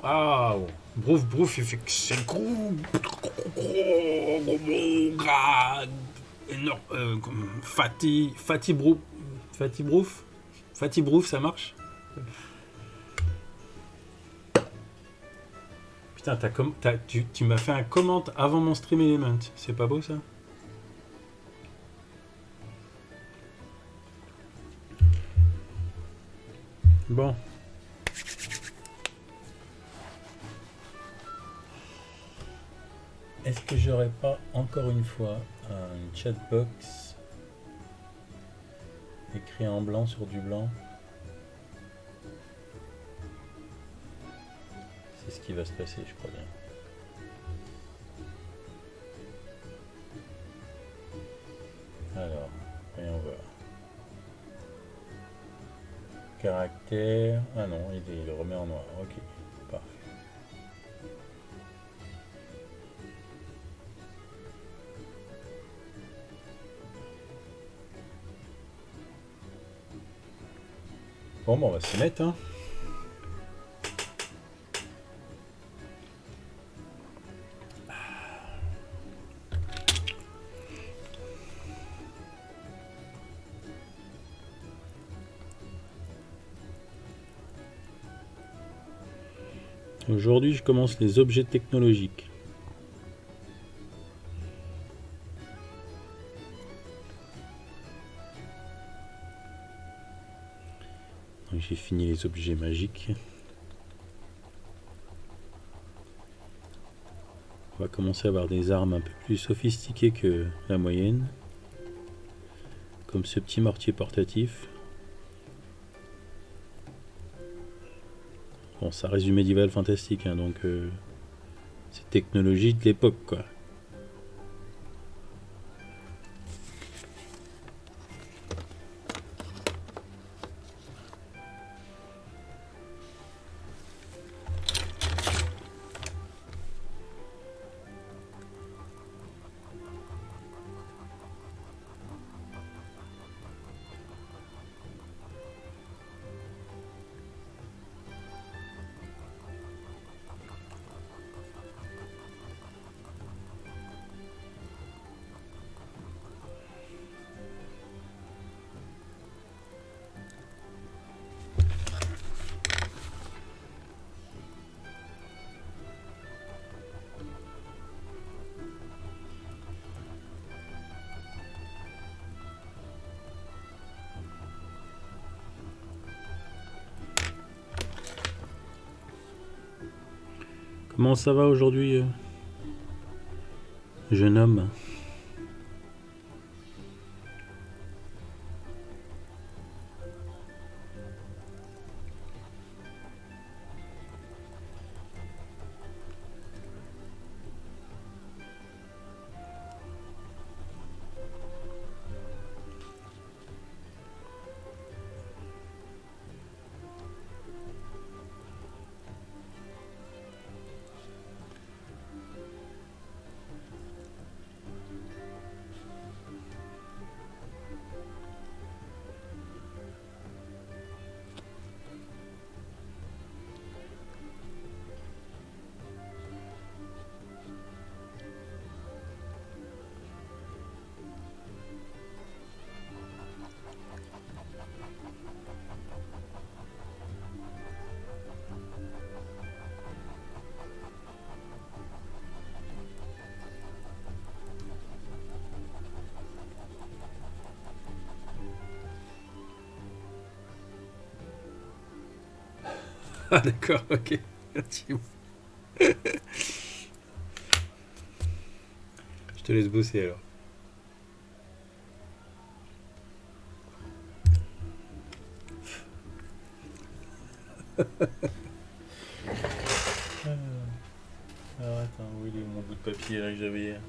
Ah, brouf, brouf, il fait que c'est gros, gras, énorme, fatty brouf, fatty brouf, fatty brouf, ça marche? Putain, tu m'as fait un comment avant mon stream element, c'est pas beau ça? Bon. Est-ce que j'aurais pas encore une fois un chatbox écrit en blanc sur du blanc? C'est ce qui va se passer, je crois bien. Alors, voyons voir. Caractère. Ah non, il le remet en noir. Ok, parfait. Bon, on va s'y mettre, hein. Aujourd'hui, je commence les objets technologiques. J'ai fini les objets magiques. On va commencer à avoir des armes un peu plus sophistiquées que la moyenne. Comme ce petit mortier portatif. Bon, ça reste du médiéval fantastique, hein, donc c'est technologie de l'époque, quoi. Comment ça va aujourd'hui, jeune homme? Ah d'accord, ok. Merci. Je te laisse bosser alors. Alors attends, où il est mon bout de papier là que j'avais hier?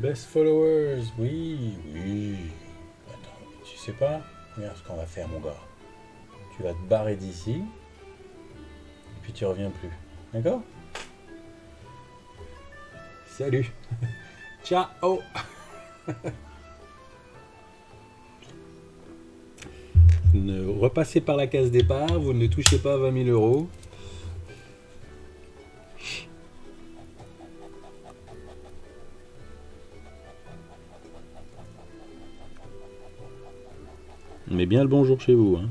Best followers, oui, oui. Attends, tu sais pas? Regarde ce qu'on va faire, mon gars. Tu vas te barrer d'ici, et puis tu reviens plus. D'accord? Salut. Ciao. Vous ne repassez par la case départ, vous ne touchez pas 20 000 euros. Mais bien le bonjour chez vous, hein.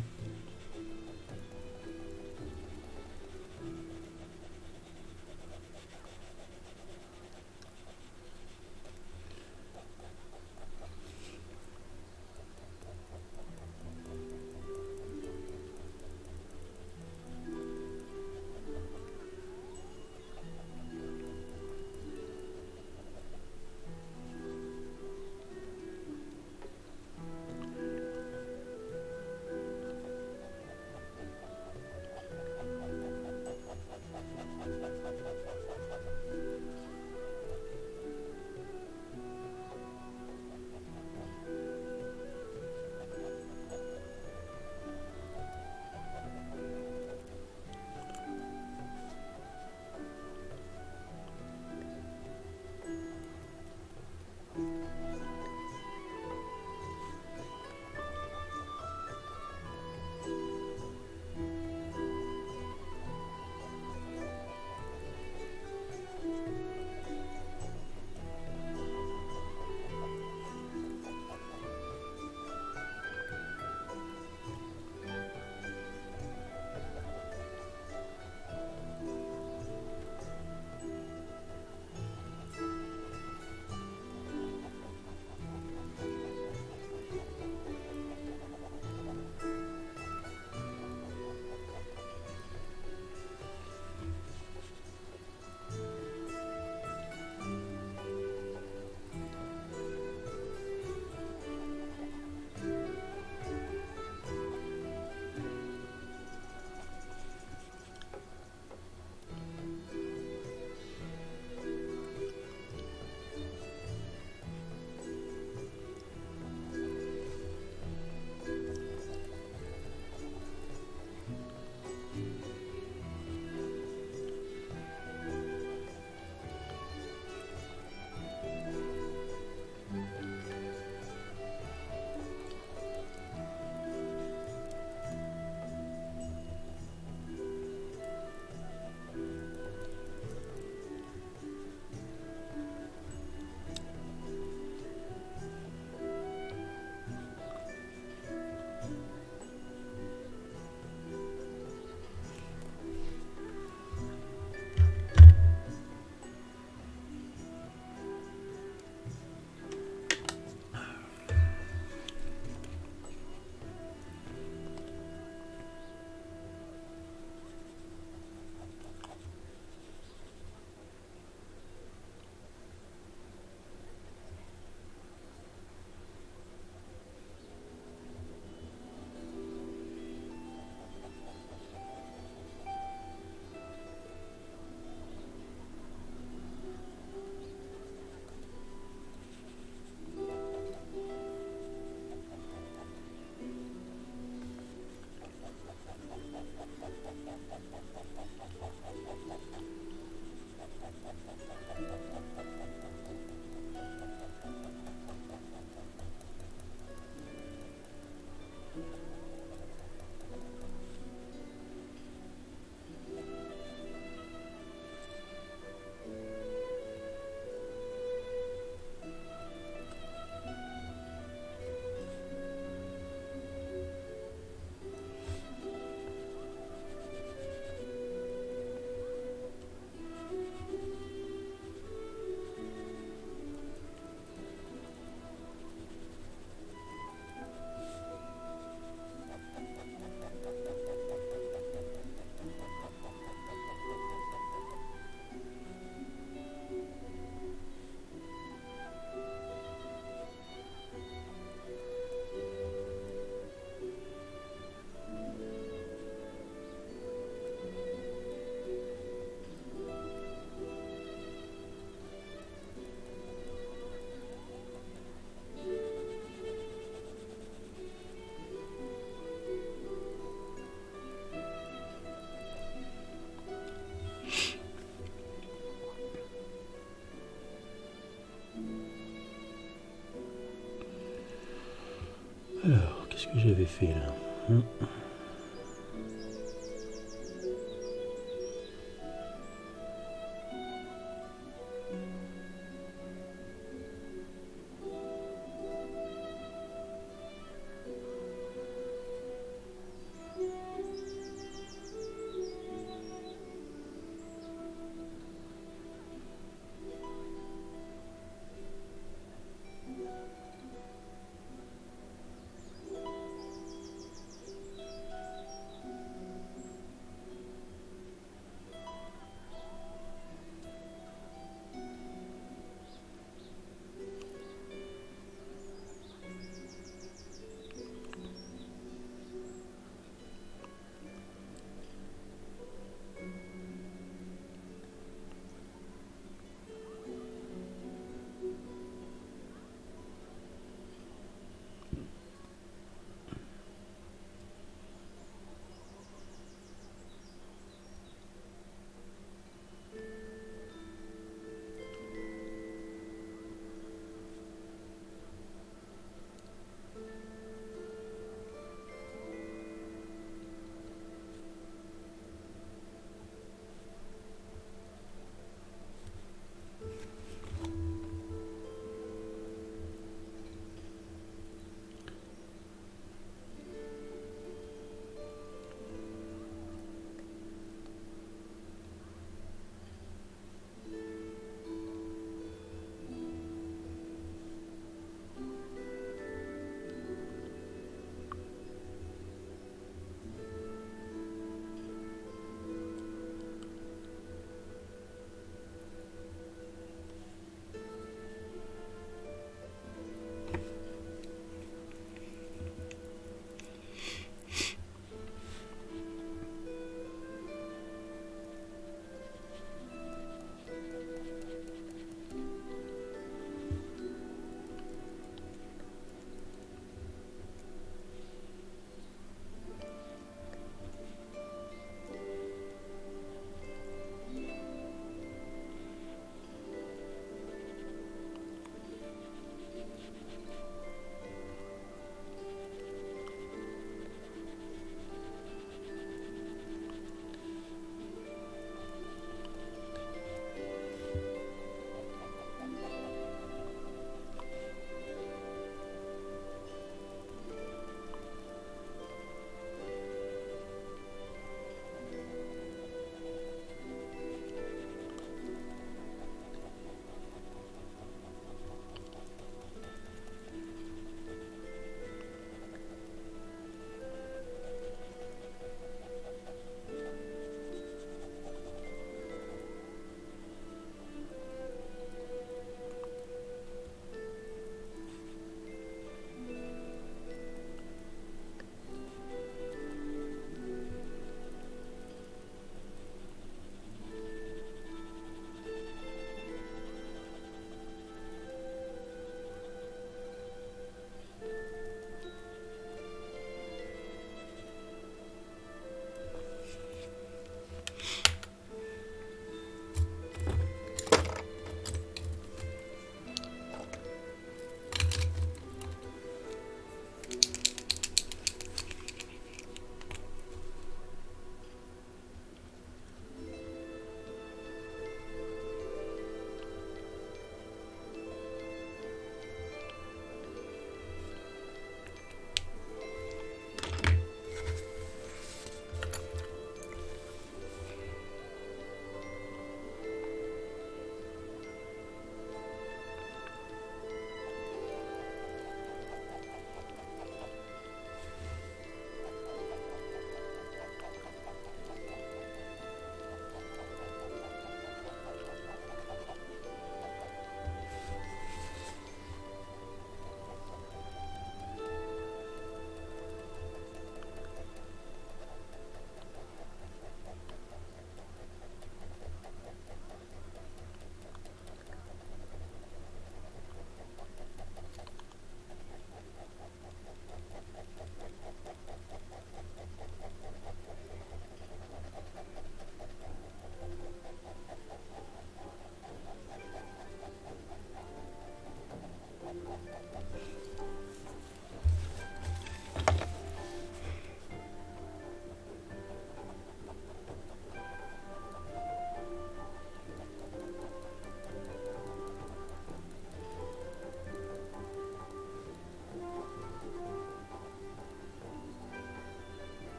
Alors, qu'est-ce que j'avais fait là?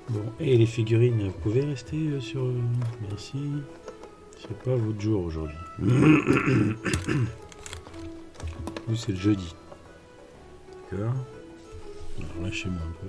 Bon, et les figurines, vous pouvez rester sur... Merci. C'est pas votre jour aujourd'hui. Vous, c'est le jeudi. D'accord. Alors lâchez-moi un peu.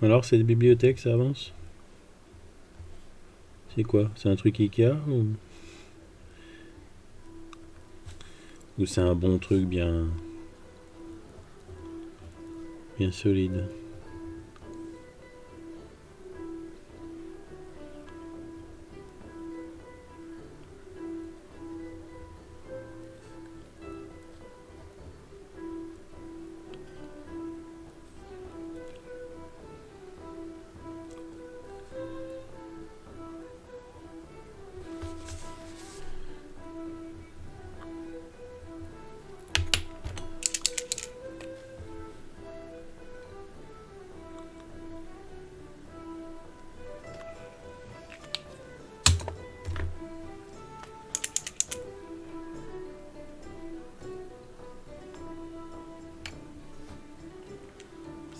Alors, cette bibliothèque, ça avance? C'est quoi? C'est un truc Ikea ou c'est un bon truc bien solide?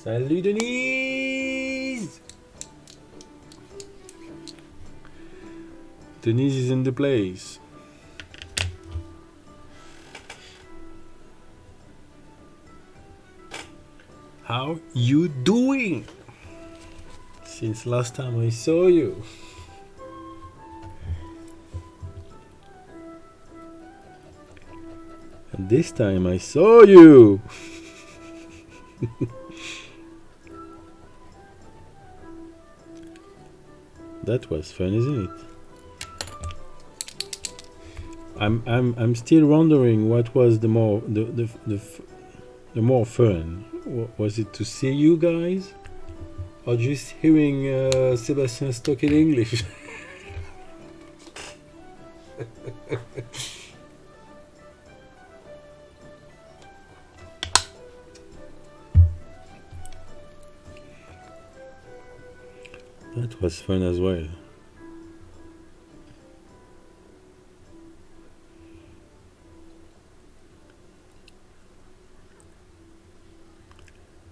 Salut Denise! Denise is in the place. How you doing? Since last time I saw you. And this time I saw you. That was fun, isn't it? I'm still wondering what was the more fun. Was it to see you guys, or just hearing Sebastian talk in English? That was fun as well.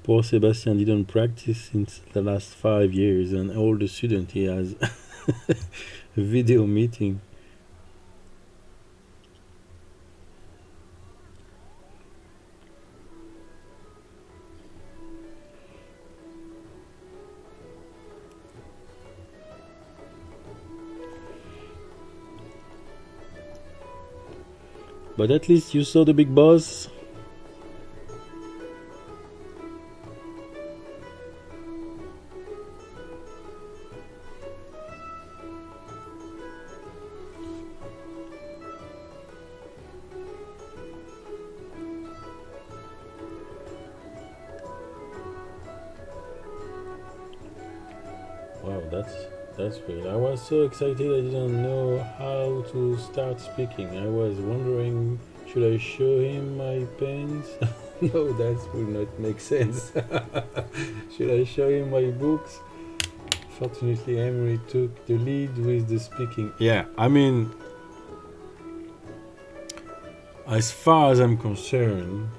Poor Sebastian didn't practice since the last 5 years, and all the student he has a video meeting. But at least you saw the big boss. Wow, that's great. I was so excited I didn't know how to start speaking. I was wondering, should I show him my pens? No, that will not make sense. Should I show him my books? Fortunately, Emery took the lead with the speaking. Yeah, I mean, as far as I'm concerned,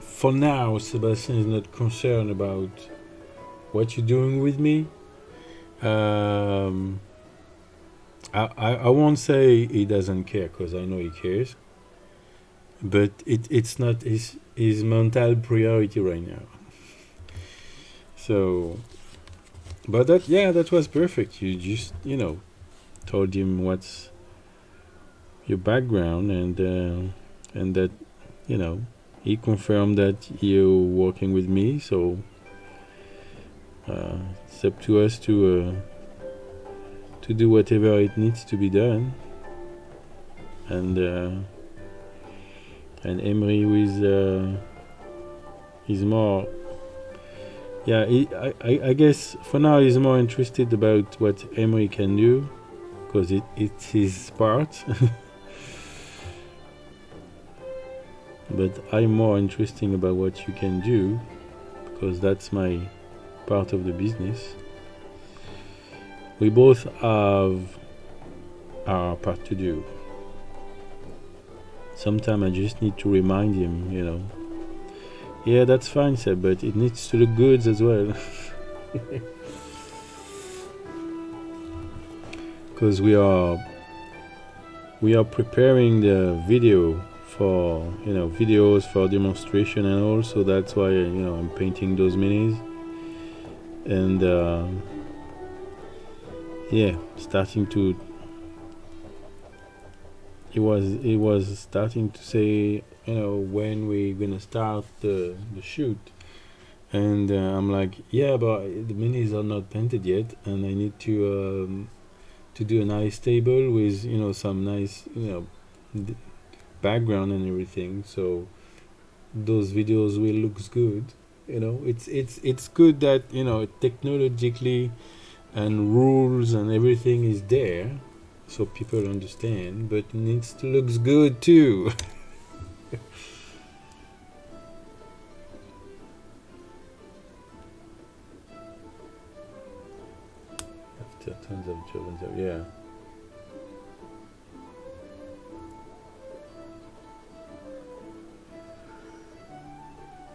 for now, Sebastian is not concerned about what you're doing with me. I won't say he doesn't care, because I know he cares, but it's not his mental priority right now. So, but that was perfect. You just told him what's your background, and that he confirmed that you're working with me. So it's up to us to do whatever it needs to be done, and Emery is more. Yeah, I guess for now he's more interested about what Emery can do, because it's his part. But I'm more interested about what you can do, because that's my part of the business. We both have our part to do. Sometimes I just need to remind him, yeah, that's fine, sir, but it needs to look good as well. because we are preparing the video for videos for demonstration and all, so that's why I'm painting those minis. And yeah, starting to it was starting to say when we're gonna start the shoot. And I'm like, yeah, but the minis are not painted yet, and I need to do a nice table with some nice d- background and everything, so those videos will looks good. It's good that technologically and rules and everything is there, so people understand, but it needs to looks good too. After tons of jobs, yeah.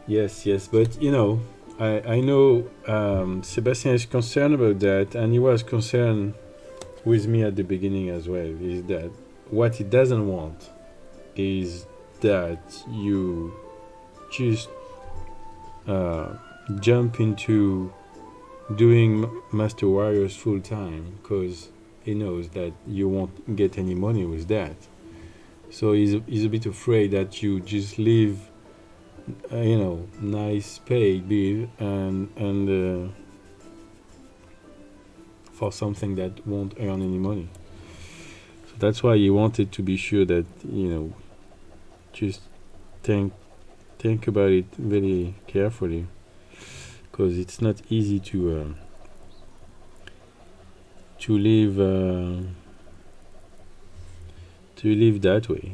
Yes, yes, but I know Sebastian is concerned about that, and he was concerned with me at the beginning as well. Is that what he doesn't want is that you just uh, jump into doing Master Warriors full time, because he knows that you won't get any money with that. So he's a bit afraid that you just leave nice paid bill and for something that won't earn any money. So that's why he wanted to be sure that just think think about it very carefully, because it's not easy to live that way.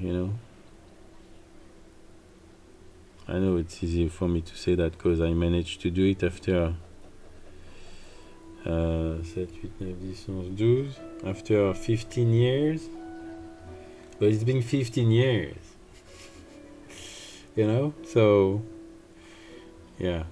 I know it's easy for me to say that because I managed to do it after 7, 8, 9, 10, 11, 12, after 15 years. But it's been 15 years, so yeah.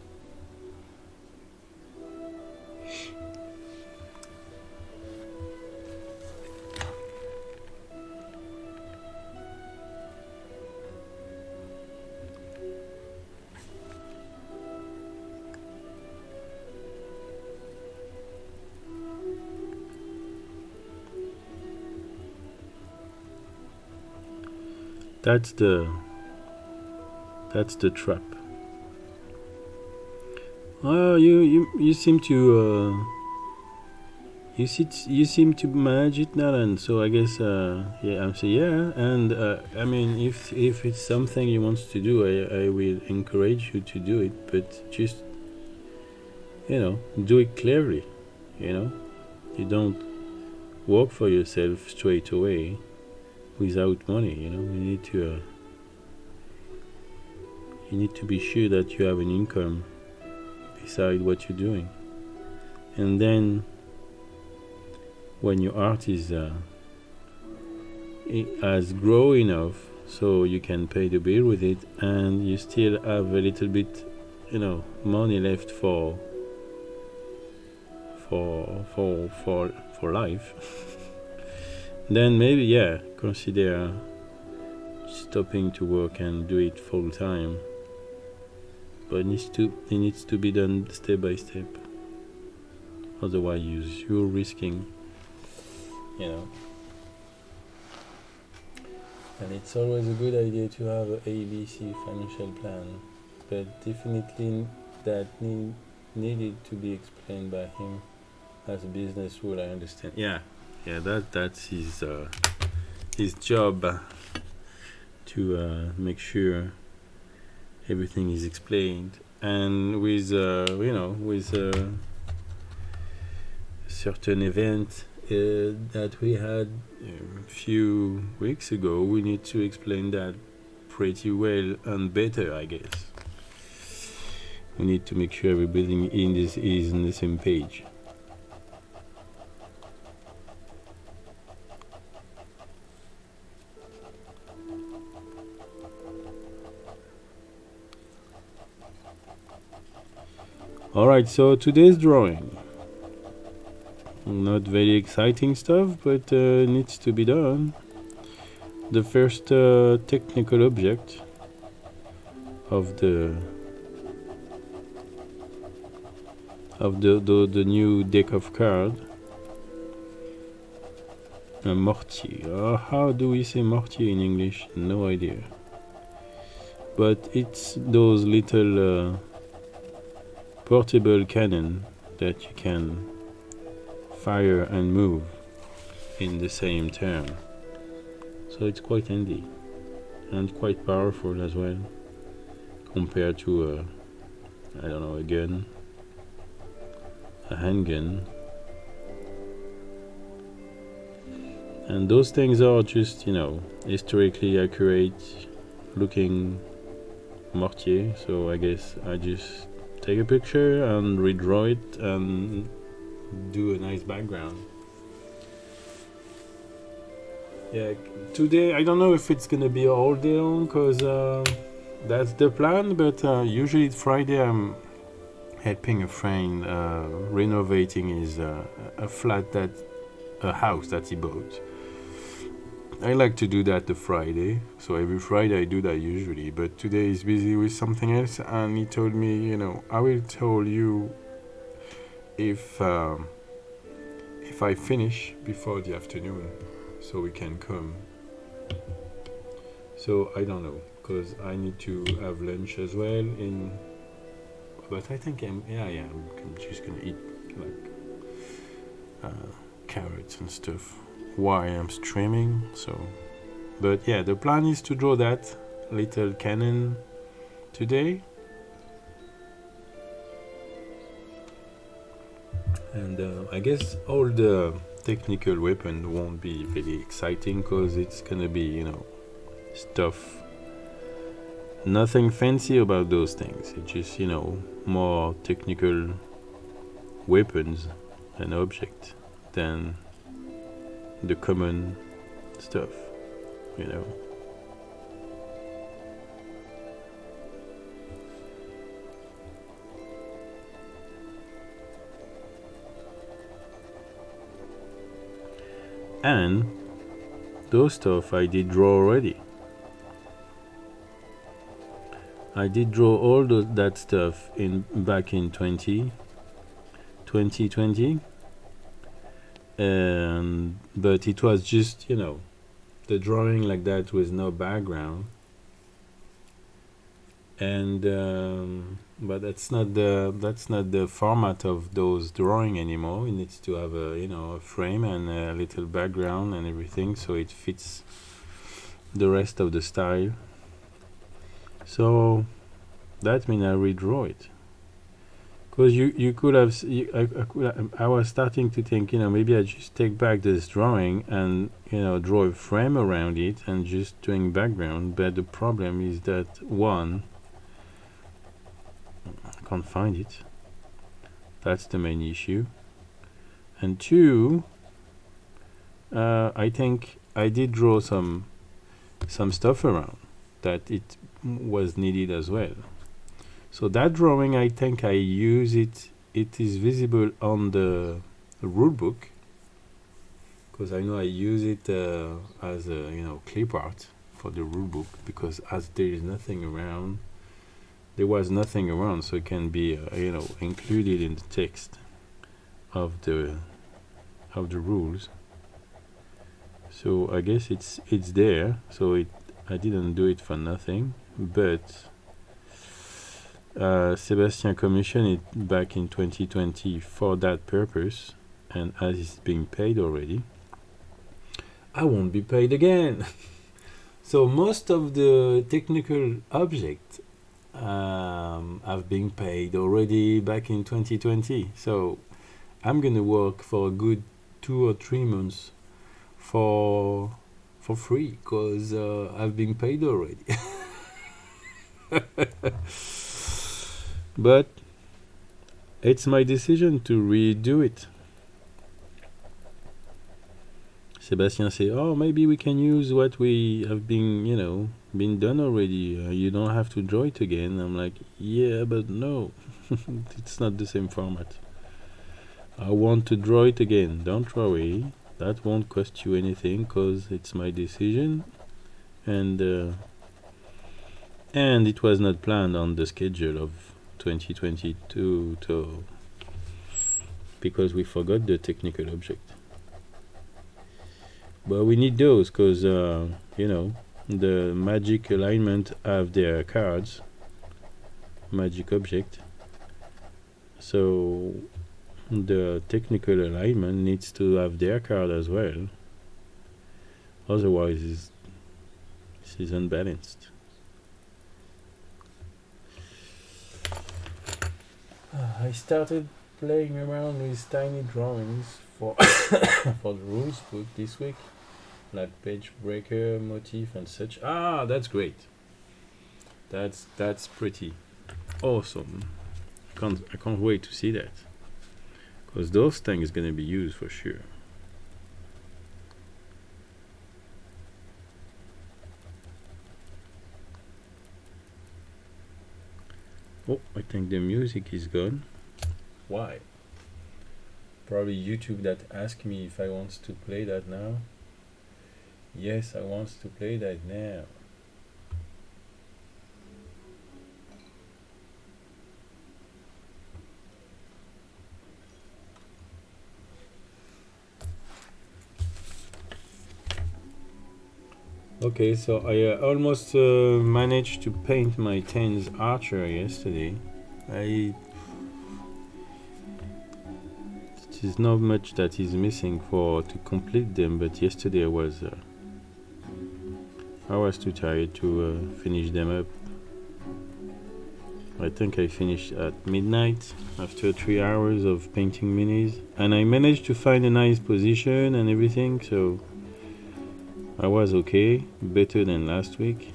That's the trap. Oh, you seem to you seem to manage it now, and so I guess yeah, I'm saying yeah, and I mean if it's something you want to do, I will encourage you to do it, but just do it clearly. You don't work for yourself straight away without money. You need to be sure that you have an income beside what you're doing, and then when your art is has grown enough so you can pay the bill with it, and you still have a little bit money left for life, then maybe yeah, consider stopping to work and do it full time. But it needs to be done step by step. Otherwise, you're risking, And it's always a good idea to have a ABC financial plan, but definitely that needed to be explained by him as a business rule. I understand. Yeah, that's his job to make sure everything is explained. And with with a certain event that we had a few weeks ago, we need to explain that pretty well and better, I guess. We need to make sure everybody in this is on the same page. Alright, so today's drawing. Not very exciting stuff, but needs to be done. The first technical object of the new deck of cards, a mortier. How do we say mortier in English? No idea. But it's those little portable cannon that you can fire and move in the same turn. So it's quite handy and quite powerful as well, compared to I don't know, a gun, a handgun. And those things are just, historically accurate looking mortier. So I guess I just take a picture and redraw it and do a nice background. Yeah, today I don't know if it's gonna be all day long, because that's the plan, but usually Friday I'm helping a friend renovating his a house that he bought. I like to do that the Friday, so every Friday I do that usually, but today he's busy with something else, and he told me, I will tell you if I finish before the afternoon, so we can come. So I don't know, because I need to have lunch as well, but I think I'm just gonna eat like carrots and stuff while I'm streaming. So, but yeah, the plan is to draw that little cannon today, and I guess all the technical weapon won't be really exciting, because it's gonna be stuff, nothing fancy about those things. It's just more technical weapons and objects than the common stuff, And those stuff I did draw already. I did draw all that stuff back in 2020, but it was just the drawing like that with no background, and but that's not the format of those drawing anymore. It needs to have a frame and a little background and everything, so it fits the rest of the style. So that means I redraw it, because you could have I was starting to think maybe I just take back this drawing and draw a frame around it and just doing background. But the problem is that, one, I can't find it. That's the main issue. And two, I think I did draw some stuff around that it was needed as well. So that drawing, I think I use it. It is visible on the rule book, because I know I use it as a clip art for the rule book, because as there is nothing around, there was nothing around, so it can be included in the text of the rules. So I guess it's there. So I didn't do it for nothing, but Sebastian commissioned it back in 2020 for that purpose, and as it's being paid already, I won't be paid again. So most of the technical objects have been paid already back in 2020. So I'm gonna work for a good 2 or 3 months for free, because I've been paid already. But it's my decision to redo it. Sebastian said, "Oh, maybe we can use what we have been done already. You don't have to draw it again." I'm like, "Yeah, but no, it's not the same format." I want to draw it again. Don't worry, that won't cost you anything because it's my decision, and it was not planned on the schedule of 2022 to because we forgot the technical object. But we need those because the magic alignment have their cards, magic object. So the technical alignment needs to have their card as well. Otherwise, this is unbalanced. I started playing around with tiny drawings for for the rules book this week, like page breaker, motif, and such. Ah, that's great. That's pretty awesome. I can't wait to see that, because those things gonna be used for sure. Oh, I think the music is gone. Why? Probably YouTube that asked me if I want to play that now. Yes, I want to play that now. Okay, so I almost managed to paint my 10's archer yesterday. It is not much that is missing to complete them, but yesterday I was too tired to finish them up. I think I finished at midnight after 3 hours of painting minis, and I managed to find a nice position and everything, so I was okay, better than last week.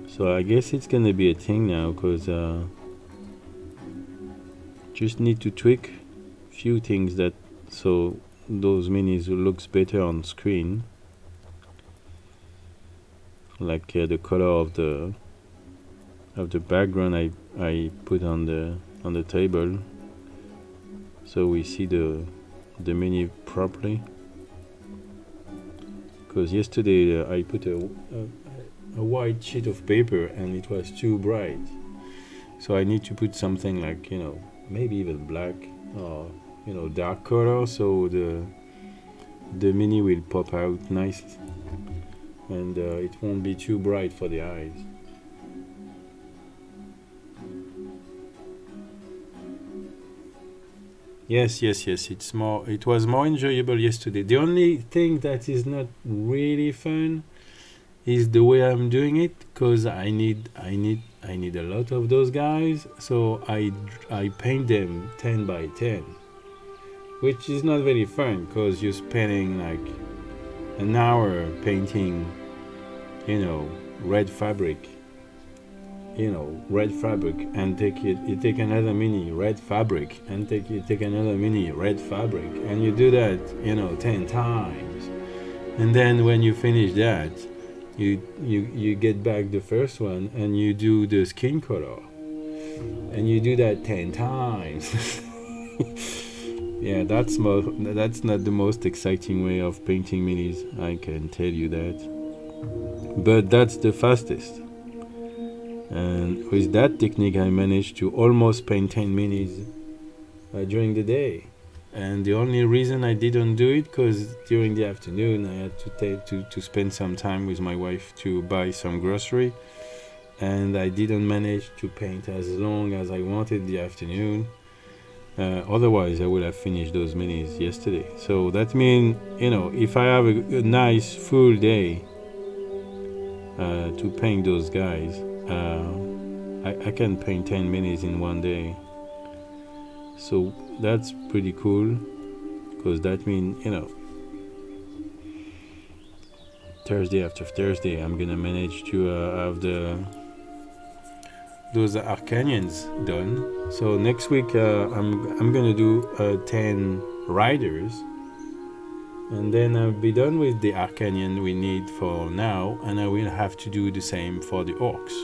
So I guess it's gonna be a thing now, because just need to tweak few things so those minis looks better on screen, like the color of the background I put on the table, so we see the mini properly. Because yesterday I put a white sheet of paper and it was too bright, so I need to put something like maybe even black or dark color, so the mini will pop out nice, and it won't be too bright for the eyes. Yes, it was more enjoyable yesterday. The only thing that is not really fun is the way I'm doing it, because I need a lot of those guys, so I paint them 10 by 10, which is not very fun, because you're spending like an hour painting red fabric, and take another mini red fabric, and take another mini red fabric, and you do that 10 times, and then when you finish that, you get back the first one and you do the skin color, and you do that 10 times. Yeah, that's not the most exciting way of painting minis, I can tell you that, but that's the fastest. And with that technique I managed to almost paint 10 minis during the day. And the only reason I didn't do it, because during the afternoon I had to spend some time with my wife to buy some grocery, and I didn't manage to paint as long as I wanted the afternoon. Otherwise I would have finished those minis yesterday. So that means if I have a nice full day to paint those guys, I can paint 10 minis in one day. So that's pretty cool, because that means Thursday after Thursday I'm gonna manage to have those Arcanians done. So next week I'm gonna do 10 riders, and then I'll be done with the Arcanian we need for now, and I will have to do the same for the orcs.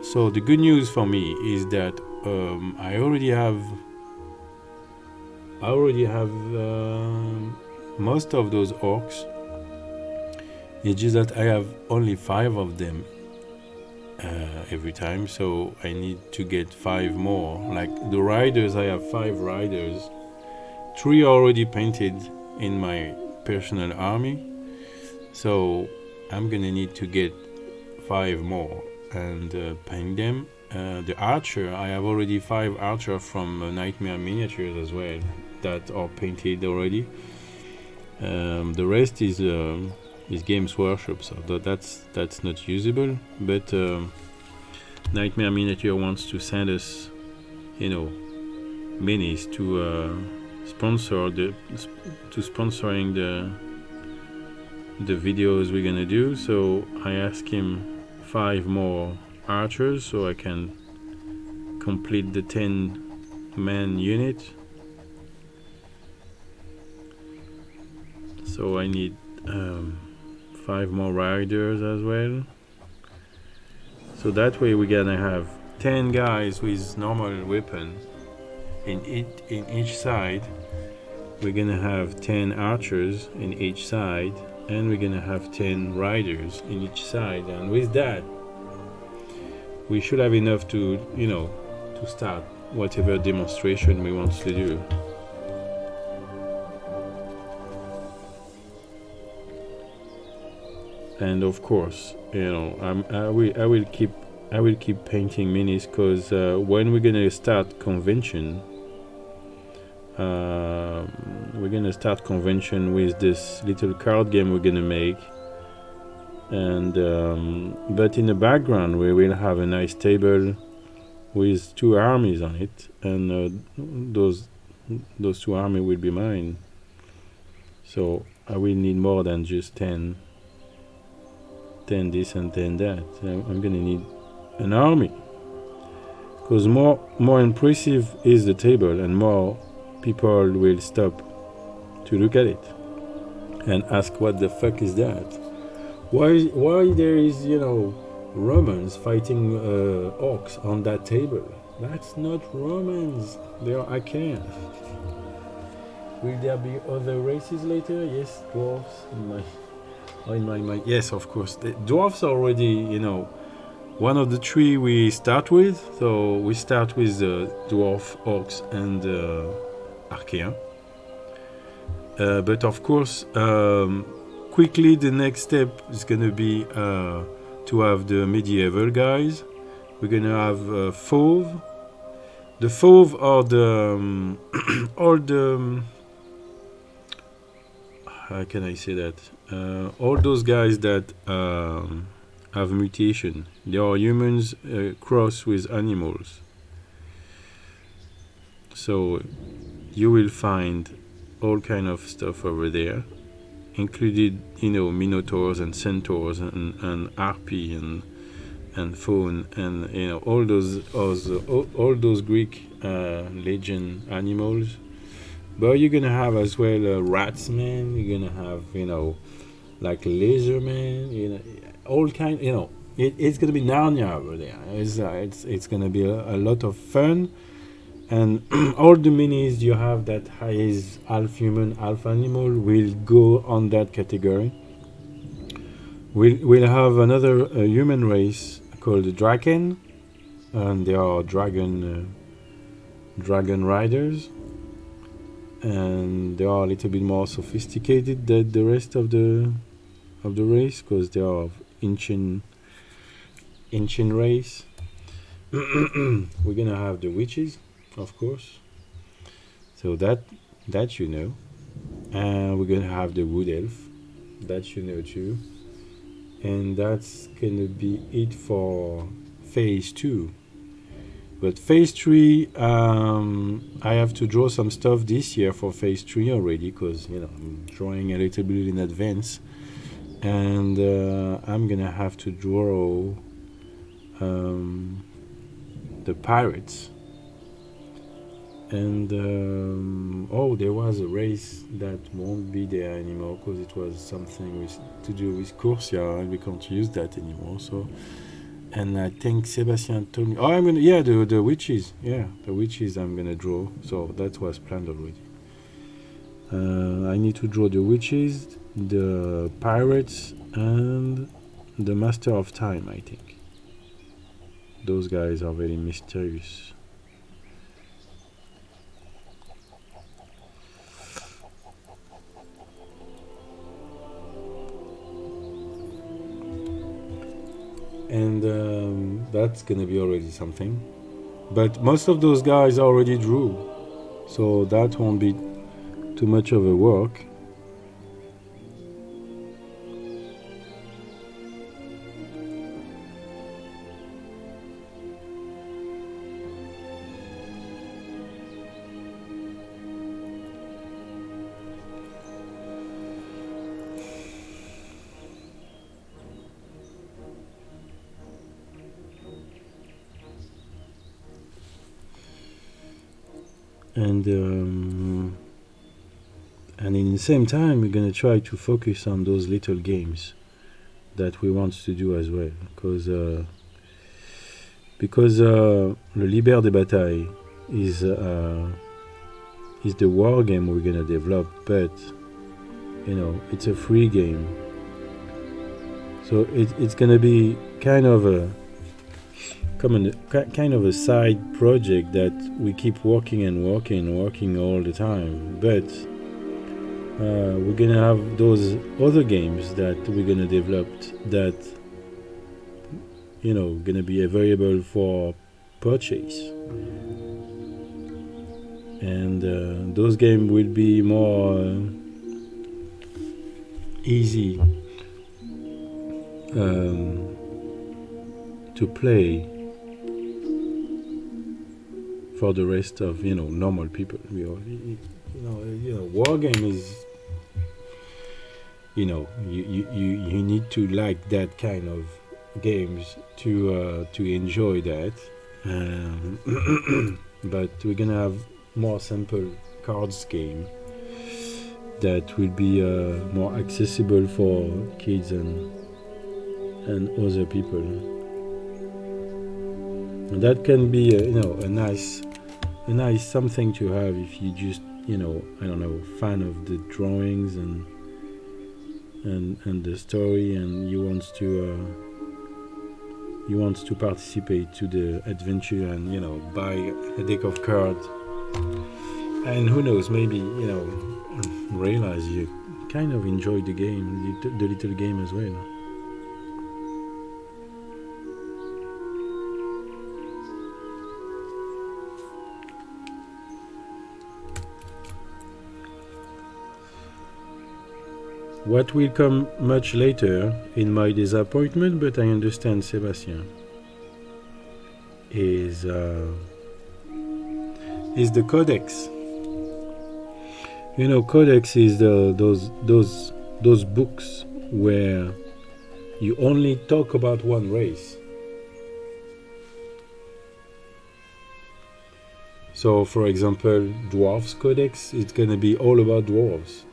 So the good news for me is that I already have most of those orcs. It's just that I have only 5 of them every time, so I need to get 5 more. Like the riders, I have 5 riders. 3 already painted in my personal army, so I'm gonna need to get 5 more and paint them. The archer, I have already 5 archer from Nightmare Miniatures as well that are painted already. The rest is Games Workshop, so that's not usable. But Nightmare Miniature wants to send us, minis to sponsoring the videos we're gonna do. So I asked him 5 more archers so I can complete the 10-man unit. So I need 5 more riders as well. So that way we're gonna have 10 guys with normal weapon in each side. We're gonna have 10 archers in each side, and we're gonna have 10 riders in each side. And with that, we should have enough to start whatever demonstration we want to do. And of course, I will keep painting minis, because when we're gonna start convention, with this little card game we're gonna make, and but in the background we will have a nice table with 2 armies on it, and those 2 armies will be mine. So I will need more than just 10 this and 10 that. I'm gonna need an army, because more impressive is the table, and more people will stop to look at it and ask, what the fuck is that? Why there is Romans fighting orcs on that table? That's not Romans, they are Achaeans. Will there be other races later? Yes, dwarves in my mind. Yes, of course. The dwarves are already, one of the 3 we start with. So we start with dwarf, orcs, and Archaean. But of course, quickly the next step is gonna be to have the medieval guys. We're gonna have Fauve. The Fauve are the all the how can I say that? All those guys that have mutation. They are humans crossed with animals. So you will find all kind of stuff over there, included minotaurs and centaurs and harpy and faun, and all those Greek legend animals. But you're gonna have as well ratsmen. You're gonna have like lasermen. All kind. It's gonna be Narnia over there. It's gonna be a lot of fun. And all the minis you have that is half human, half animal will go on that category. We'll have another human race called the Draken, and they are dragon riders, and they are a little bit more sophisticated than the rest of the race, because they are ancient race. We're gonna have the witches, of course, so that and we're gonna have the wood elf, that too, and that's gonna be it for phase 2. But phase 3, I have to draw some stuff this year for phase 3 already, because I'm drawing a little bit in advance, and I'm gonna have to draw the pirates. And there was a race that won't be there anymore, because it was something to do with Corsia, and we can't use that anymore. So And I think Sebastian told me, oh, I'm gonna, yeah, the witches, yeah, the witches I'm gonna draw. So that was planned already. I need to draw the witches, the pirates, and the Master of Time, I think. Those guys are very mysterious. And that's gonna be already something. But most of those guys already drew, so that won't be too much of a work. And in the same time, we're gonna try to focus on those little games that we want to do as well, because Le Libère des Batailles is the war game we're gonna develop, but it's a free game, so it's gonna be kind of a side project that we keep working all the time, but we're gonna have those other games that we're gonna develop that gonna be available for purchase, and those games will be more easy to play for the rest of normal people. War game is you need to like that kind of games to enjoy that. But we're gonna have more simple cards game that will be more accessible for kids and other people. And that can be a nice something to have if you just fan of the drawings and the story, and you want to participate to the adventure and buy a deck of cards, and who knows, maybe realize you kind of enjoy the game, the little game as well. What will come much later in my disappointment, but I understand Sebastian, is the codex. Codex is those books where you only talk about one race. So, for example, Dwarves Codex, it's gonna be all about dwarves.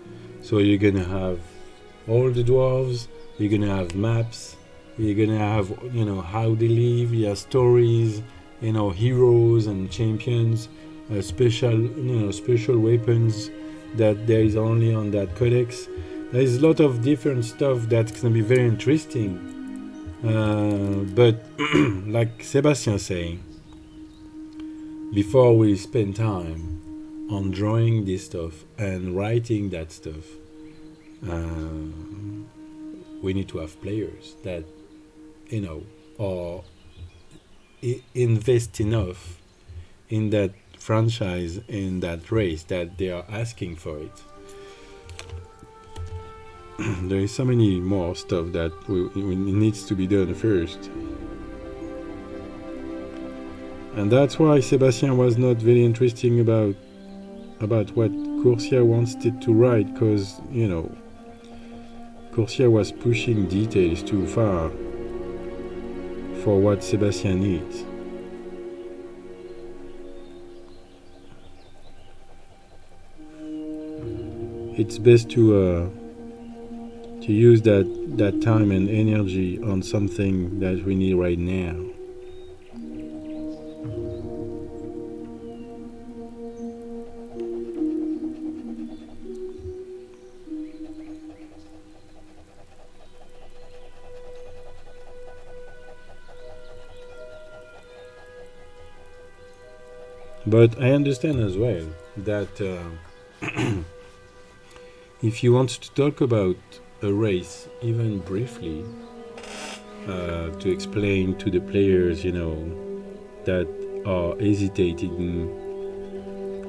So you're gonna have all the dwarves, you're gonna have maps, you're gonna have how they live, your stories, heroes and champions, special weapons that there is only on that codex. There is a lot of different stuff that's gonna be very interesting, but like Sebastian saying, before we spend time on drawing this stuff and writing that stuff, we need to have players that or invest enough in that franchise, in that race, that they are asking for it. There is so many more stuff that needs to be done first, and that's why Sebastian was not very interesting about what Coursier wanted to write, because Coursier was pushing details too far for what Sebastian needs. It's best to to use that time and energy on something that we need right now. But I understand as well that if you want to talk about a race, even briefly, to explain to the players, that are hesitating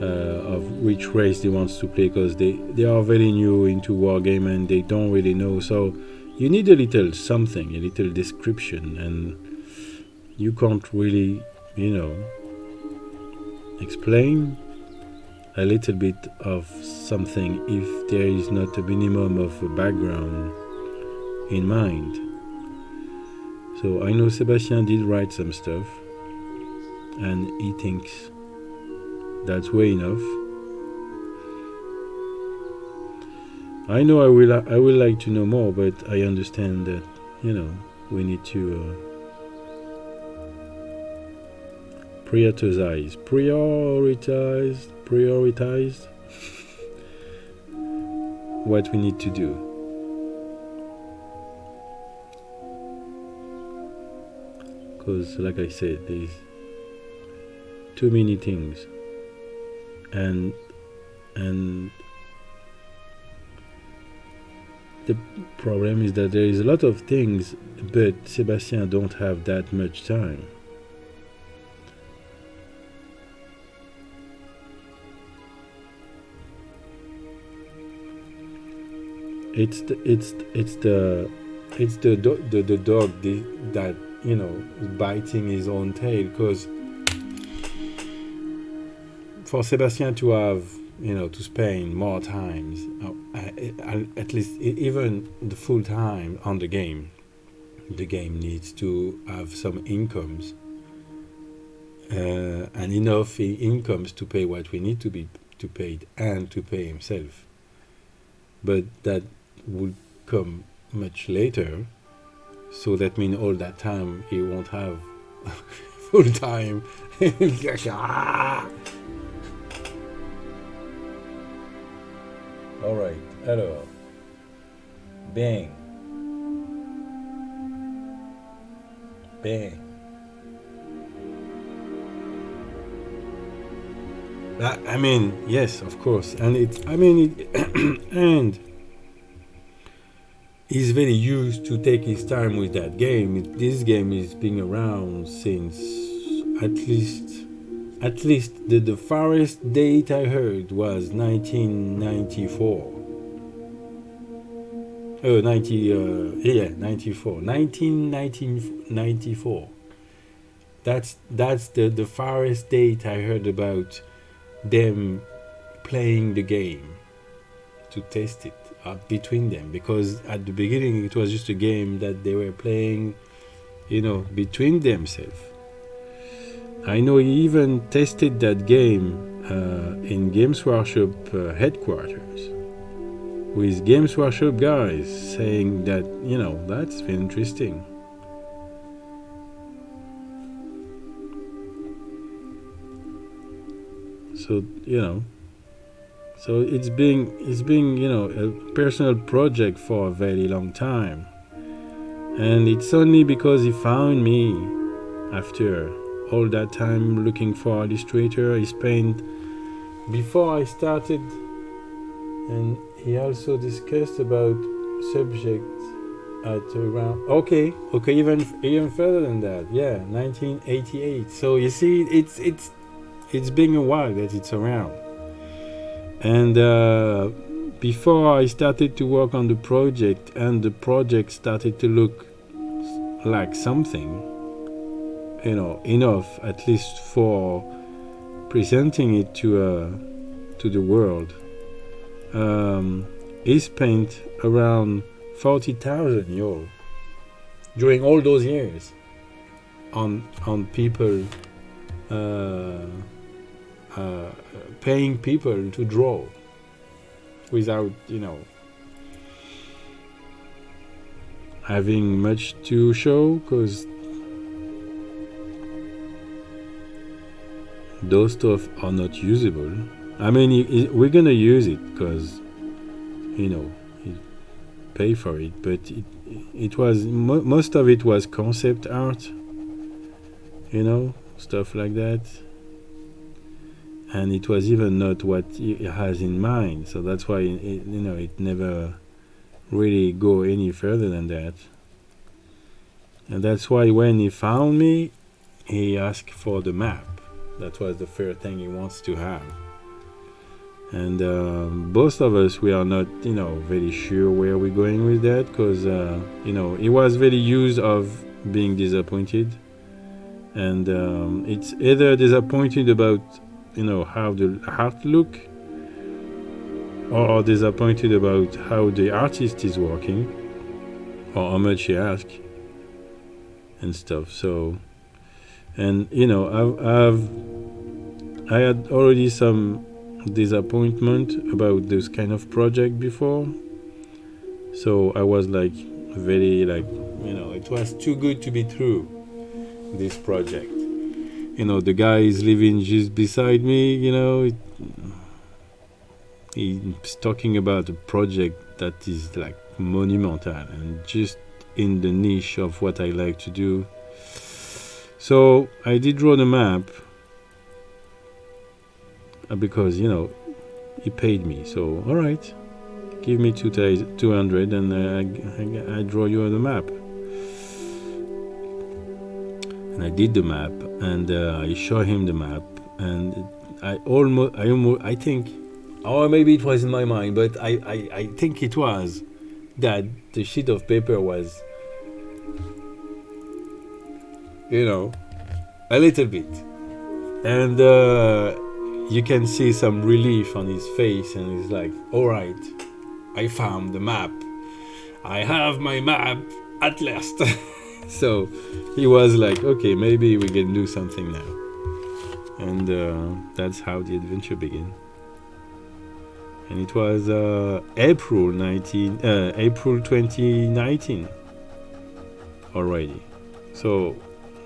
of which race they want to play, because they are very new into wargame and they don't really know. So you need a little something, a little description, and you can't really, explain a little bit of something if there is not a minimum of a background in mind. So I know Sebastian did write some stuff, and he thinks that's way enough. I know I will like to know more, but I understand that we need to prioritize what we need to do. Because, like I said, there's too many things, and the problem is that there is a lot of things, but Sebastian don't have that much time. It's the dog that is biting his own tail, because for Sebastian to have to spend more times, at least even the full time on the game needs to have some incomes, and enough incomes to pay what we need to be to paid and to pay himself. But that would come much later, so that means all that time he won't have full time. All right, alors, bang, I mean, yes, of course, and and he's very used to take his time with that game. This game is being around since at least the farthest date I heard was 1994. 1994. That's the farthest date I heard about them playing the game to test it between them, because at the beginning it was just a game that they were playing, between themselves. I know he even tested that game in Games Workshop headquarters with Games Workshop guys, saying that that's very interesting. So so it's been a personal project for a very long time, and it's only because he found me after all that time looking for illustrator he spent before I started. And he also discussed about subjects at around even further than that, 1988. So you see, it's been a while that it's around. And before I started to work on the project, and the project started to look like something, enough at least for presenting it to the world, he spent around 40,000 euros during all those years on people, paying people to draw without having much to show, because those stuff are not usable. I mean, we're gonna use it because you pay for it, but it was most of it was concept art, stuff like that, and it was even not what he has in mind. So that's why it never really go any further than that. And that's why when he found me, he asked for the map. That was the first thing he wants to have. And both of us, we are not, very sure where we're going with that, because, he was very used of being disappointed. And it's either disappointed about, how the art look, or disappointed about how the artist is working, or how much he asks, and stuff. So, and, I had already some disappointment about this kind of project before, so I was very it was too good to be true, this project. The guy is living just beside me, he's talking about a project that is monumental and just in the niche of what I like to do. So I did draw the map, because he paid me. So all right, give me 200 and I draw you the map. And I did the map, and I showed him the map, and I think, or maybe it was in my mind, but I think it was that the sheet of paper was a little bit, and you can see some relief on his face, and he's like, all right, I found the map, I have my map at last. So he was like, okay, maybe we can do something now. And that's how the adventure began. And it was April 2019 already. So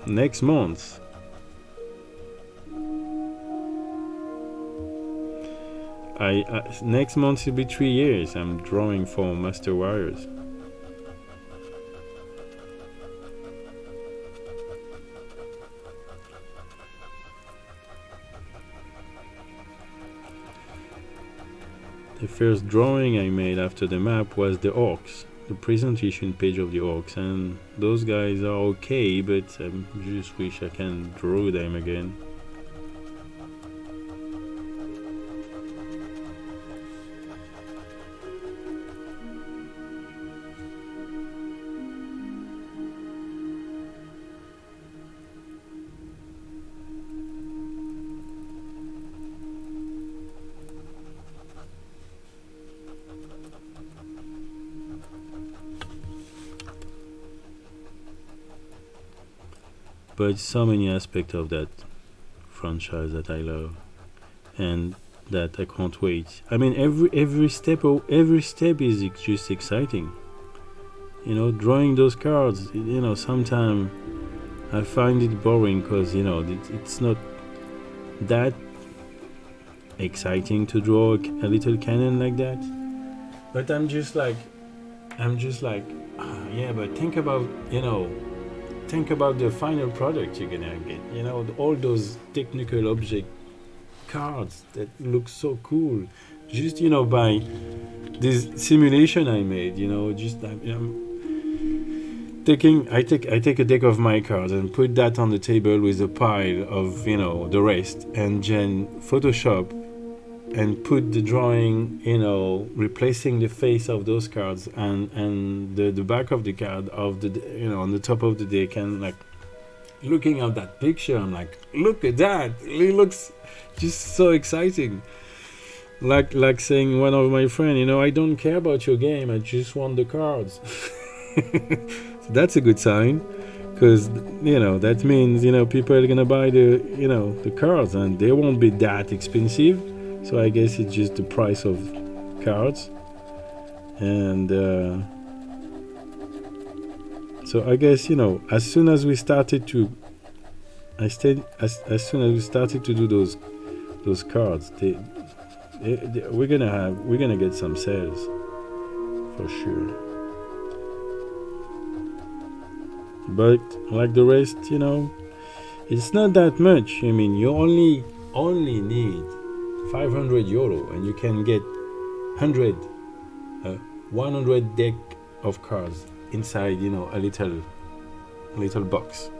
next month, next month will be 3 years I'm drawing for Maîtres Guerriers. The first drawing I made after the map was the orcs, the presentation page of the orcs, and those guys are okay, but I just wish I can draw them again. But so many aspects of that franchise that I love, and that I can't wait. I mean, every step is just exciting. Drawing those cards. Sometimes I find it boring because it's not that exciting to draw a little cannon like that. But I'm just like, yeah. But think about the final product you're gonna get. All those technical object cards that look so cool. Just by this simulation I made. I take a deck of my cards and put that on the table with a pile of the rest, and then Photoshop and put the drawing, replacing the face of those cards and the back of the card of the on the top of the deck, and looking at that picture, I'm like, look at that, it looks just so exciting. Like saying one of my friends, I don't care about your game, I just want the cards. So that's a good sign, because that means people are gonna buy the cards, and they won't be that expensive. So I guess it's just the price of cards, and So I guess, as soon as we started to, as soon as we started to do those cards, we're gonna get some sales for sure. But like the rest, it's not that much. I mean, you only need 500 euro, and you can get 100 deck of cards inside, a little box.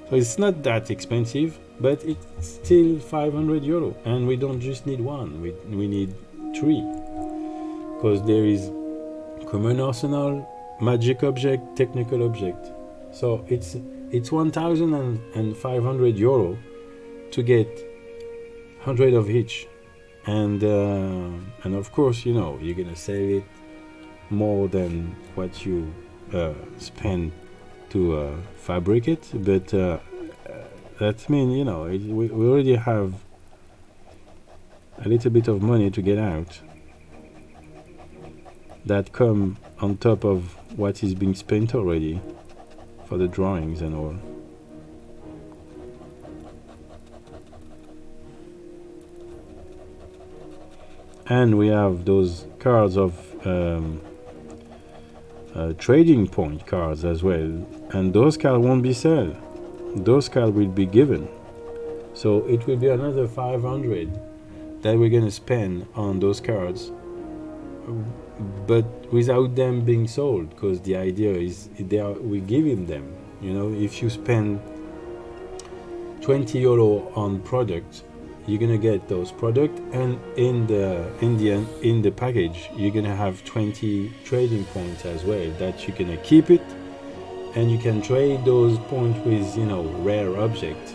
So it's not that expensive, but it's still 500 euro, and we don't just need one. We need 3, because there is common arsenal, magic object, technical object. So it's 1,500 euro to get 100 of each, and of course, you're gonna sell it more than what you spend to fabricate, but that means, we already have a little bit of money to get out that come on top of what is being spent already for the drawings and all. And we have those cards of trading point cards as well, and those cards won't be sold. Those cards will be given. So it will be another 500 that we're gonna spend on those cards, but without them being sold, because the idea is we're giving them. If you spend 20 euro on product, you're gonna get those products, and in the package you're gonna have 20 trading points as well, that you're gonna keep it, and you can trade those points with rare objects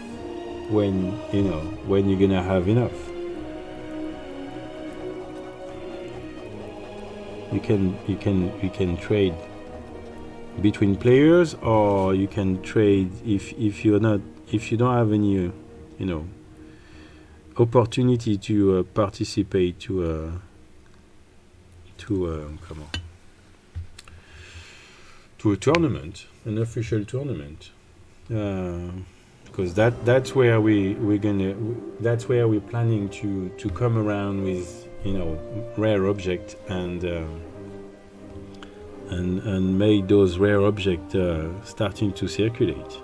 when you're gonna have enough. You can trade between players, or you can trade if you don't have any opportunity to participate to a tournament, an official tournament, because that's where we're planning to come around with rare object and make those rare objects starting to circulate.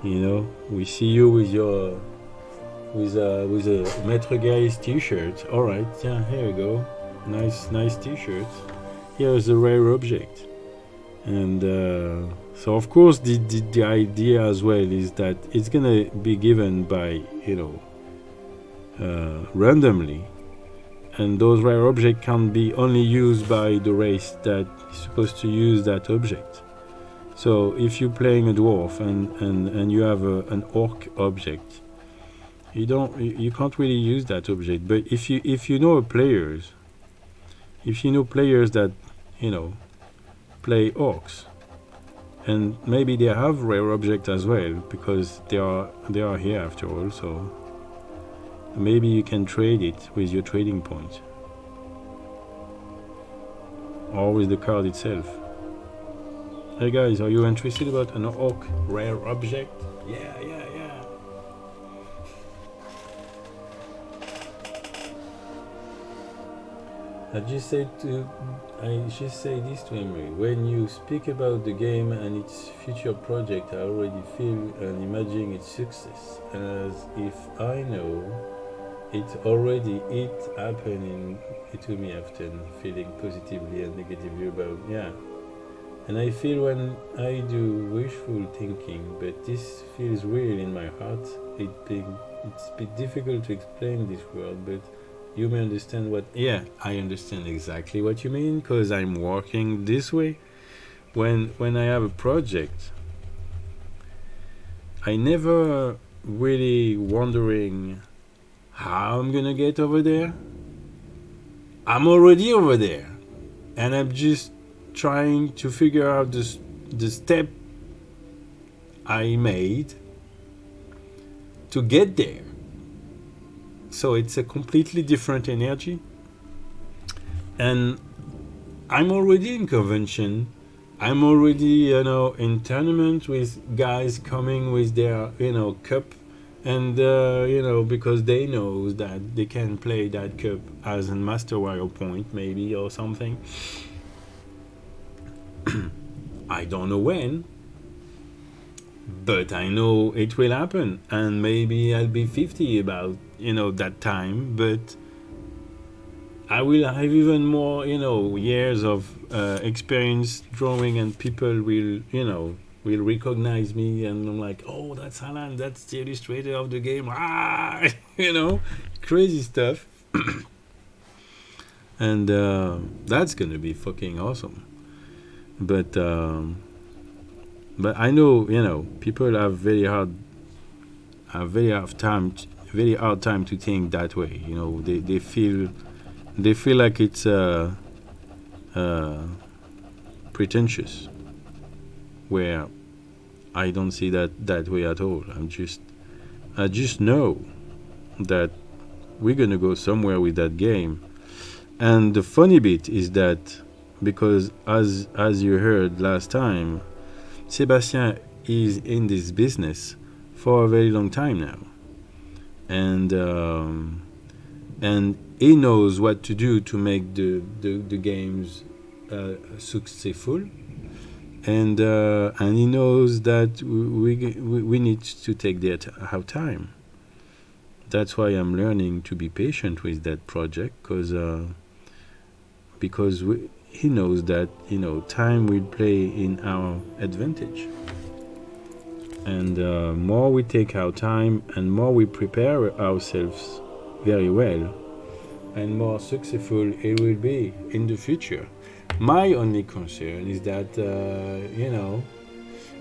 We see you with a Maîtres Guerriers t-shirt. All right, yeah, here we go. Nice t-shirt. Here's a rare object, and so of course the idea as well is that it's gonna be given by randomly, and those rare objects can be only used by the race that is supposed to use that object. So if you're playing a dwarf and you have an orc object, you can't really use that object. But if you know players that play orcs, and maybe they have rare object as well, because they are here after all, so maybe you can trade it with your trading point, or with the card itself. Hey guys, are you interested about an orc rare object? Yeah. I just say this to Emery. When you speak about the game and its future project, I already feel and imagine its success, as if I know it already happening to me often, feeling positively and negatively about, and I feel when I do wishful thinking, but this feels real in my heart. It's a bit difficult to explain this word, but you may understand what. Yeah, I understand exactly what you mean, because I'm working this way. When I have a project, I never really wondering how I'm gonna get over there. I'm already over there, and I'm just trying to figure out the step I made to get there. So it's a completely different energy, and I'm already in convention I'm already, in tournament with guys coming with their, cup, and because they know that they can play that cup as a master warrior point, maybe or something. I don't know when, but I know it will happen, and maybe I'll be 50 about that time, but I will have even more years of experience drawing, and people will recognize me, and I'm like, oh, that's Alan, that's the illustrator of the game. You know crazy stuff. And that's gonna be fucking awesome. But I know people have very hard time to think that way. They feel like it's uh, pretentious, where I don't see that way at all. I just know that we're gonna go somewhere with that game. And the funny bit is that, because as you heard last time, Sebastien is in this business for a very long time now, and he knows what to do to make the games successful, and he knows that we need to take our time. That's why I'm learning to be patient with that project, because he knows that time will play in our advantage, and more we take our time and more we prepare ourselves very well, and more successful it will be in the future. My only concern is that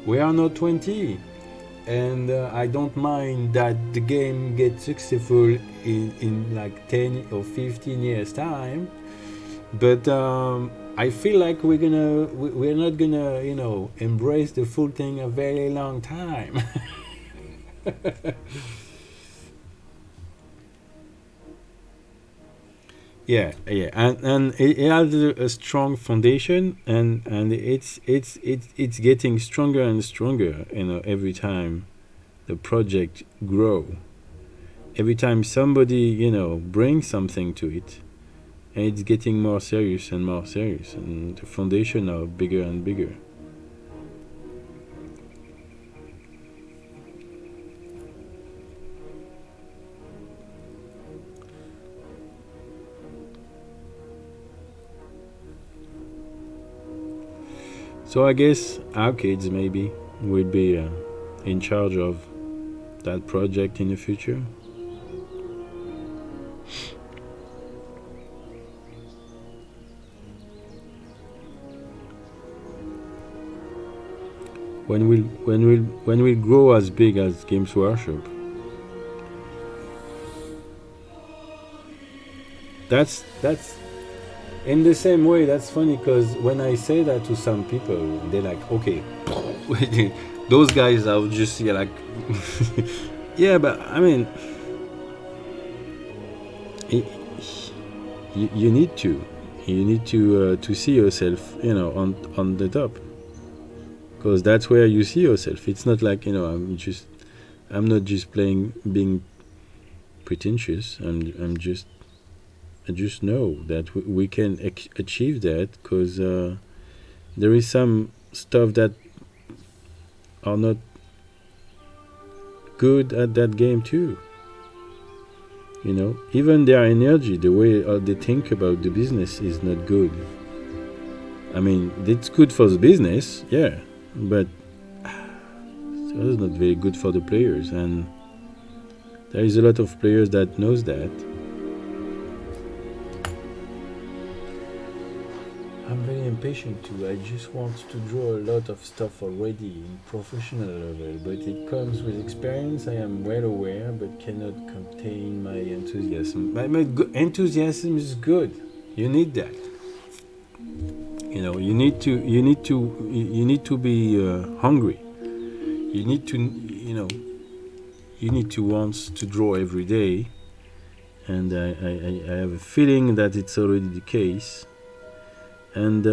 we are not 20, and I don't mind that the game gets successful in like 10 or 15 years time, but I feel like we're not gonna embrace the full thing a very long time. Yeah, and it has a strong foundation, and it's getting stronger and stronger. Every time the project grow, every time somebody brings something to it, and it's getting more serious and more serious, and the foundation are bigger and bigger. So I guess our kids maybe will be in charge of that project in the future. When we'll grow as big as Games Workshop. That's in the same way. That's funny, because when I say that to some people, they're like, okay, those guys are just, yeah, like, yeah, but I mean, it, you need to see yourself, on the top, because that's where you see yourself. It's not like I'm not just playing being pretentious. I just know that we can achieve that, because there is some stuff that are not good at that game too. Even their energy, the way they think about the business is not good. I mean, it's good for the business, yeah, but it's not very good for the players, and there is a lot of players that knows that. I'm very impatient too. I just want to draw a lot of stuff already in professional level, but it comes with experience. I am well aware, but cannot contain my enthusiasm. My enthusiasm is good. You need that. You need to be hungry. You need to want to draw every day, and I have a feeling that it's already the case. And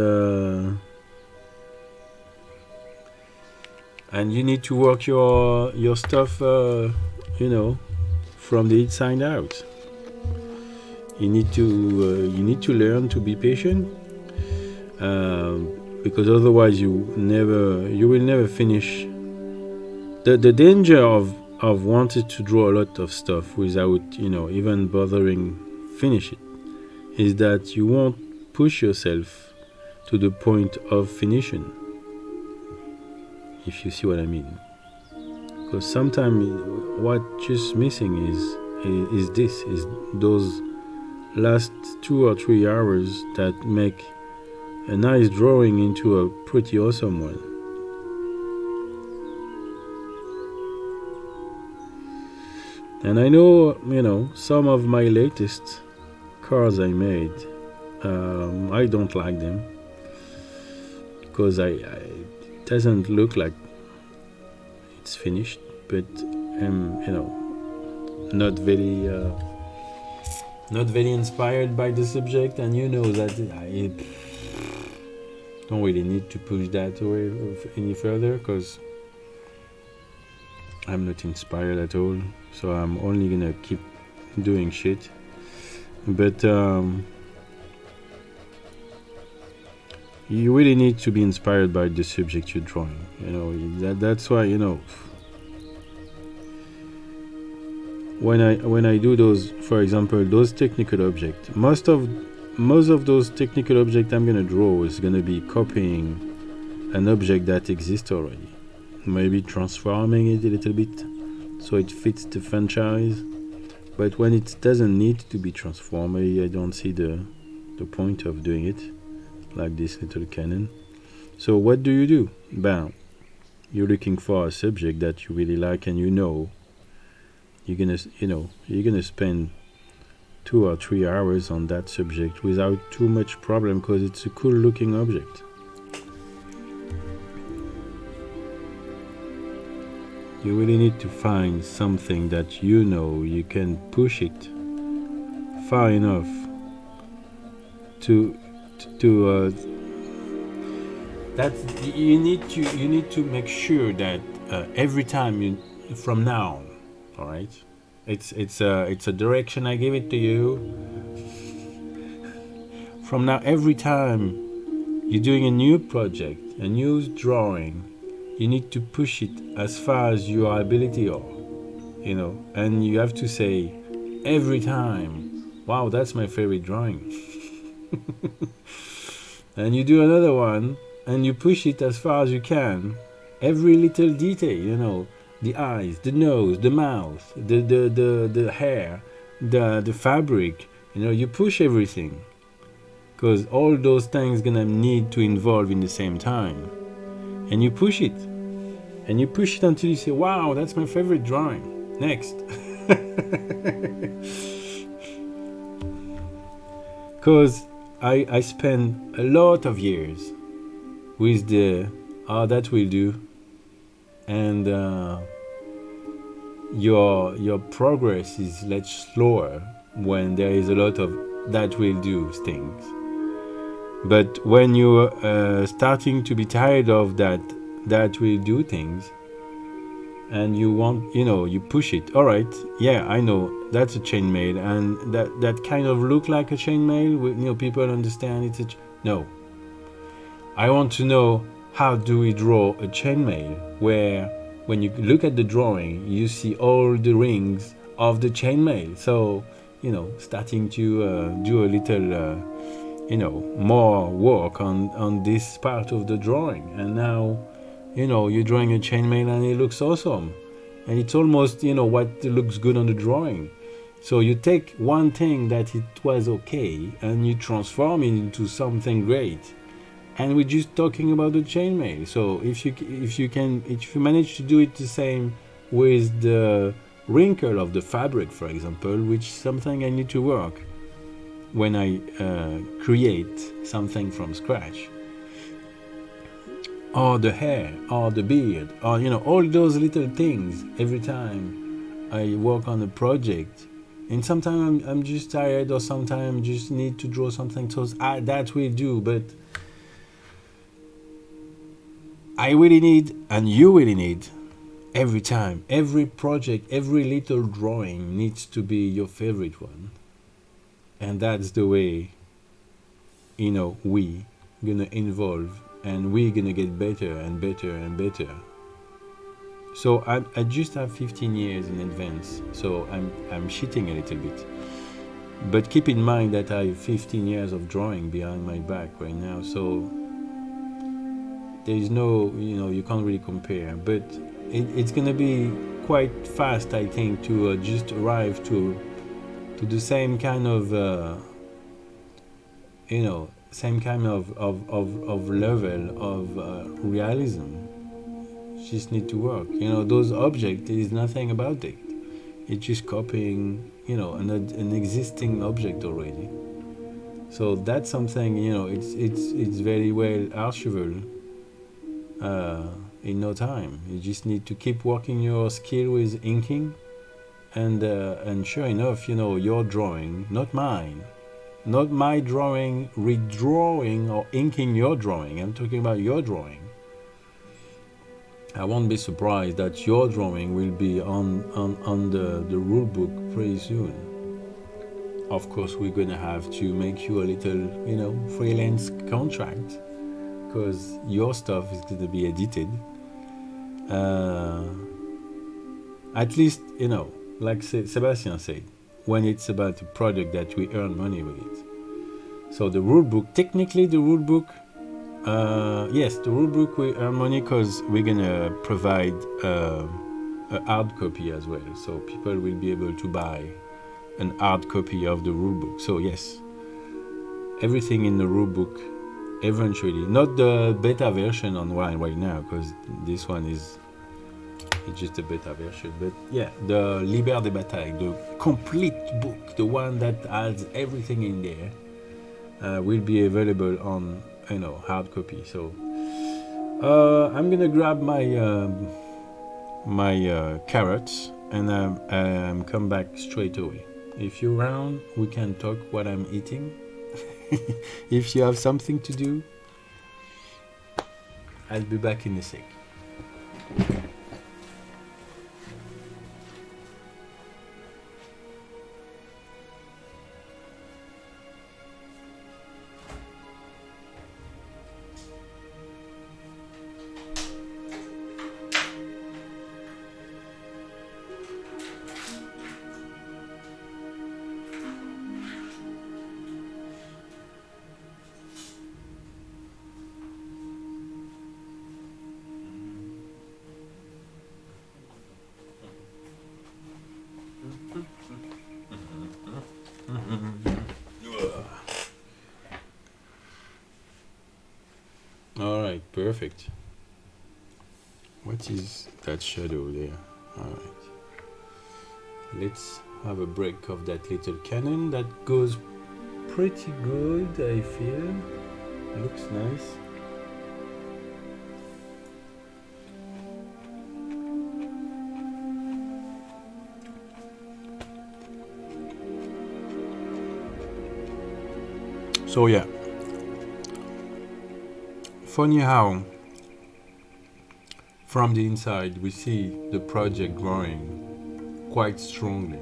and you need to work your stuff, from the inside out. You need to learn to be patient, because otherwise you will never finish. The danger of wanting to draw a lot of stuff without even bothering finish it is that you won't push yourself to the point of finishing, if you see what I mean. Because sometimes what just missing is those last 2 or 3 hours that make a nice drawing into a pretty awesome one. And I know, some of my latest cars I made, I don't like them because it doesn't look like it's finished, but not very inspired by the subject, and that I don't really need to push that away any further because I'm not inspired at all, so I'm only gonna keep doing shit. But you really need to be inspired by the subject you're drawing. That's why when I do those, for example, those technical objects, most of those technical objects I'm gonna draw is gonna be copying an object that exists already, maybe transforming it a little bit so it fits the franchise. But when it doesn't need to be transformed, I don't see the point of doing it, like this little cannon. So what do? Bam, you're looking for a subject that you really like, and you're gonna spend 2 or 3 hours on that subject without too much problem because it's a cool looking object. You really need to find something that you can push it far enough to that you need to make sure that every time from now on, all right, it's a direction I give it to you. From now, every time you're doing a new project, a new drawing, you need to push it as far as your ability are, and you have to say every time, wow, that's my favorite drawing. And you do another one and you push it as far as you can, every little detail, the eyes, the nose, the mouth, the hair, the fabric, you push everything because all those things gonna need to involve in the same time, and you push it. And you push it until you say, wow, that's my favorite drawing. Next. Because I spent a lot of years with the that will do. And your progress is much slower when there is a lot of that will do things. But when you're starting to be tired of that will do things, and you want, you push it. All right, yeah, I know that's a chainmail, and that kind of look like a chainmail. People understand it's no. I want to know, how do we draw a chainmail where when you look at the drawing you see all the rings of the chainmail? So starting to do a little more work on this part of the drawing, and now you're drawing a chainmail and it looks awesome, and it's almost what looks good on the drawing. So you take one thing that it was okay and you transform it into something great, and we're just talking about the chainmail. So if you manage to do it the same with the wrinkle of the fabric, for example, which is something I need to work when I create something from scratch, or the hair, or the beard, or all those little things. Every time I work on a project, and sometimes I'm just tired, or sometimes I just need to draw something, so that will do. But I really need, and you really need, every time, every project, every little drawing needs to be your favorite one. And that's the way, we gonna involve and we gonna get better and better and better. So I just have 15 years in advance, so I'm cheating a little bit. But keep in mind that I have 15 years of drawing behind my back right now, so there is no, you can't really compare. But it's gonna be quite fast, I think, to just arrive to the same kind of, same kind of level of realism. Just need to work. Those objects is nothing about it. It's just copying, an existing object already. So that's something, it's very well archivable in no time. You just need to keep working your skill with inking, and sure enough, your drawing, not mine, not my drawing, redrawing or inking your drawing. I'm talking about your drawing. I won't be surprised that your drawing will be on the rule book pretty soon. Of course, we're gonna have to make you a little, freelance contract, because your stuff is gonna be edited. At least, like Sebastian said, when it's about a product that we earn money with it. So the rule book, technically the rule book, yes, the rule book we earn money because we're gonna provide a hard copy as well, so people will be able to buy an hard copy of the rule book. So yes, everything in the rule book eventually, not the beta version online right now, because this one it's just a beta version, but yeah, the Liber de Bataille, the complete book, the one that has everything in there, will be available on hard copy. So I'm gonna grab my carrots and come back straight away. If you're around, we can talk what I'm eating. If you have something to do, I'll be back in a sec. Alright, perfect. What is that shadow there? Alright. Let's have a break of that little cannon. That goes pretty good, I feel. Looks nice. So yeah, funny how from the inside we see the project growing quite strongly.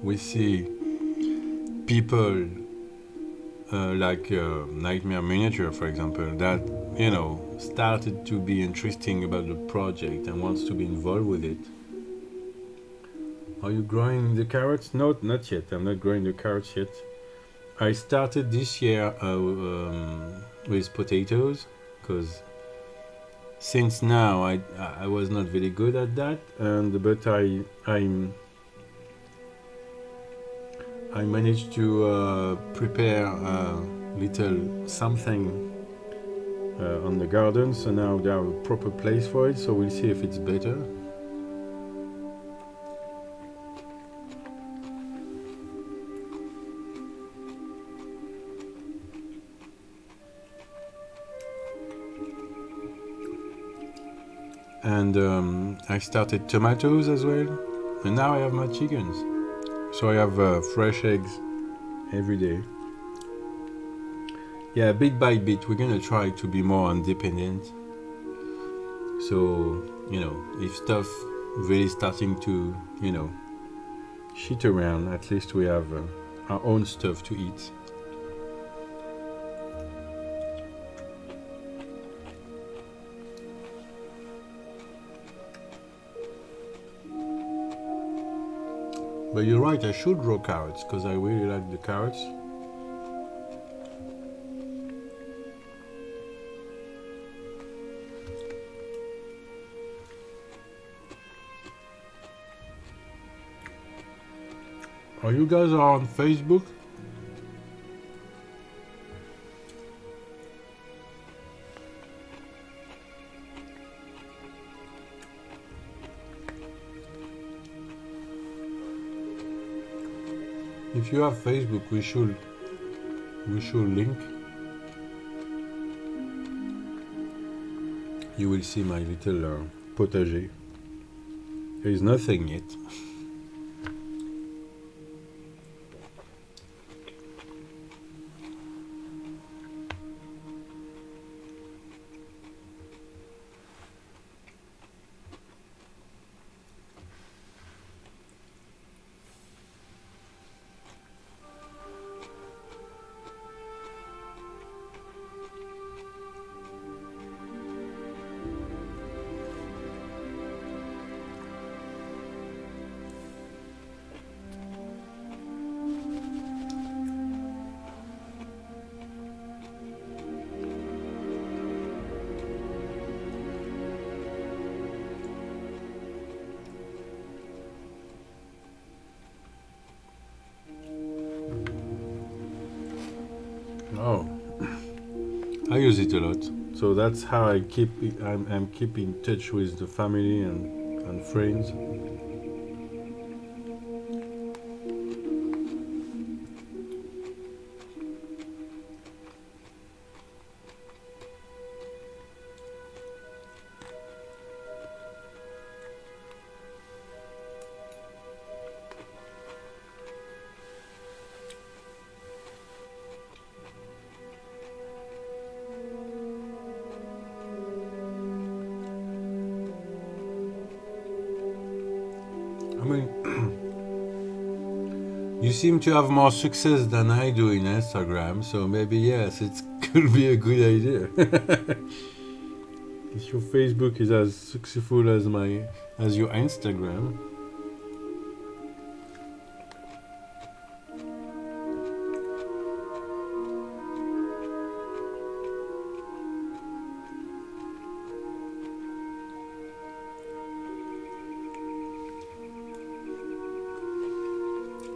We see people like Nightmare Miniature, for example, that started to be interesting about the project and wants to be involved with it. Are you growing the carrots? No, not yet. I'm not growing the carrots yet. I started this year with potatoes, because since now I was not very good at that, but I managed to prepare a little something on the garden, so now there are a proper place for it, so we'll see if it's better. And I started tomatoes as well, and now I have my chickens, so I have fresh eggs every day. Yeah, bit by bit we're gonna try to be more independent. So, if stuff really starting to, shit around, at least we have our own stuff to eat. But you're right, I should grow carrots because I really like the carrots. Are you guys on Facebook? If you have Facebook, we should link. You will see my little potager. There is nothing yet. Oh, I use it a lot. So that's how I'm keep in touch with the family and friends. I mean, you seem to have more success than I do in Instagram, so maybe yes, it could be a good idea. If your Facebook is as successful as your Instagram.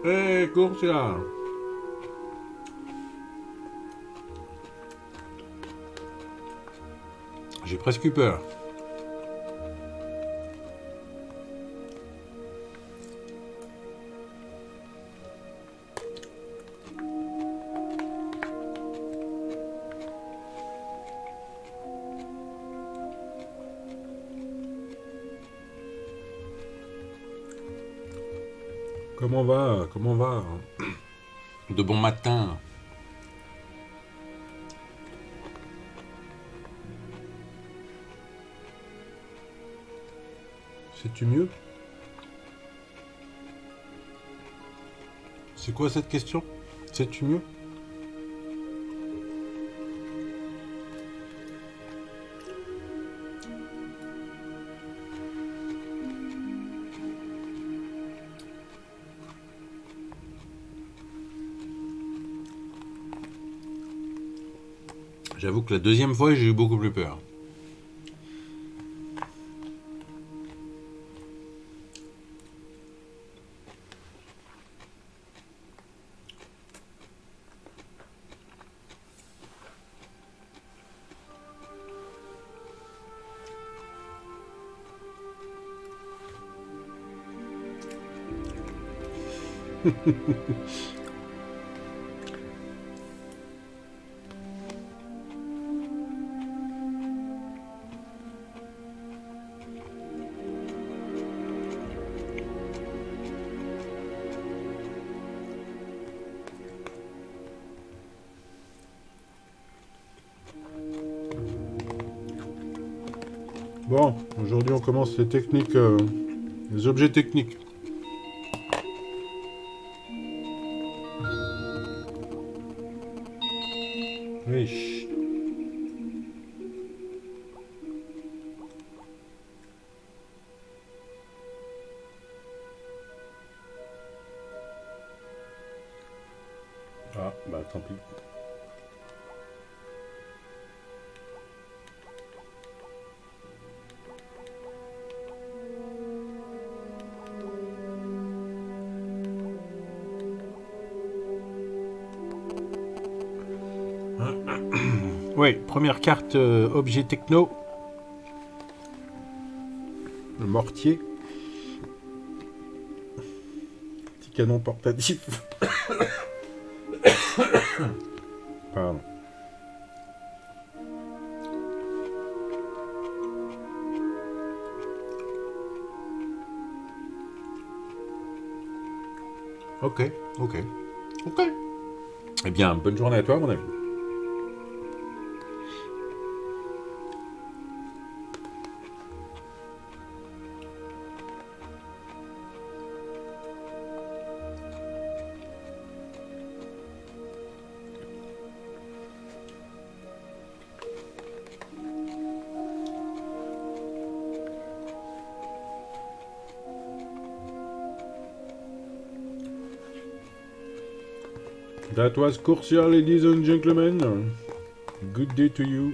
Hey, Courtia! J'ai presque eu peur. Comment va? Comment va? De bon matin. Sais-tu mieux? C'est quoi cette question? Sais-tu mieux? J'avoue que la deuxième fois, j'ai eu beaucoup plus peur. Bon, aujourd'hui on commence les techniques, les objets techniques. Oui. Chut. Ah, bah tant pis. Oui, première carte objet techno. Le mortier. Petit canon portatif. Pardon. Ok. Eh bien, bonne journée à toi, mon ami. That was Corsia, ladies and gentlemen. Good day to you.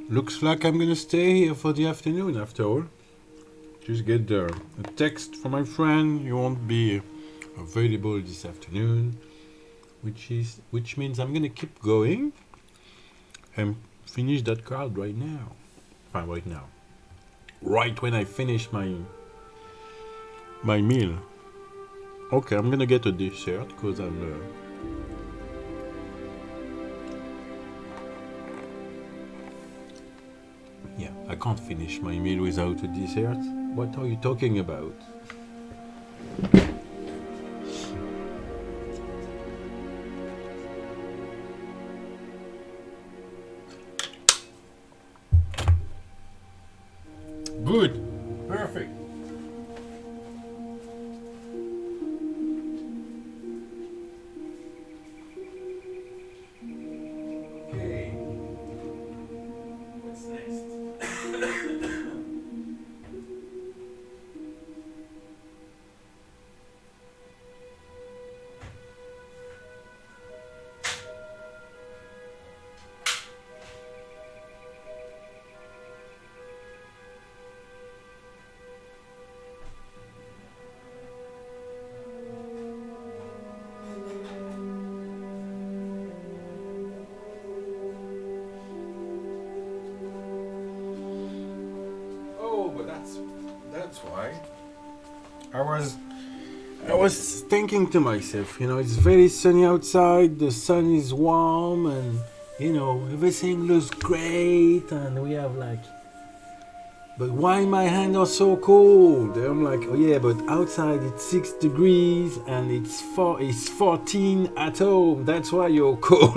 Looks like I'm gonna stay here for the afternoon after all. Just get a text from my friend. You won't be available this afternoon, which means I'm gonna keep going and finish that card right now. Right now. Right when I finish my meal. Okay, I'm gonna get a dessert because I'm. Yeah, I can't finish my meal without a dessert. What are you talking about? Good. Perfect. Okay. What's next? Oh, but that's why. I was thinking to myself, it's very sunny outside, the sun is warm, and everything looks great, and we have but why my hands are so cold? And I'm like, oh yeah, but outside it's 6 degrees and it's 14 at home. That's why you're cold.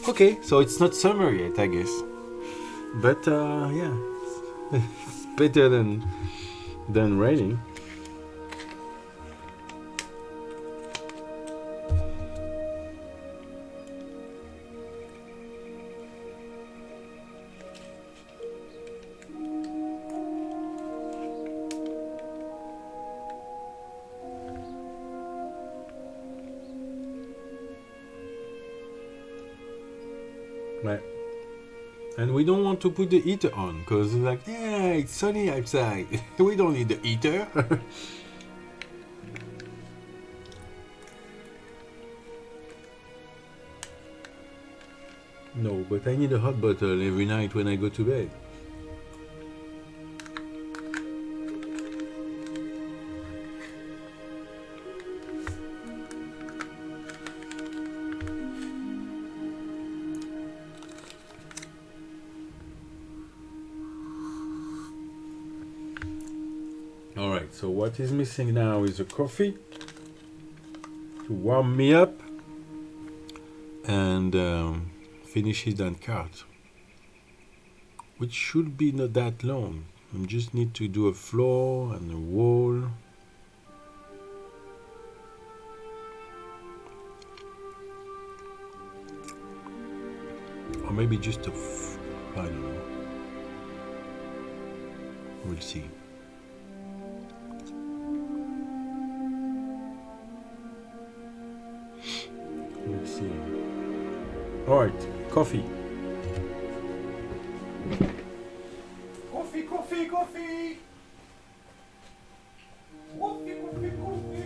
Okay, so it's not summer yet, I guess. But yeah, it's better than raining. Right. And we don't want to put the heater on because it's like, yeah, it's sunny outside. We don't need the heater. No, but I need a hot bottle every night when I go to bed. Alright, so what is missing now is a coffee to warm me up and finishes that card, which should be not that long. I just need to do a floor and a wall. Or maybe just I don't know. We'll see. We'll see. Alright, coffee. Coffee, coffee, coffee! Coffee, coffee, coffee!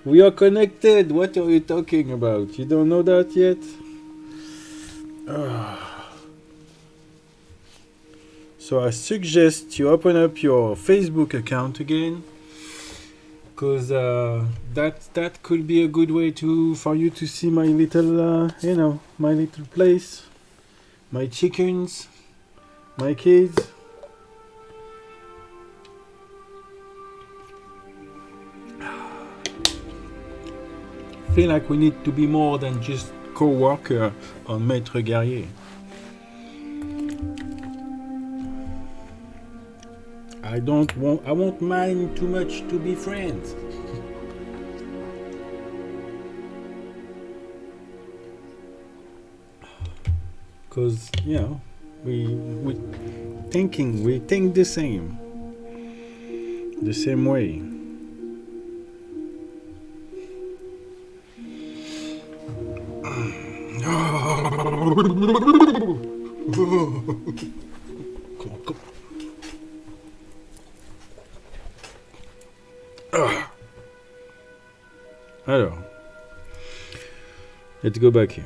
We are connected. What are you talking about? You don't know that yet? So I suggest you open up your Facebook account again, because that could be a good way for you to see my little my little place, my chickens, my kids. I feel like we need to be more than just co-worker on Maîtres Guerriers. I won't mind too much to be friends. Because, we think the same way. Alors, let's go back here.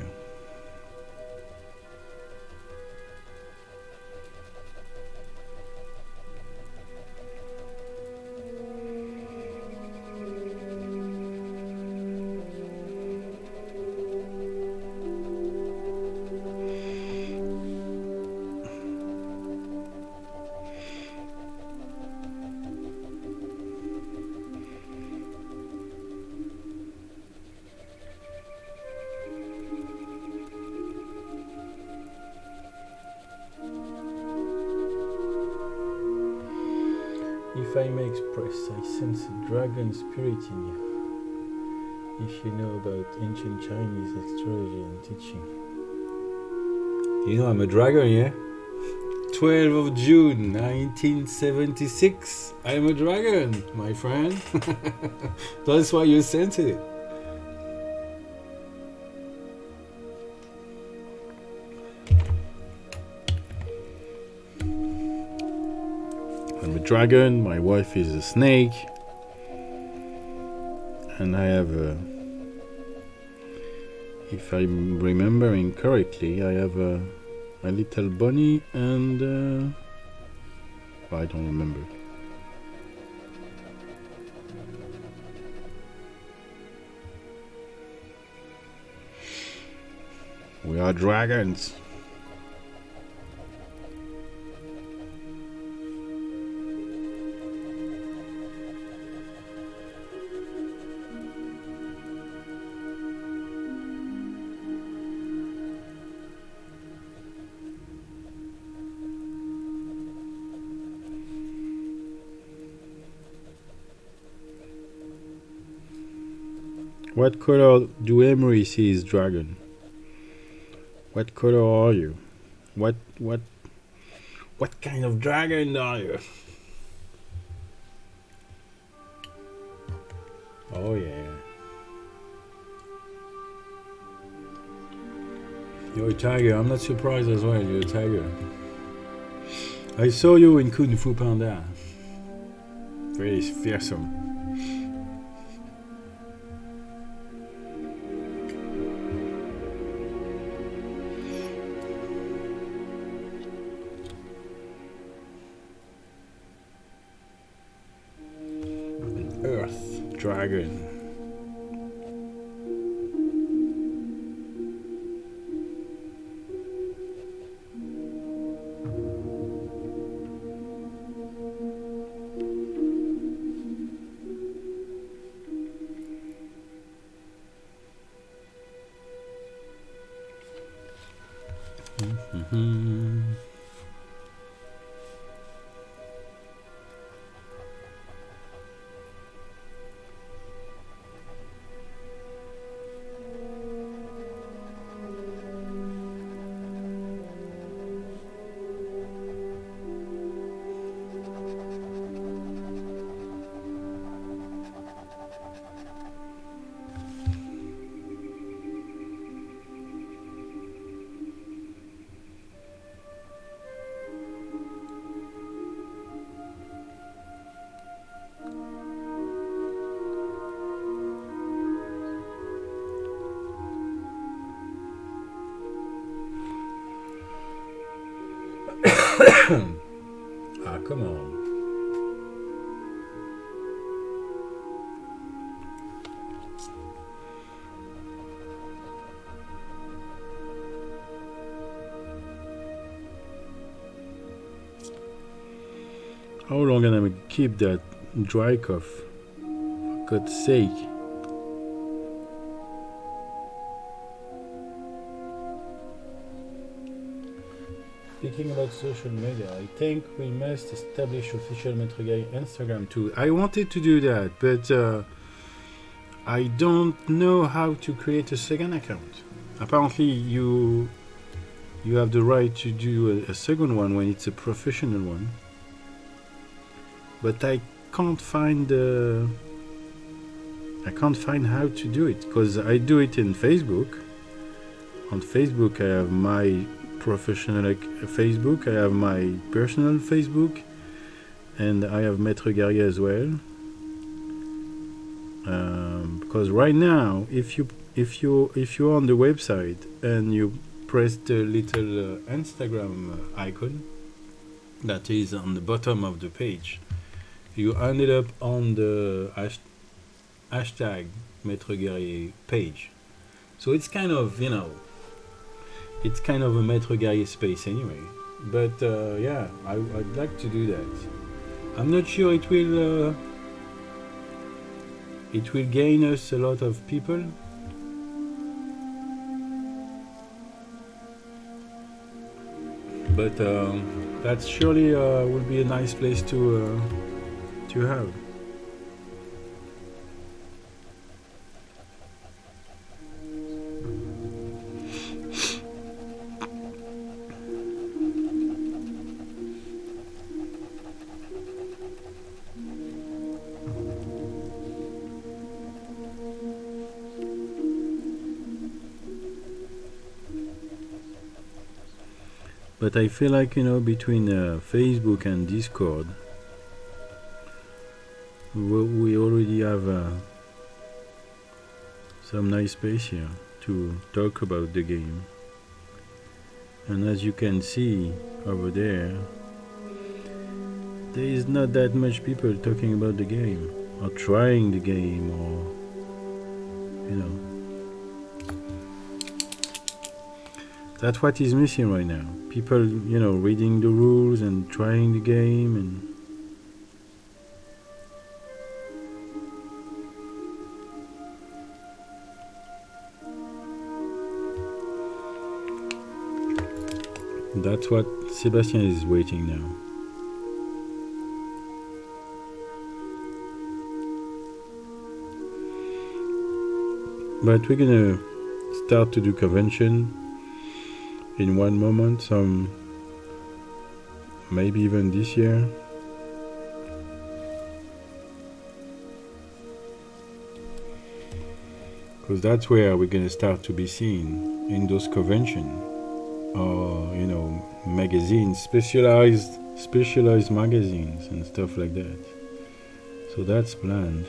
if I may express, I sense a dragon spirit in you. If you know about ancient Chinese astrology and teaching. You know I'm a dragon, yeah? 12th of June 1976. I'm a dragon, my friend. That's why you sense it. I'm a dragon, my wife is a snake, and I have a, if I'm remembering correctly, I have a little bunny and I don't remember. We are dragons. What color do Emery see his dragon? What color are you? What kind of dragon are you? Oh yeah. You're a tiger. I'm not surprised as well. You're a tiger. I saw you in Kung Fu Panda. Very fearsome. Earth dragon. Ah, come on. How long am I gonna keep that dry cough? For God's sake. Speaking about social media, I think we must establish official Maîtres Guerriers Instagram too. I wanted to do that, but I don't know how to create a second account. Apparently, you have the right to do a second one when it's a professional one. But I can't find how to do it, because I do it in Facebook. On Facebook, I have my professional Facebook, I have my personal Facebook, and I have Maîtres Guerriers as well. Because right now, if you're on the website and you press the little Instagram icon that is on the bottom of the page, you ended up on the hashtag Maîtres Guerriers page. So it's kind of, it's kind of a Maîtres Guerriers space anyway. But yeah, I'd like to do that. I'm not sure it will gain us a lot of people. But that surely will be a nice place to to have. But I feel like, between Facebook and Discord, we already have some nice space here to talk about the game. And as you can see over there is not that much people talking about the game, or trying the game, or, That's what is missing right now. People, reading the rules and trying the game, and that's what Sebastian is waiting now. But we're gonna start to do convention in one moment, maybe even this year. Because that's where we're gonna start to be seen, in those conventions, or magazines, specialized magazines and stuff like that. So that's planned.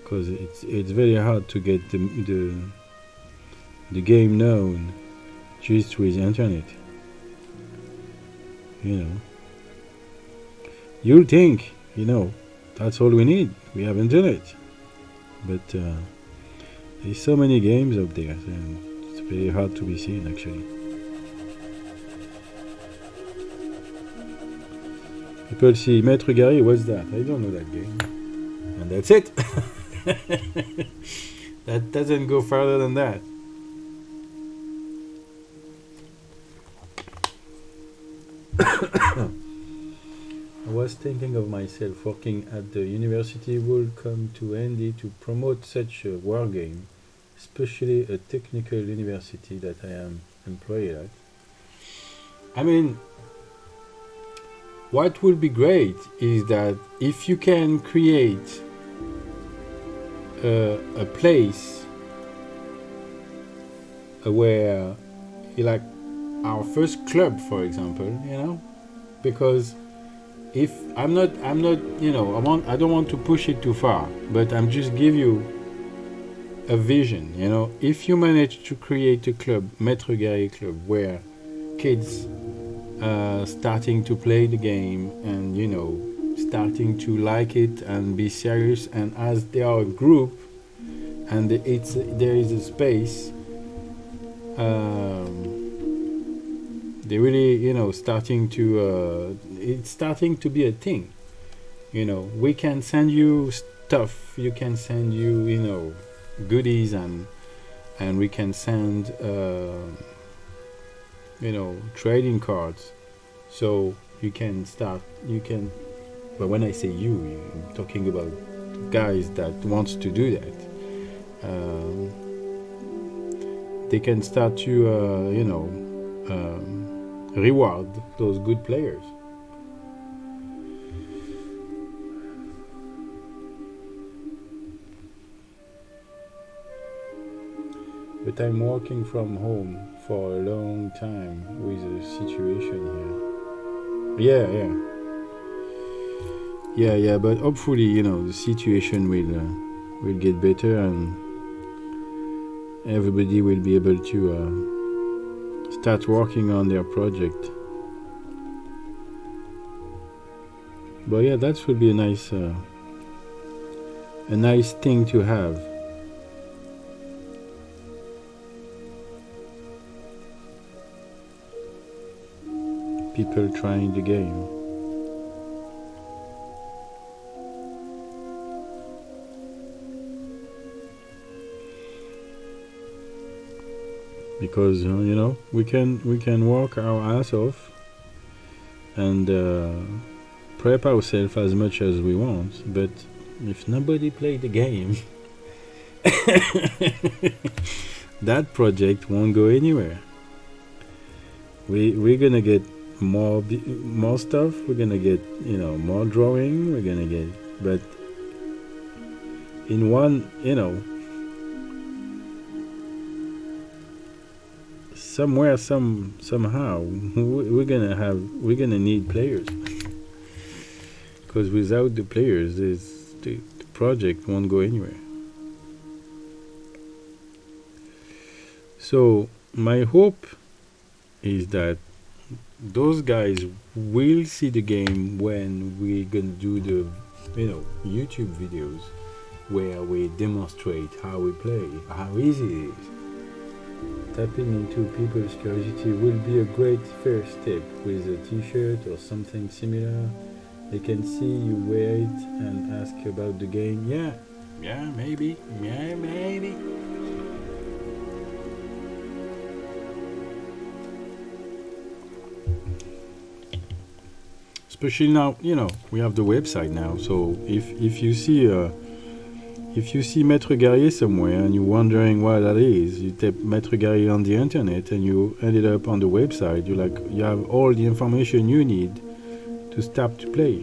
Because it's very hard to get the game known just with internet. You'll think, that's all we need. We have internet. But there's so many games out there, and it's very hard to be seen, actually. People see Maîtres Guerriers, what's that? I don't know that game. And that's it. That doesn't go further than that. I was thinking of myself working at the university will come to Andy to promote such a war game, especially a technical university that I am employed at. I mean, what would be great is that if you can create a place where, like our first club, for example, because if I don't want to push it too far, but I'm just give you a vision. If you manage to create a club, Maîtres Guerriers club, where kids starting to play the game and starting to like it and be serious, and as they are a group and there is a space, they really starting to it's starting to be a thing. We can send you stuff, you can send you goodies, and we can send trading cards, so you can start, but when I say I'm talking about guys that wants to do that. They can start to reward those good players. But I'm working from home for a long time with the situation here. Yeah, but hopefully, the situation will get better, and everybody will be able to start working on their project. But yeah, that would be a nice thing to have. People trying the game. Because we can work our ass off, and prep ourselves as much as we want, but if nobody play the game, that project won't go anywhere. We're gonna get more stuff. We're gonna get more drawing. We're gonna get, but in one somewhere somehow we're gonna need players, because without the players, the project won't go anywhere. So my hope is that those guys will see the game when we're gonna do the YouTube videos where we demonstrate how we play, how easy it is. Tapping into people's curiosity will be a great first step. With a t-shirt or something similar, they can see you wear it and ask about the game. Yeah, maybe. Especially now, we have the website now. So if you see Maîtres Guerriers somewhere and you're wondering what that is, you type Maîtres Guerriers on the internet and you ended up on the website. You have all the information you need to start to play.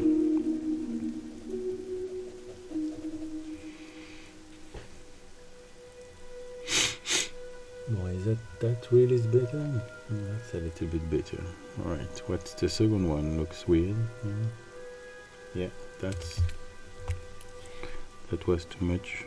Why is that really is better? That's a little bit better. Alright, what's the second one? Looks weird. Yeah, that was too much.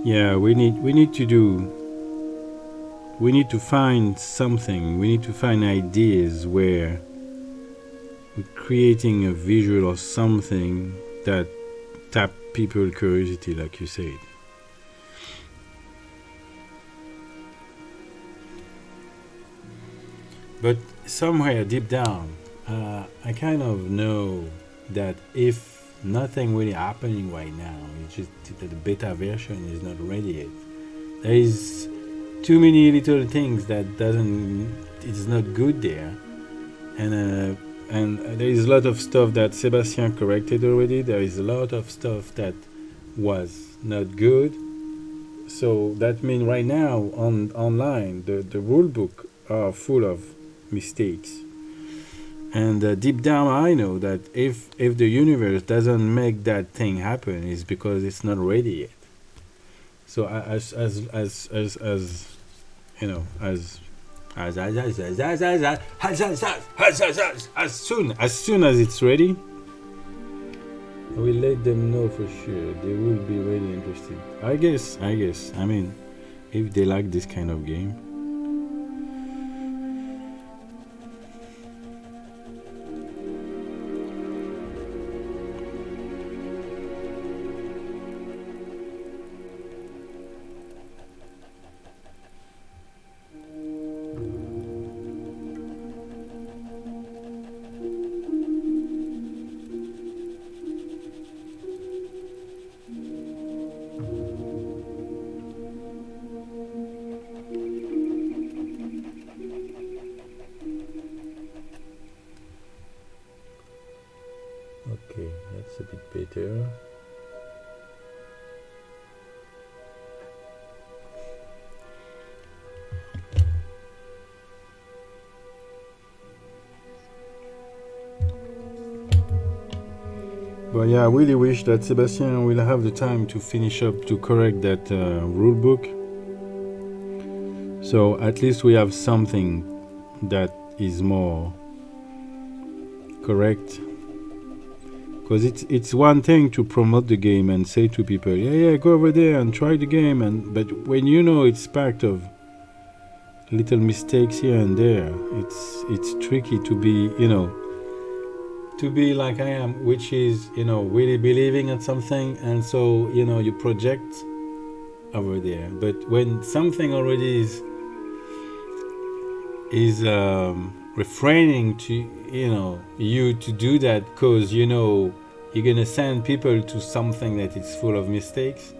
Yeah, we need to find something. We need to find ideas where we're creating a visual or something that tap people's curiosity, like you said. But somewhere deep down, I kind of know that if nothing really happening right now, it's just that the beta version is not ready yet. There is too many little things that it's not good there, and there is a lot of stuff that Sebastian corrected already. There is a lot of stuff that was not good. So that means right now online the rule book are full of mistakes. And deep down, I know that if the universe doesn't make that thing happen, it's because it's not ready yet. So as soon as it's ready, I will let them know for sure. They will be really interested. I guess. I mean, if they like this kind of game. Okay, that's a bit better. But yeah, I really wish that Sebastian will have the time to finish up to correct that rule book. So at least we have something that is more correct. Because it's one thing to promote the game and say to people, yeah, go over there and try the game, but when you know it's packed of little mistakes here and there, it's tricky to be, to be like I am, which is, really believing in something, and so, you project over there. But when something already is refraining to, you to do that because, you're gonna send people to something that is full of mistakes,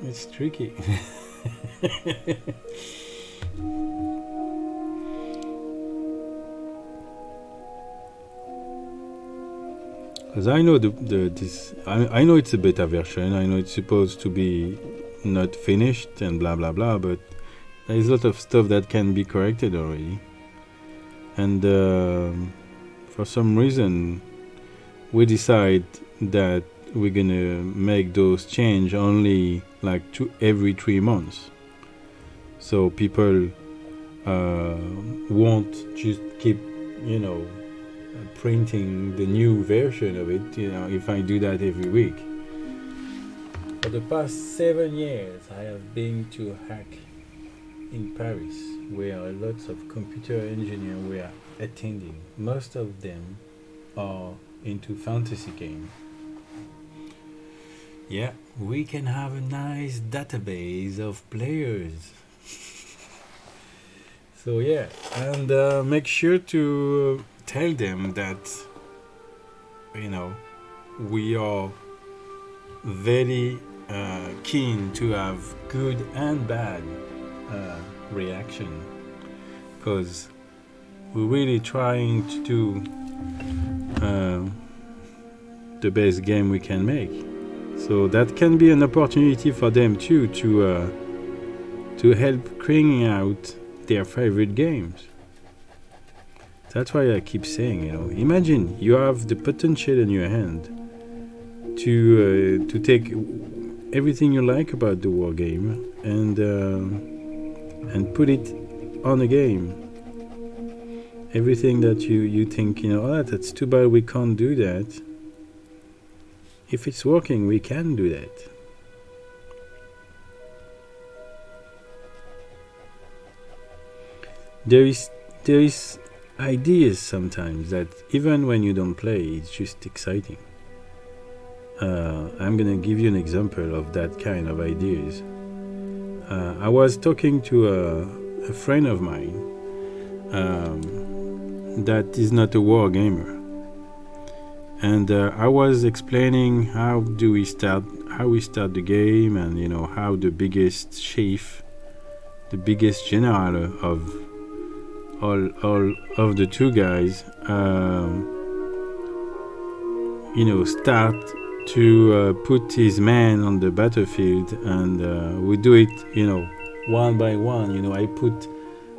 it's tricky. Because I know I know it's a beta version. I know it's supposed to be not finished and blah blah blah, but there is a lot of stuff that can be corrected already. And for some reason, we decide that we're gonna make those change only like every 3 months. So people won't just keep, printing the new version of it, if I do that every week. For the past 7 years, I have been to hack in Paris, where lots of computer engineers were attending. Most of them are into fantasy game. Yeah, we can have a nice database of players. So yeah, and make sure to tell them that, we are very keen to have good and bad reaction, because we're really trying to do the best game we can make. So that can be an opportunity for them too to help cranking out their favorite games. That's why I keep saying, imagine you have the potential in your hand to take everything you like about the war game and put it on a game. Everything that you think, that's too bad we can't do that. If it's working, we can do that. There is ideas sometimes that even when you don't play, it's just exciting. I'm gonna give you an example of that kind of ideas. I was talking to a friend of mine that is not a war gamer, and I was explaining how we start the game, and how the biggest chief, the biggest general of all of the two guys, start to put his man on the battlefield, and we do it, one by one. I put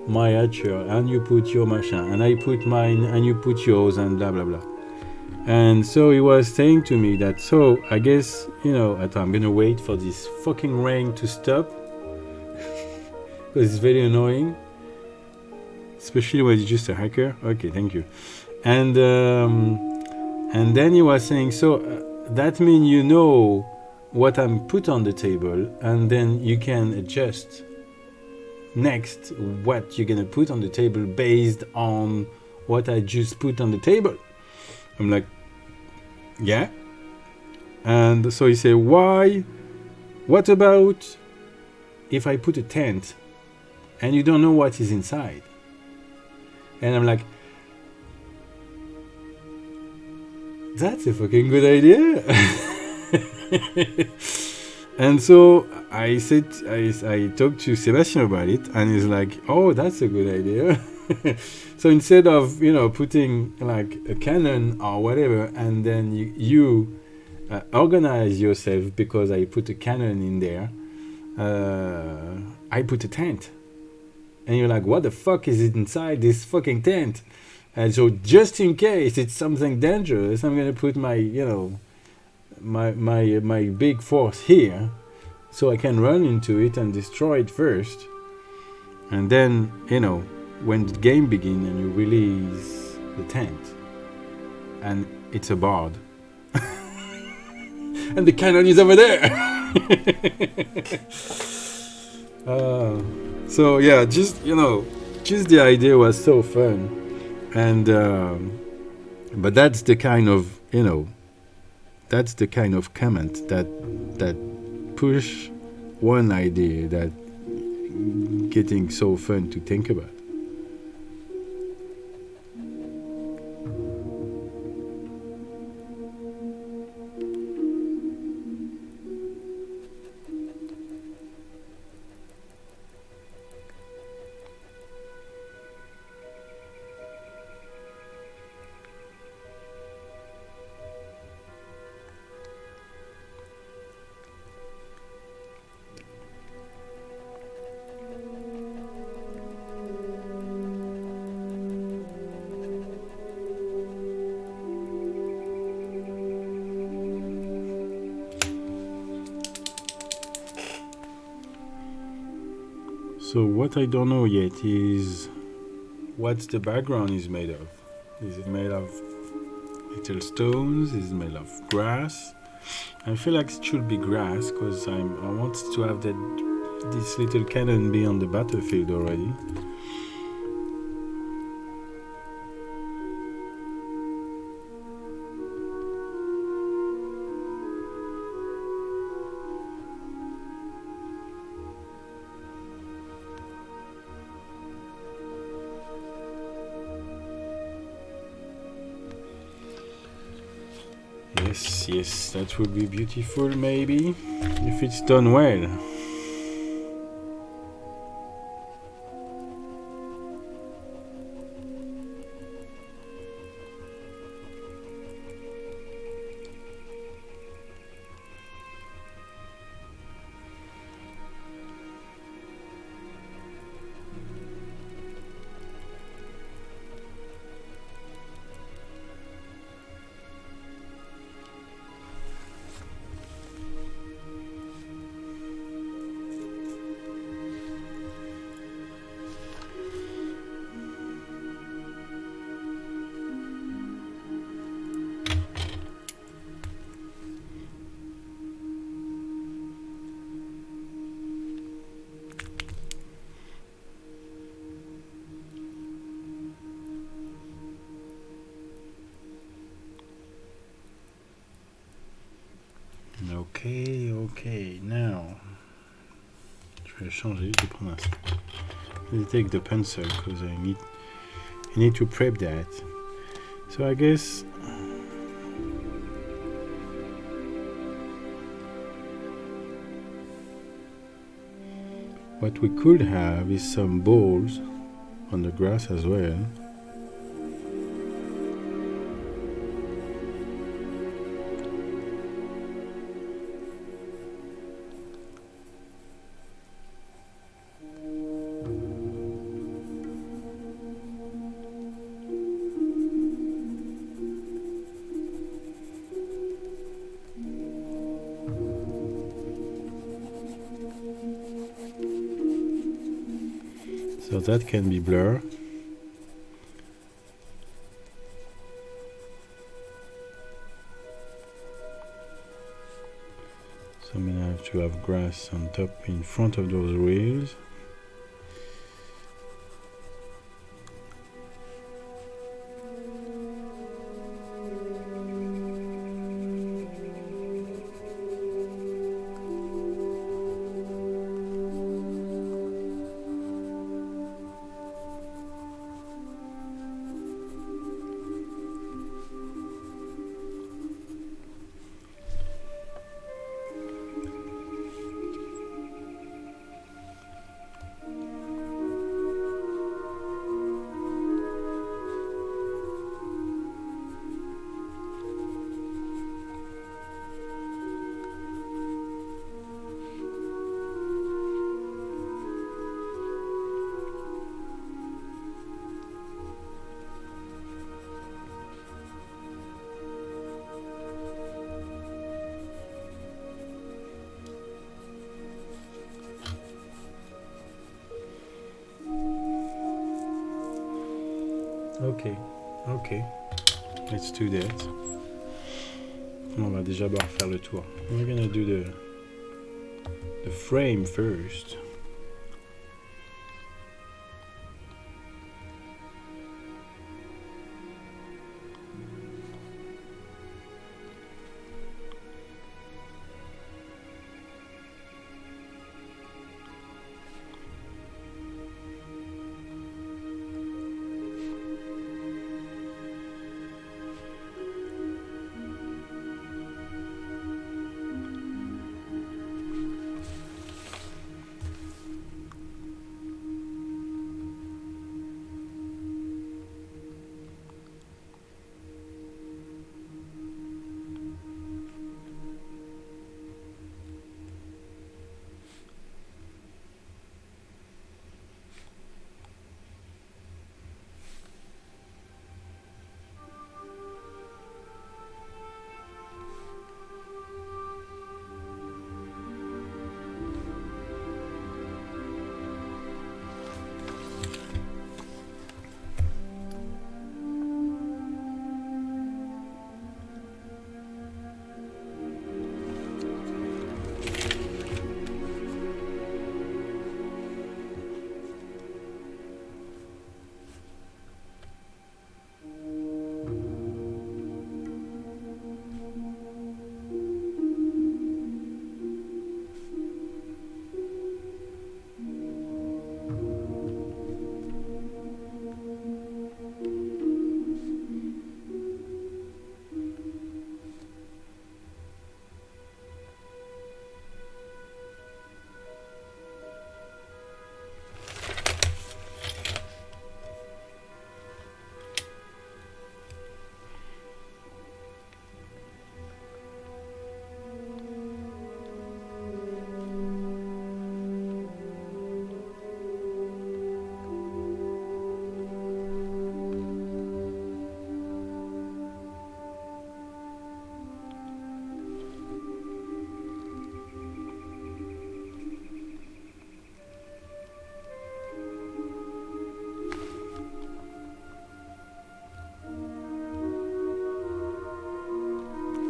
my archer, and you put your machine, and I put mine, and you put yours, and blah blah blah. And so he was saying to me that, so I guess, I'm gonna wait for this fucking rain to stop, because it's very annoying, especially when it's just a hacker. Okay, thank you. And then he was saying, so that means what I'm put on the table, and then you can adjust next what you're gonna put on the table based on what I just put on the table. I'm like, yeah. And so he said, why? What about if I put a tent and you don't know what is inside? And I'm like, that's a fucking good idea. And so I talked to Sebastian about it, and he's like, oh, that's a good idea. So instead of putting like a cannon or whatever, and then you organize yourself, because I put a cannon in there, I put a tent, and you're like, what the fuck is it inside this fucking tent? And so, just in case it's something dangerous, I'm gonna put my, you know, my big force here, so I can run into it and destroy it first. And then, you know, when the game begins and you release the tent, and it's a bard, and the cannon is over there. So yeah, just, you know, just the idea was so fun, and but that's the kind of, you know, that's the kind of comment that push one idea that getting so fun to think about. So what I don't know yet is what the background is made of. Is it made of little stones? Is it made of grass? I feel like it should be grass because I want to have this little cannon be on the battlefield already. Yes, that would be beautiful maybe, if it's done well. Okay, now je vais changer, je vais prendre un. Let me take the pencil because I need to prep that. So I guess what we could have is some balls on the grass as well. So that can be blur. So I'm gonna have to have grass on top in front of those rails. Ok, ok. Let's do that. On va déjà faire le tour. We're gonna do the frame first.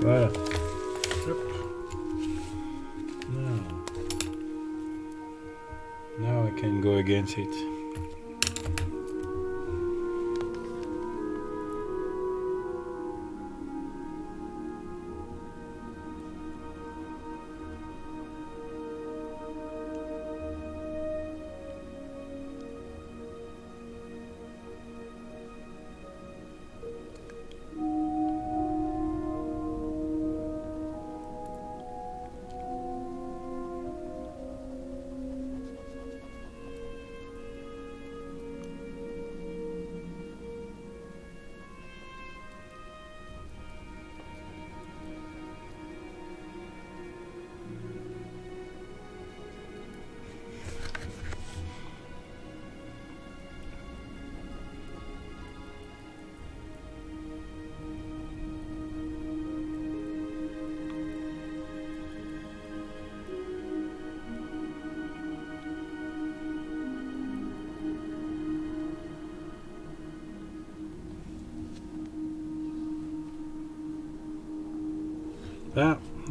Voilà. Hop. Now I can go against it.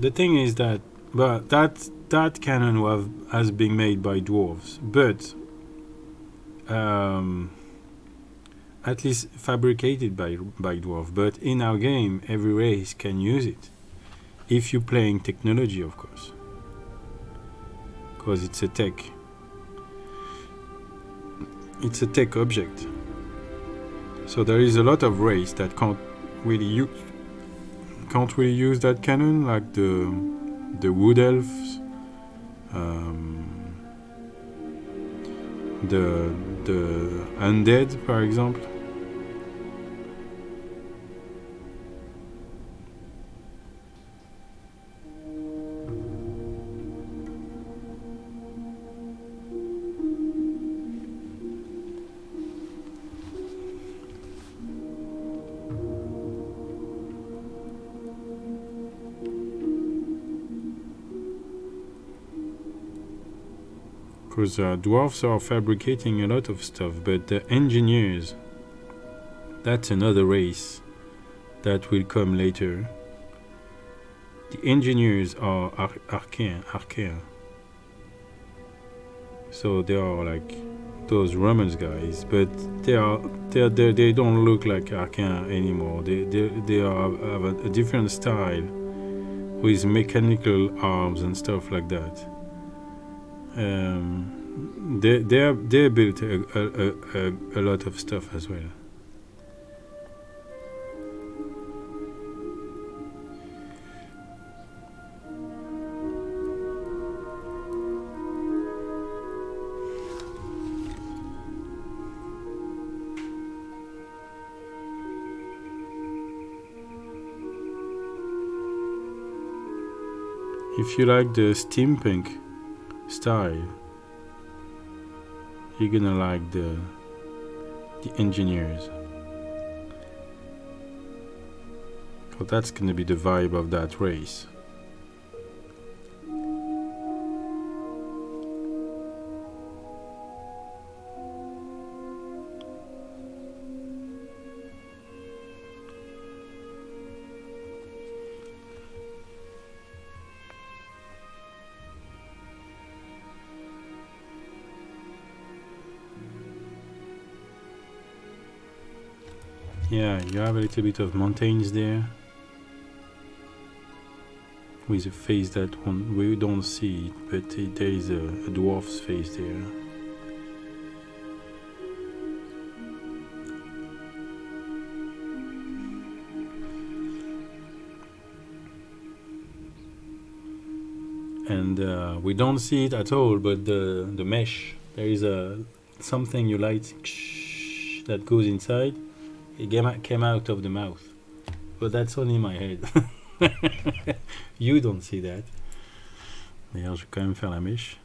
The thing is that, but that cannon has been made by dwarves, but at least fabricated by dwarves. But in our game, every race can use it, if you're playing technology, of course, because it's a tech. It's a tech object. So there is a lot of race that can't really use that cannon, like the wood elves, the undead, for example. Because dwarves are fabricating a lot of stuff, but the engineers That's another race that will come later. The engineers are archaean. So they are like those Romans guys, but they don't look like archaean anymore. They have a different style with mechanical arms and stuff like that. They built a lot of stuff as well. If you like the steampunk style, you're gonna like the engineers. So that's gonna be the vibe of that race. Yeah, you have a little bit of mountains there with a face that we don't see it, but there is a dwarf's face there. And we don't see it at all, but the mesh, there is something you light that goes inside. It came out of the mouth, but that's only my head. You don't see that. D'ailleurs, je vais quand même faire la mèche.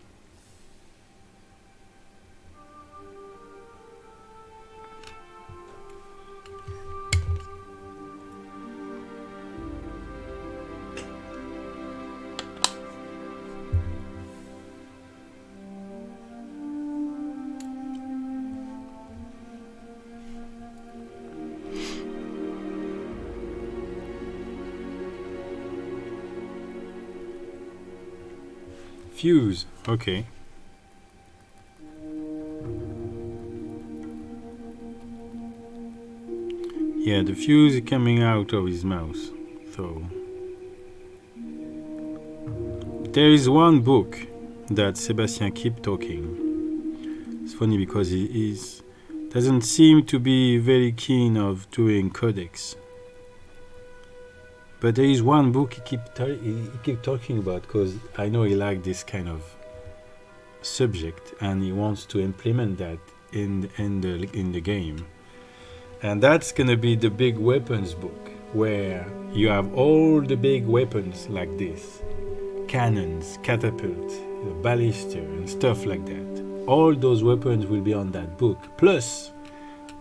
Fuse, okay. Yeah, the fuse is coming out of his mouth. So there is one book that Sébastien keep talking. It's funny because he doesn't seem to be very keen of doing codex. But there is one book he keep talking about, because I know he liked this kind of subject and he wants to implement that in the game. And that's gonna be the big weapons book, where you have all the big weapons like this, cannons, catapult, ballista, and stuff like that. All those weapons will be on that book, plus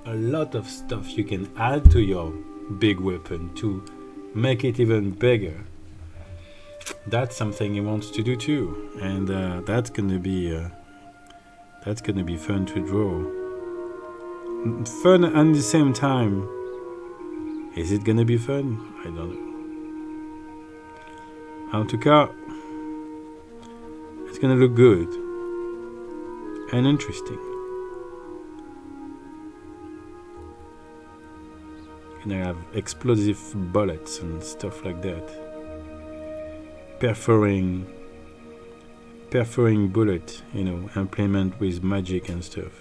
a lot of stuff you can add to your big weapon to make it even bigger. That's something he wants to do too, and that's gonna be fun to draw. Fun and at the same time, is it gonna be fun? I don't know. En tout cas, it's gonna look good and interesting. And I have explosive bullets and stuff like that. Perforing bullet, implement with magic and stuff.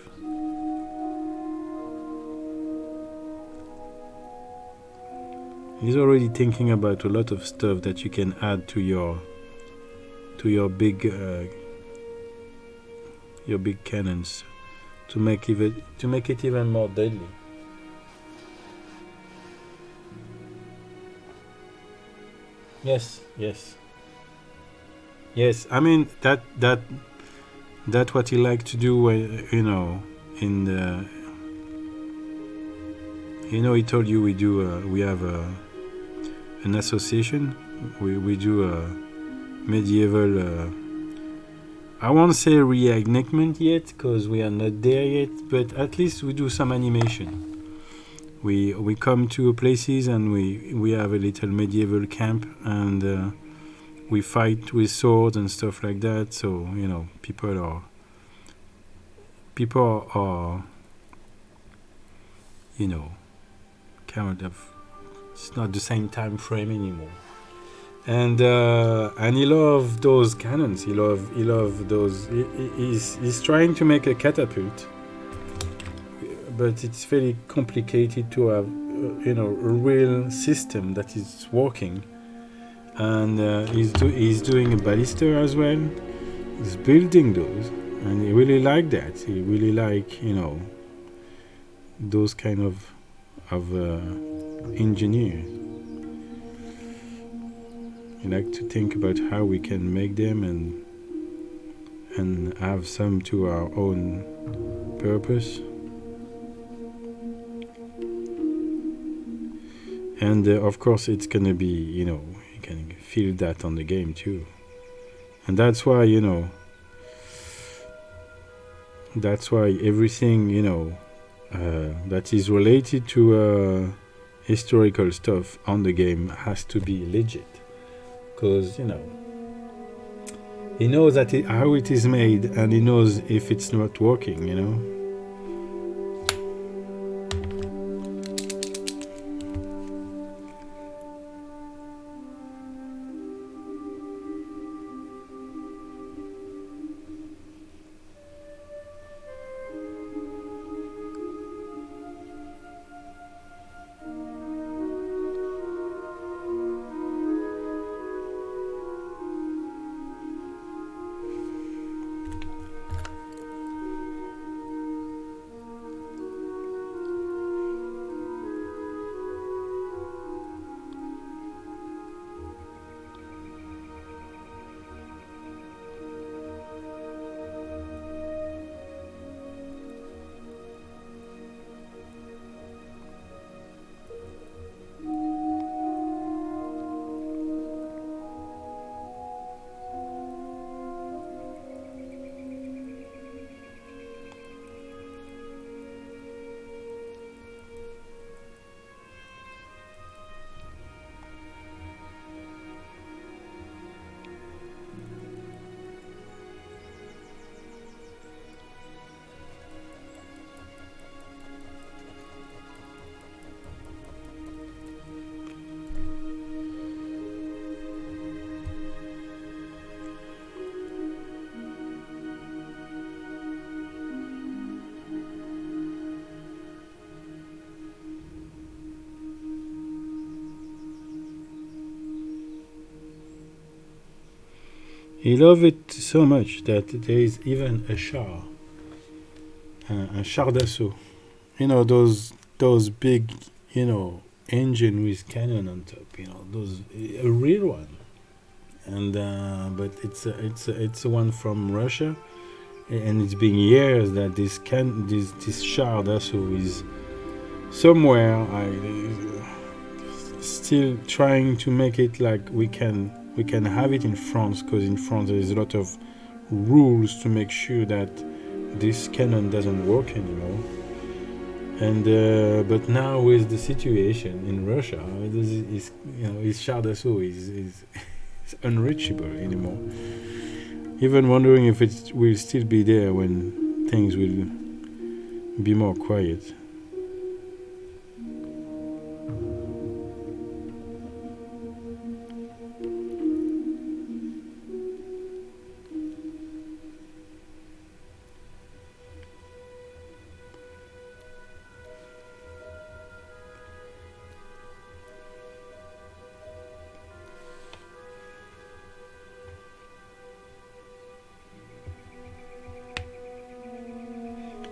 He's already thinking about a lot of stuff that you can add to your big cannons to make it even more deadly. Yes. I mean that's what he liked to do. In the he told you we have an association. We do a medieval. I won't say reenactment yet, because we are not there yet. But at least we do some animation. we come to places and we have a little medieval camp, and we fight with swords and stuff like that. So people are kind of, it's not the same time frame anymore. And he loved those cannons. He loved those. He's trying to make a catapult, but it's very complicated to have a real system that is working. And he's doing a ballista as well. He's building those, and he really like that. He really like those kind of engineers. We like to think about how we can make them and have some to our own purpose. And of course it's gonna be, you can feel that on the game too. And that's why, everything, that is related to historical stuff on the game has to be legit. Because he knows how it is made, and he knows if it's not working. He loved it so much that there is even a char d'assaut. Those big, engine with cannon on top. Those a real one. And but it's a one from Russia, and it's been years that this char d'assaut is somewhere. Still trying to make it like we can have it in France, because in France there is a lot of rules to make sure that this cannon doesn't work anymore. And but now with the situation in Russia, his char d'assaut is unreachable anymore. Even wondering if it will still be there when things will be more quiet.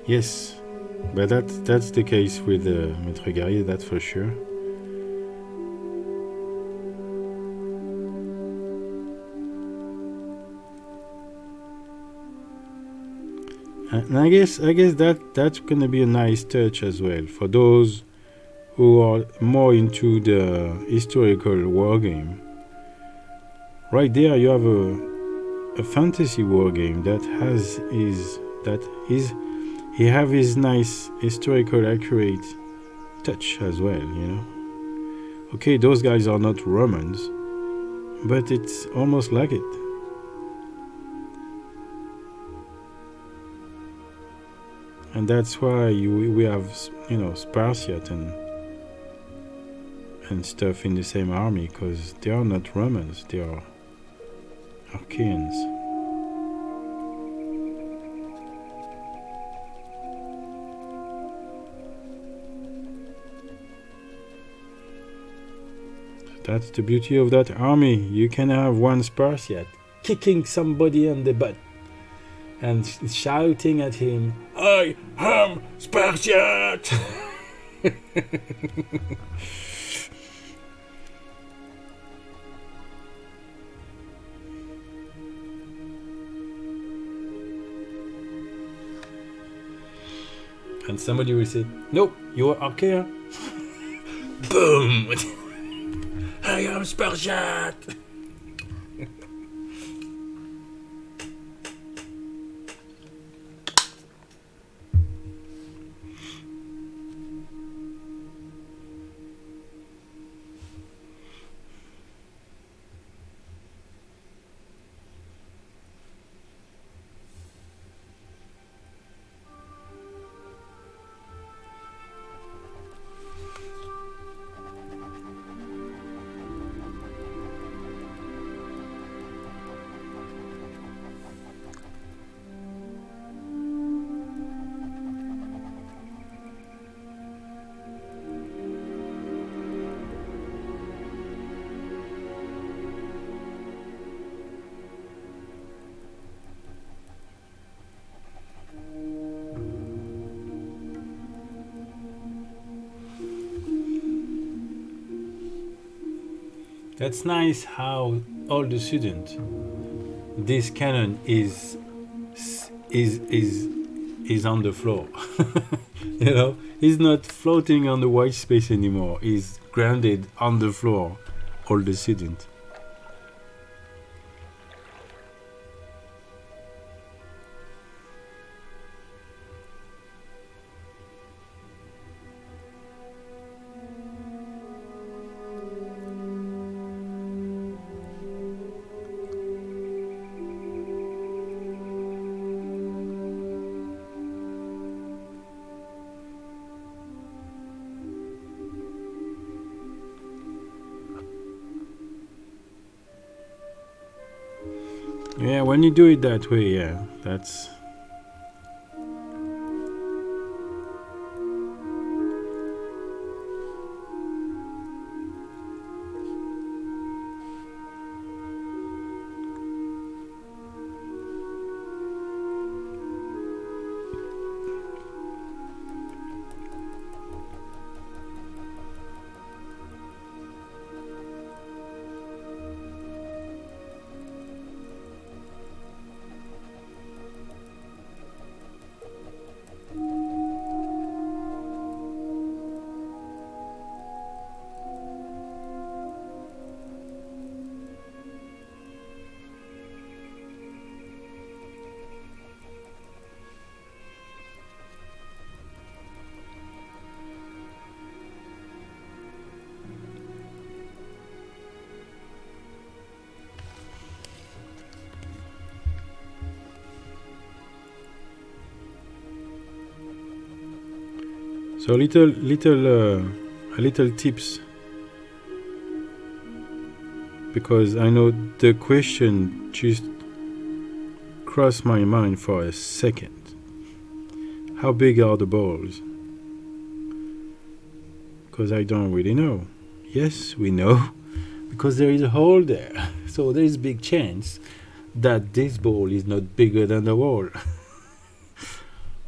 Yes, but that's the case with Maîtres Guerriers, that's for sure. And I guess that's gonna be a nice touch as well for those who are more into the historical war game. Right there, you have a fantasy war game that he have his nice historical accurate touch as well, you know. Okay, those guys are not Romans, but it's almost like it. And that's why we have, you know, Spartiate and stuff in the same army, because they are not Romans, they are Archaeans. That's the beauty of that army. You can have one Spartiate kicking somebody on the butt and shouting at him, "I am Spartiate!" And somebody will say, "Nope, you're Archaea." Boom! I am Spartiate! That's nice how all the student this cannon is on the floor. You know, he's not floating on the white space anymore. He's grounded on the floor, all the student. Yeah, when you do it that way, yeah, that's... So little tips, because I know the question just crossed my mind for a second. How big are the balls? Because I don't really know. Yes, we know, because there is a hole there. So there is a big chance that this ball is not bigger than the wall.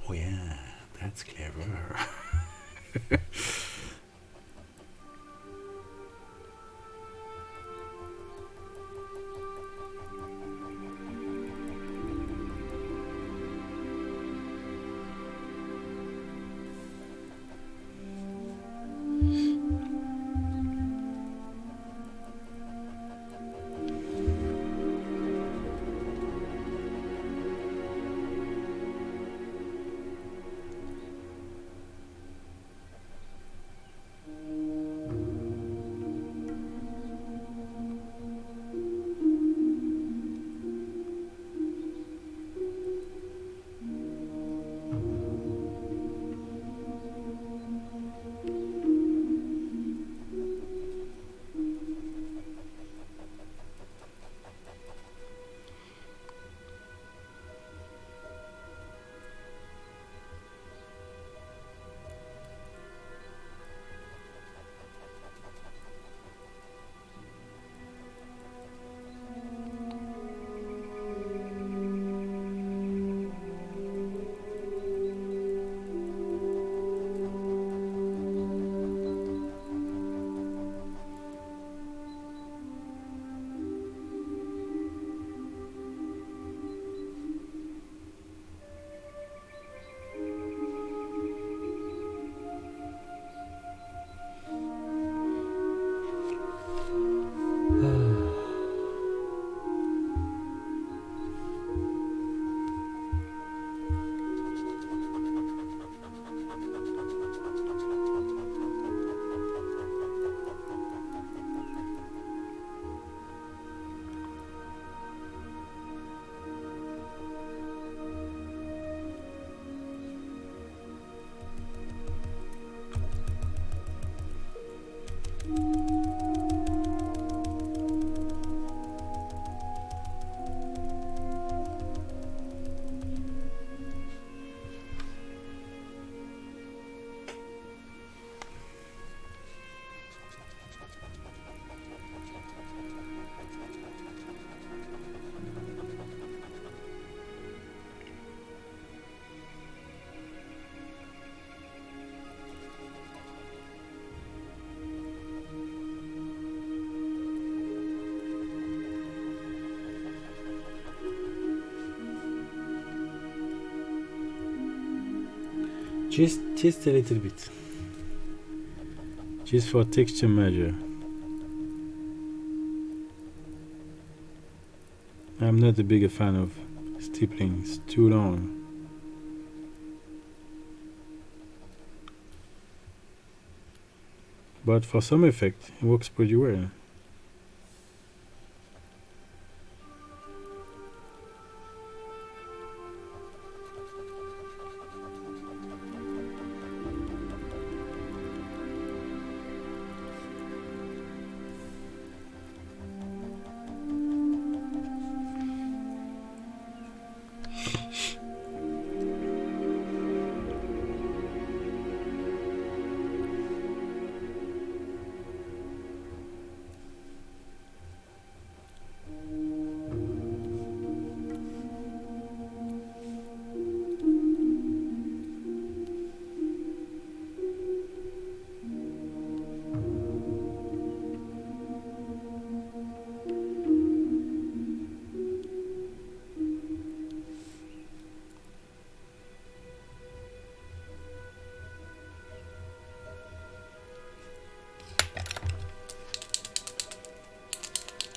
Oh yeah, that's clever. Just a little bit. Just for texture measure. I'm not a big fan of stippling, it's too long. But for some effect, it works pretty well.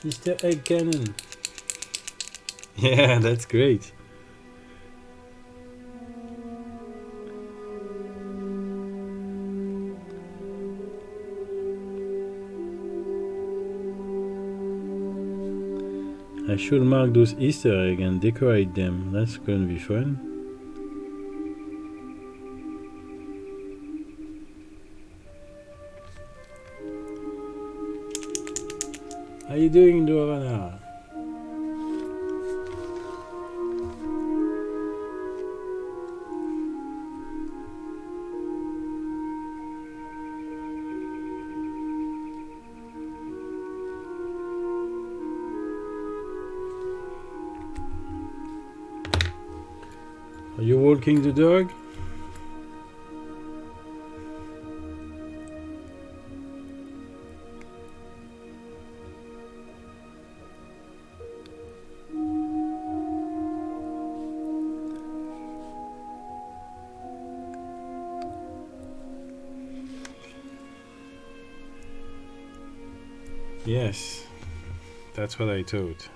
Easter egg cannon. Yeah, that's great. I should mark those Easter eggs and decorate them. That's gonna be fun. How you doing, Dovana? Are you walking the dog? Yes, that's what I thought.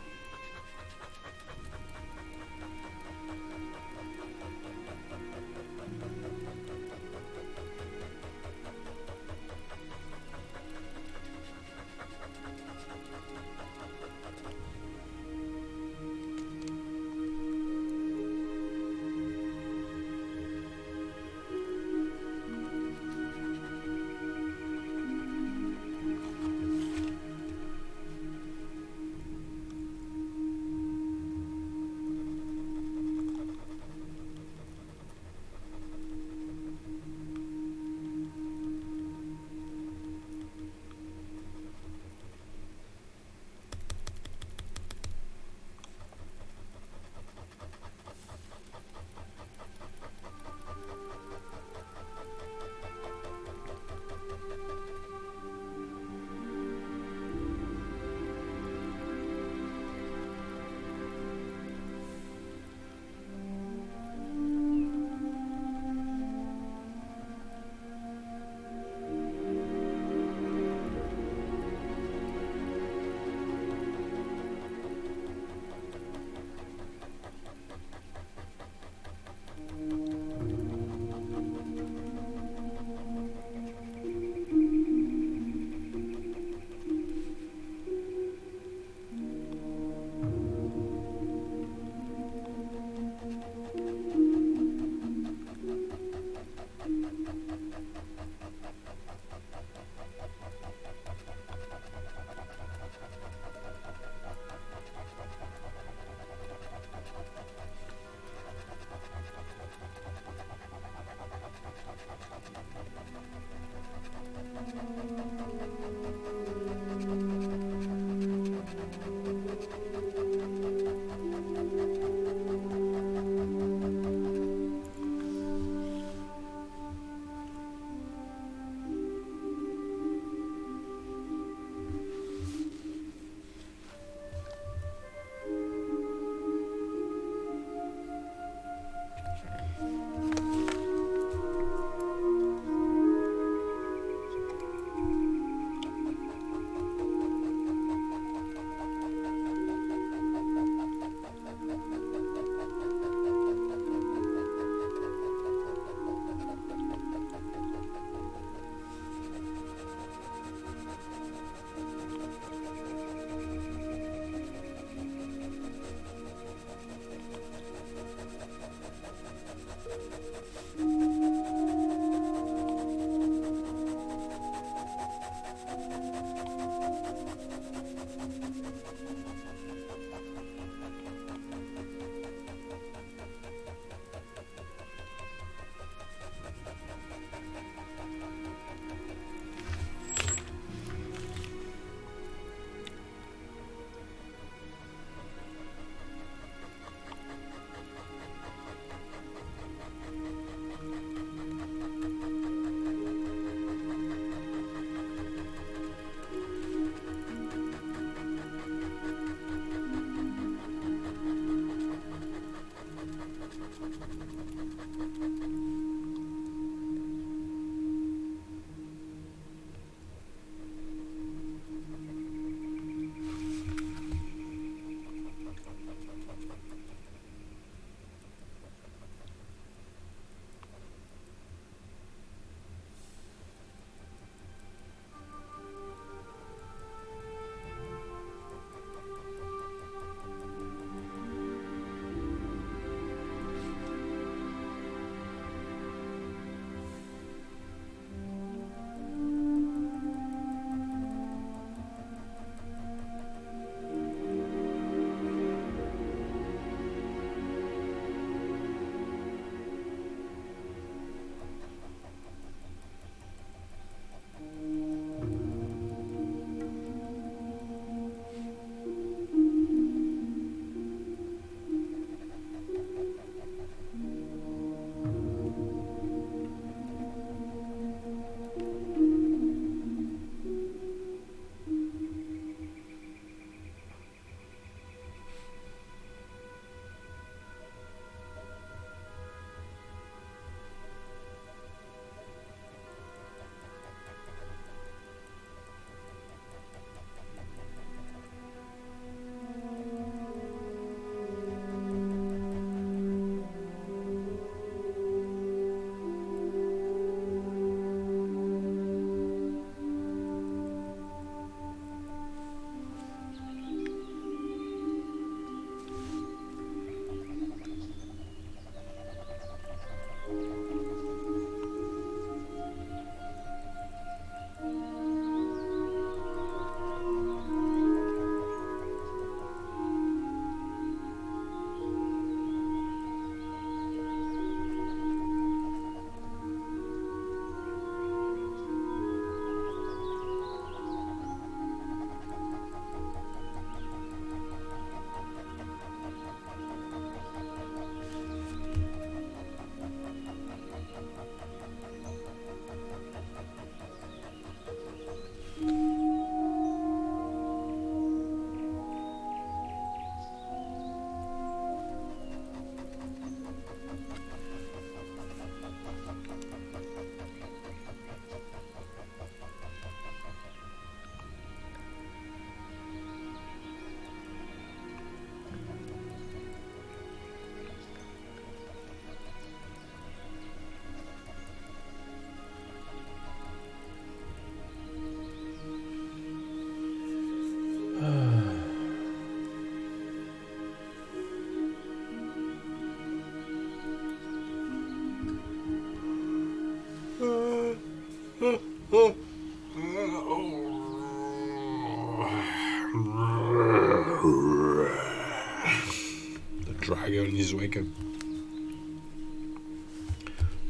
dragon is wake up.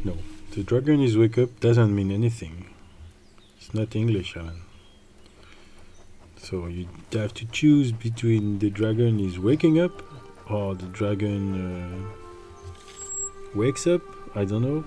No, the dragon is wake up doesn't mean anything. It's not English, Alan. So you have to choose between the dragon is waking up or the dragon wakes up. I don't know.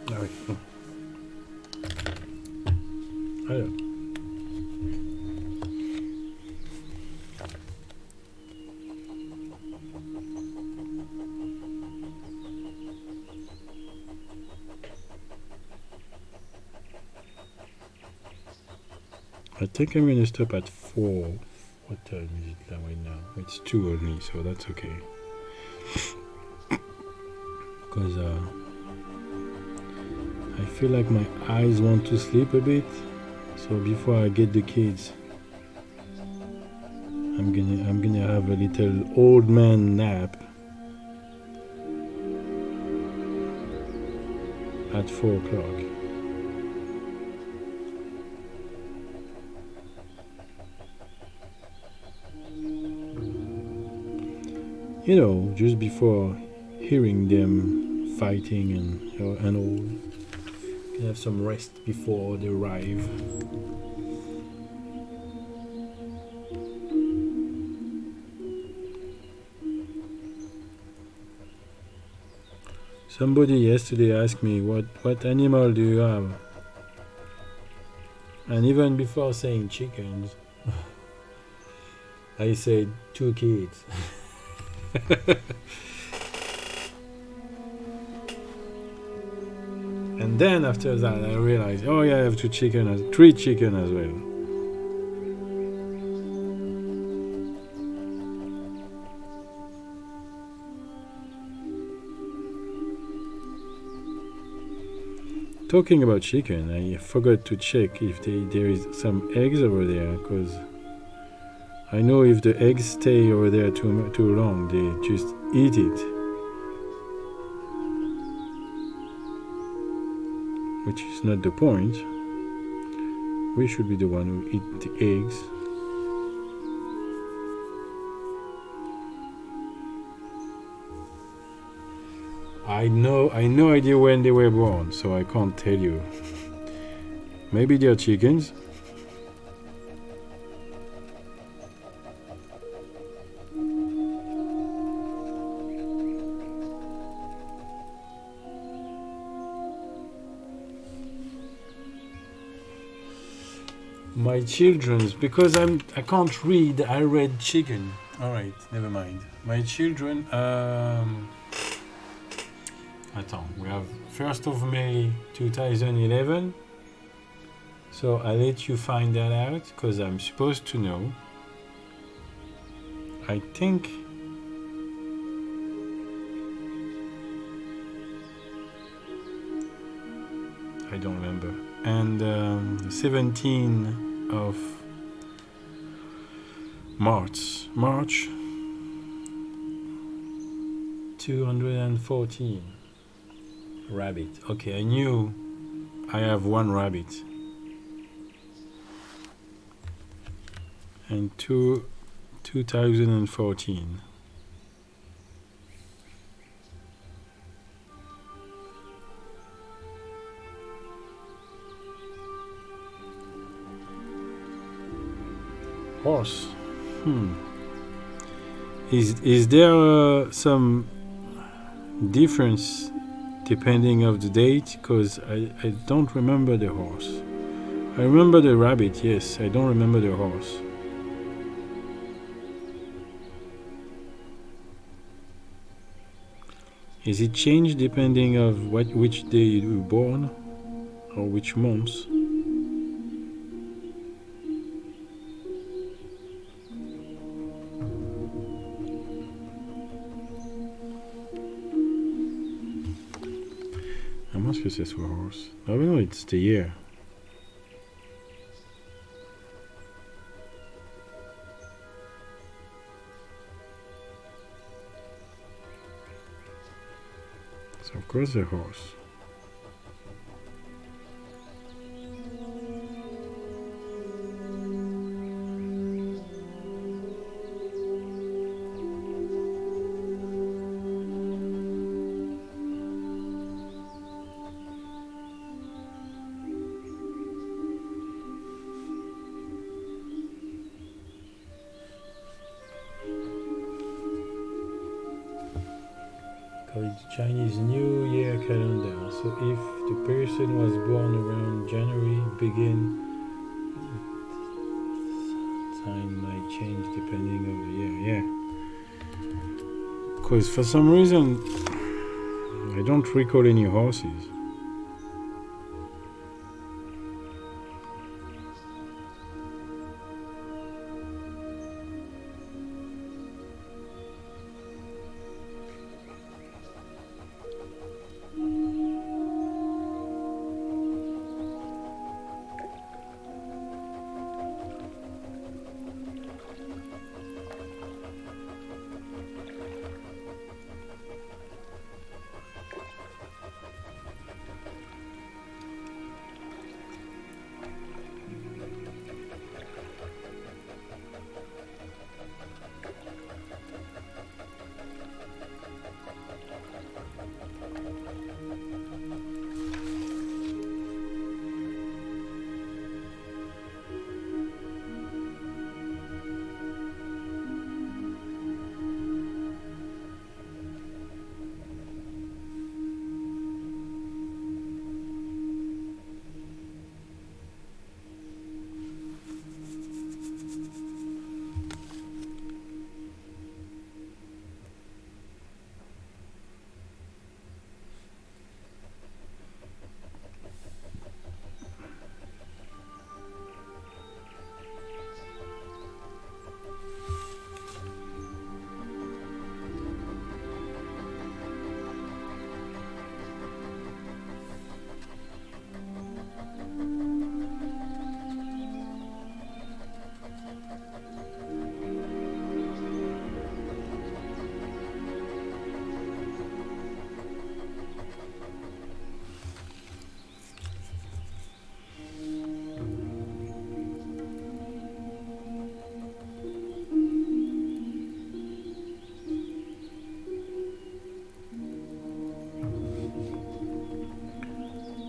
Ah oui. Alors. I think I'm gonna stop at 4. What time is it right now? It's 2 only, so that's okay. Because I feel like my eyes want to sleep a bit. So before I get the kids, I'm gonna have a little old man nap at 4 o'clock. You know, just before hearing them fighting and all, can have some rest before they arrive. Somebody yesterday asked me, what animal do you have? And even before saying chickens, I said 2 kids. And then after that I realized, oh yeah, I have 3 chicken as well. Talking about chicken, I forgot to check if there is some eggs over there, because I know if the eggs stay over there too long, they just eat it. Which is not the point. We should be the one who eat the eggs. I no idea when they were born, so I can't tell you. Maybe they're chickens. My children's, because I can't read. I read chicken. All right, never mind. My children. Attends, we have 1st of May 2011. So I'll let you find that out because I'm supposed to know. I think. I don't remember. And 17 of March 214 rabbit. Okay, I knew I have one rabbit and 2014. Horse. Is there some difference depending of the date? Because I don't remember the horse. I remember the rabbit, yes. I don't remember the horse. Is it changed depending of which day you were born or which months? I must guess it's for horse. Oh no, it's the year. So of course a horse. It's Chinese New Year calendar. So if the person was born around January, begin time might change depending of the year. Yeah. Because for some reason I don't recall any horses.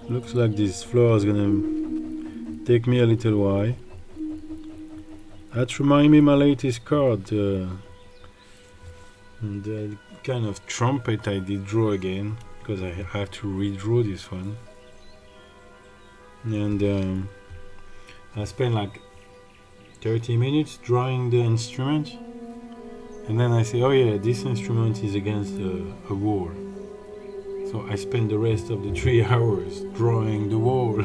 Looks like this floor is gonna take me a little while. That reminds me my latest card, the kind of trumpet I did draw again, because I have to redraw this one. And I spent like 30 minutes drawing the instrument, and then I say, oh yeah, this instrument is against a wall. So I spent the rest of the 3 hours drawing the wall.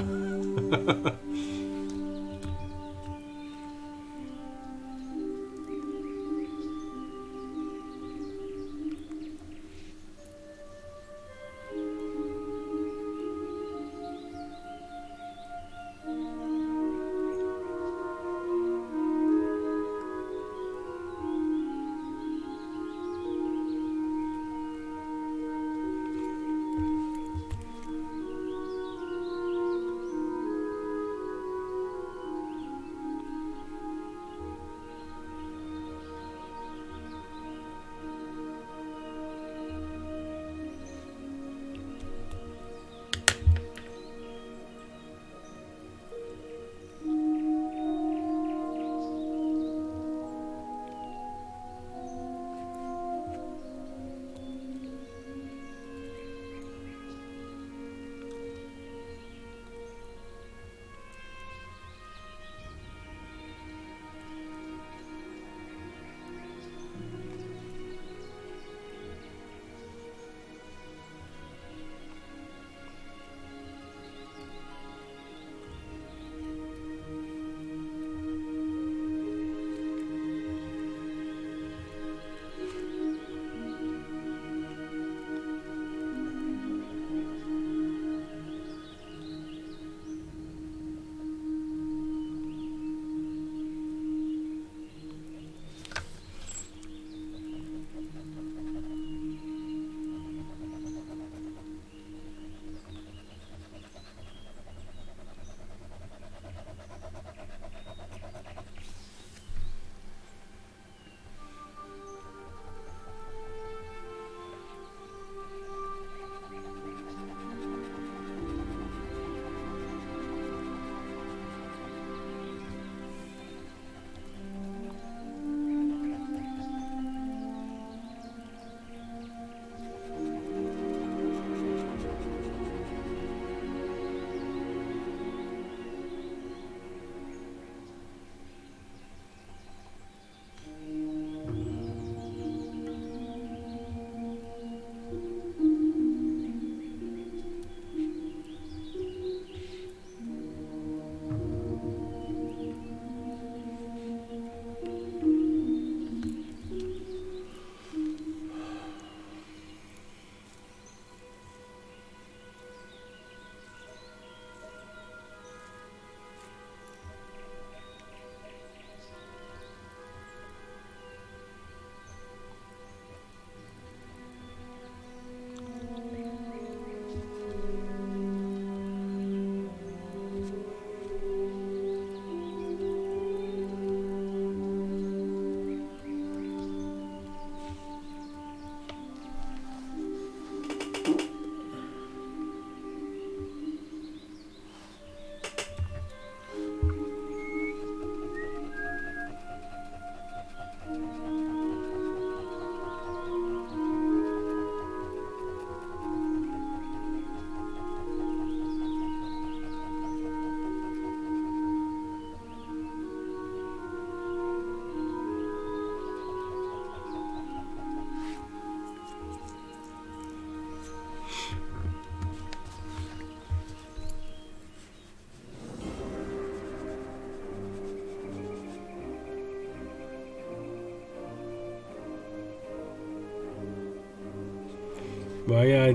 But yeah,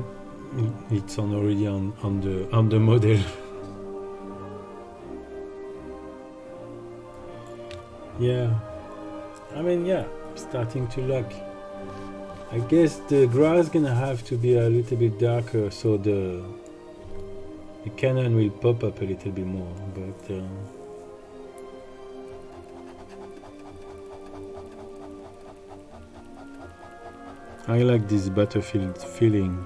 it's already on the model. Yeah, I mean, yeah, starting to look. I guess the grass gonna have to be a little bit darker so the cannon will pop up a little bit more, but I like this battlefield feeling.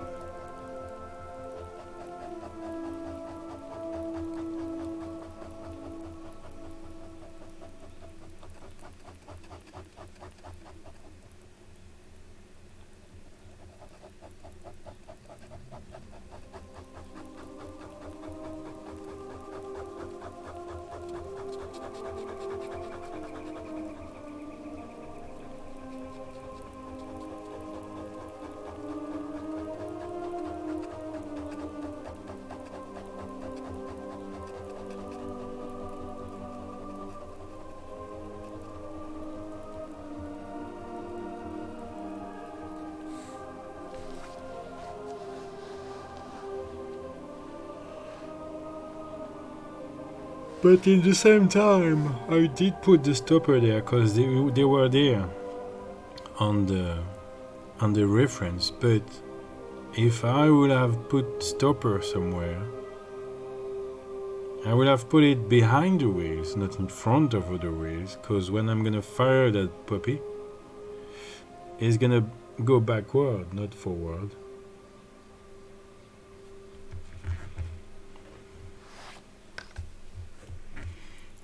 But in the same time, I did put the stopper there because they were there on the reference. But if I would have put stopper somewhere, I would have put it behind the wheels, not in front of the wheels, because when I'm gonna fire that puppy, it's gonna go backward, not forward.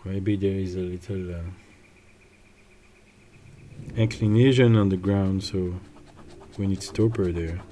Maybe there is a little inclination on the ground, so we need stopper there.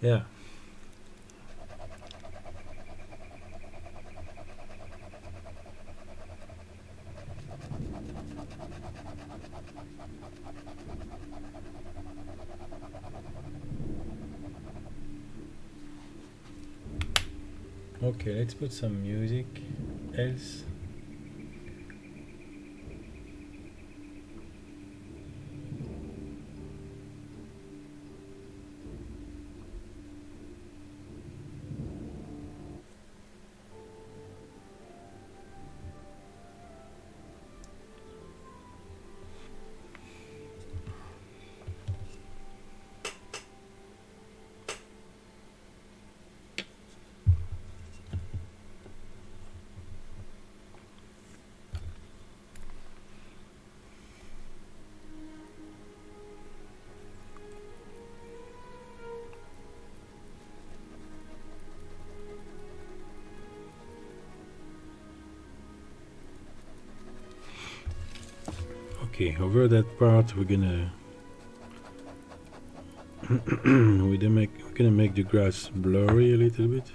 Yeah. Okay, let's put some music. Else. Okay, over that part we're gonna we're gonna make the grass blurry a little bit.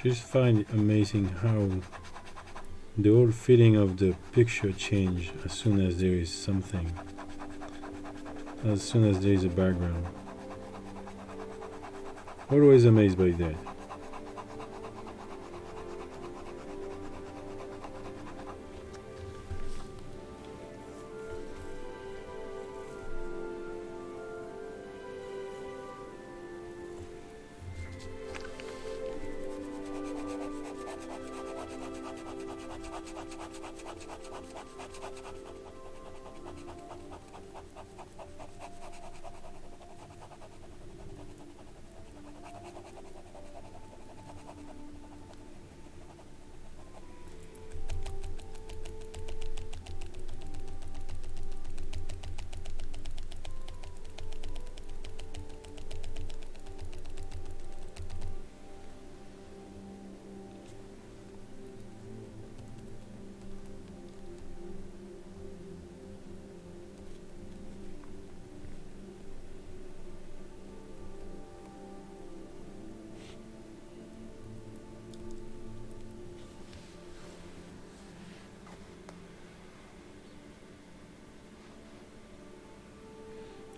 Just find it amazing how the whole feeling of the picture change as soon as there is something, as soon as there is a background. Always amazed by that.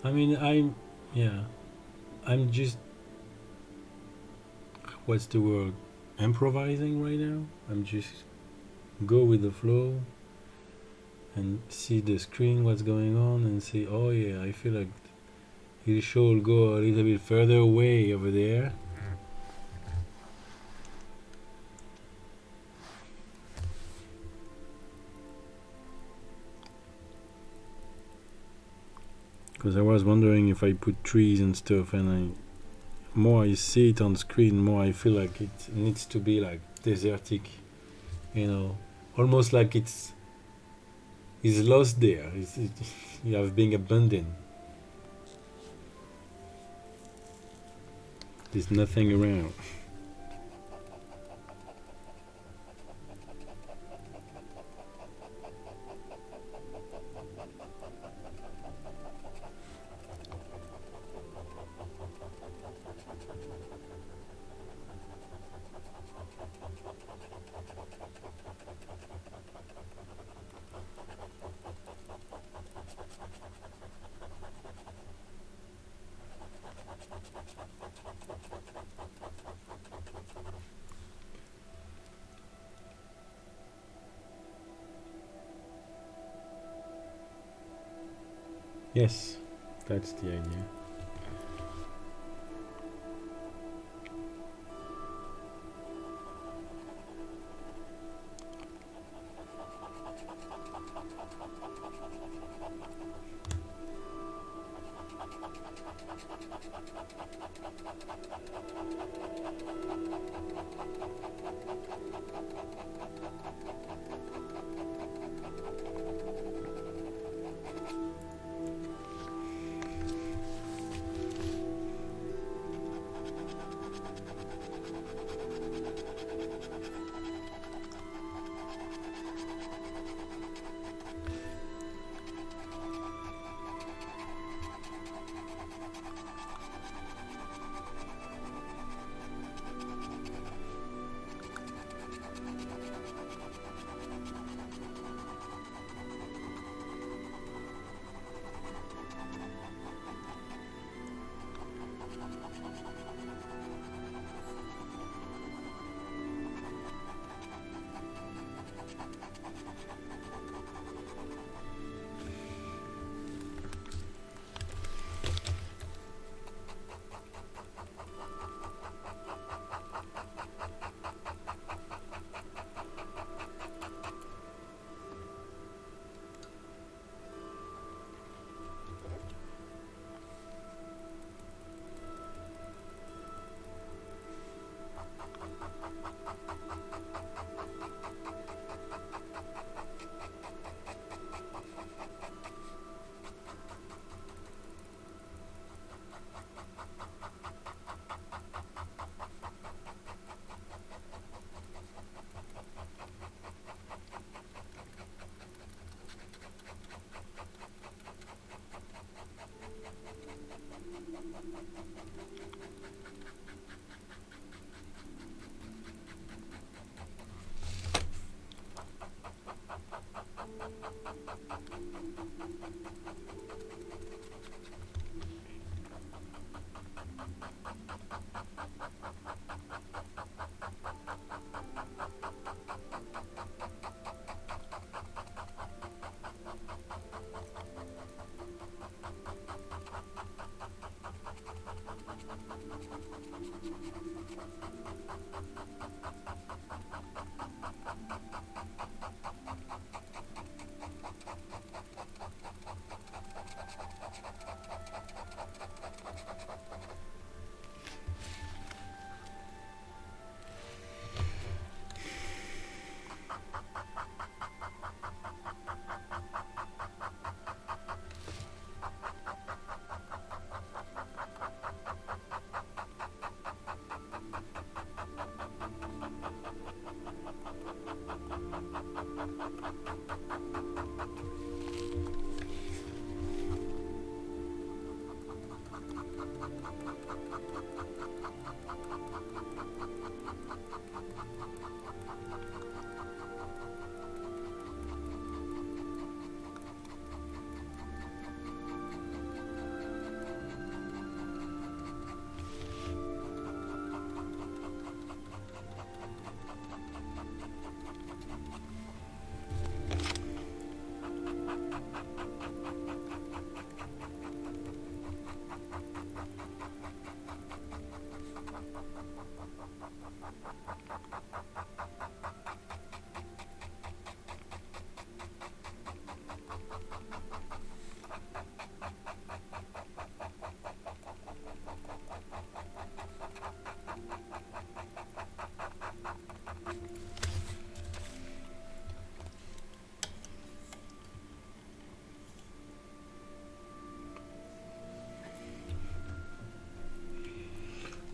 I mean, yeah, I'm just, what's the word? Improvising right now. I'm just go with the flow and see the screen, what's going on, and say, oh yeah, I feel like it should go a little bit further away over there. Because I was wondering if I put trees and stuff, and more I see it on screen, more I feel like it needs to be like desertic, you know, almost like it's lost there. You have been abandoned. There's nothing around. Yes, that's the idea.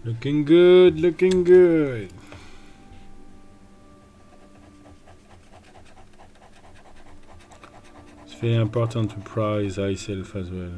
Looking good, looking good. It's very important to prize thyself as well.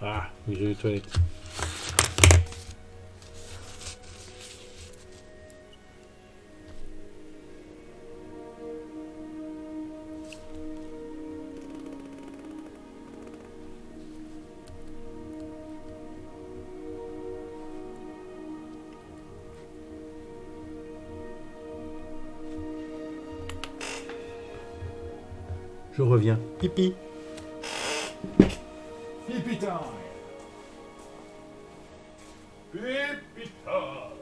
Ah, je vais aux toilettes. Je reviens. Pipi. Pipi time. Pipi time.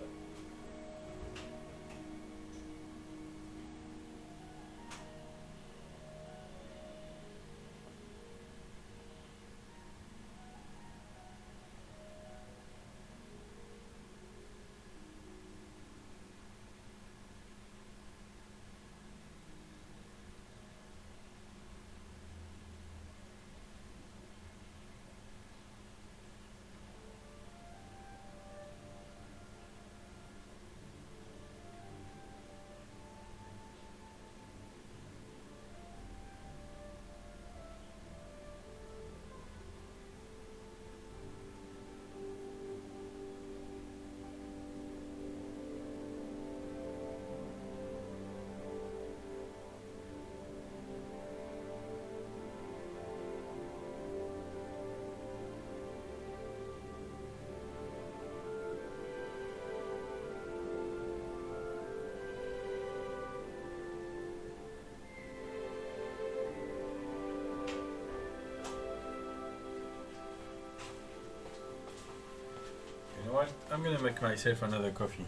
You know what? I'm gonna make myself another coffee.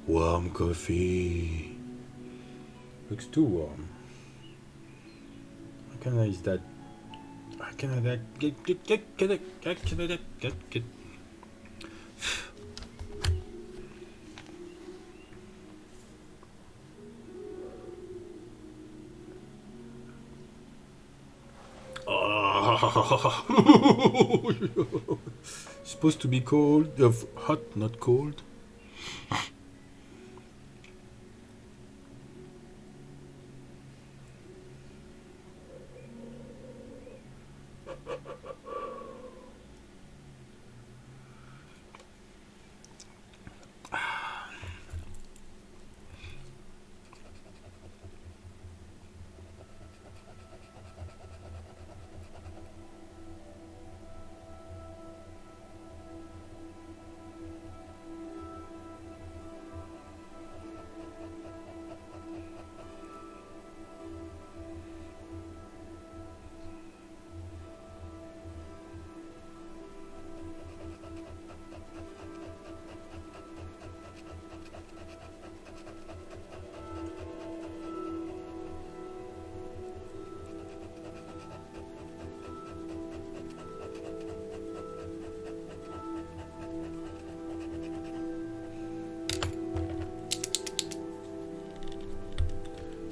Warm coffee. Looks too warm. How can I use that? How can I get. Supposed to be cold, hot, not cold.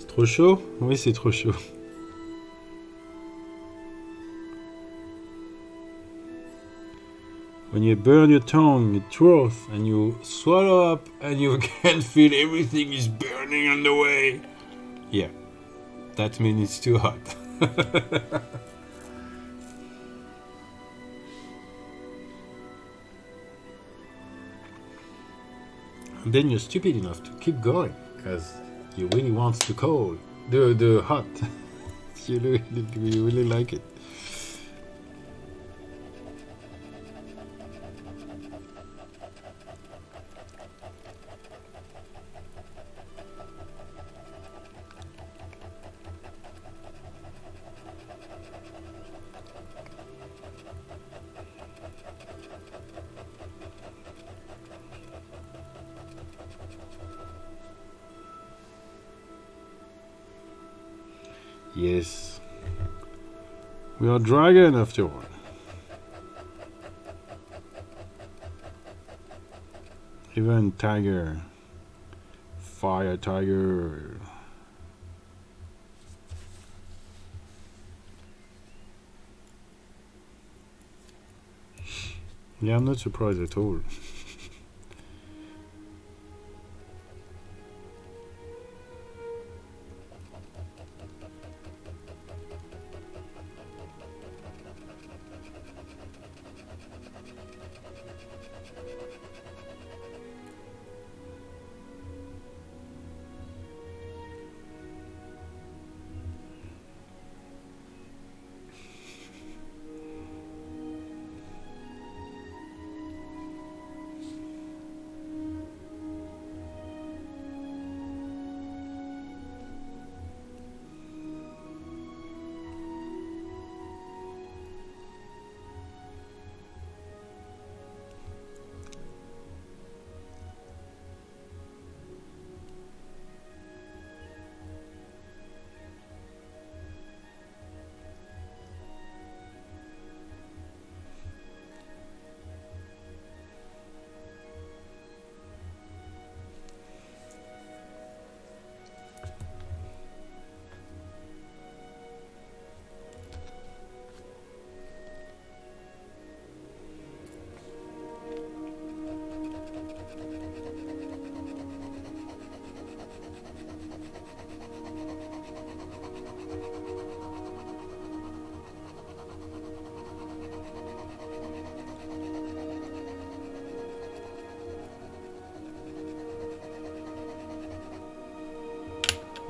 Trop chaud? Oui, c'est trop chaud. When you burn your tongue, it throws, and you swallow up, and you can feel everything is burning on the way. Yeah, that means it's too hot. And then you're stupid enough to keep going, because you really want the cold, the hot. You really like it. Yes, we are dragon after all. Even tiger, fire tiger. Yeah, I'm not surprised at all.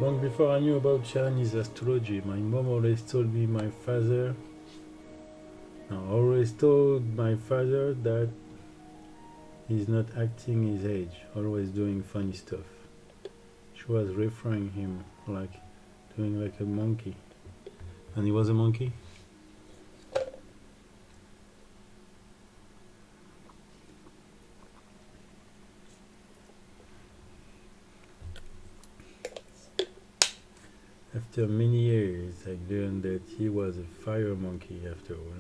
Long before I knew about Chinese astrology, my mom always told my father that he's not acting his age, always doing funny stuff. She was referring him like doing like a monkey. And he was a monkey? After many years, I learned that he was a fire monkey after all.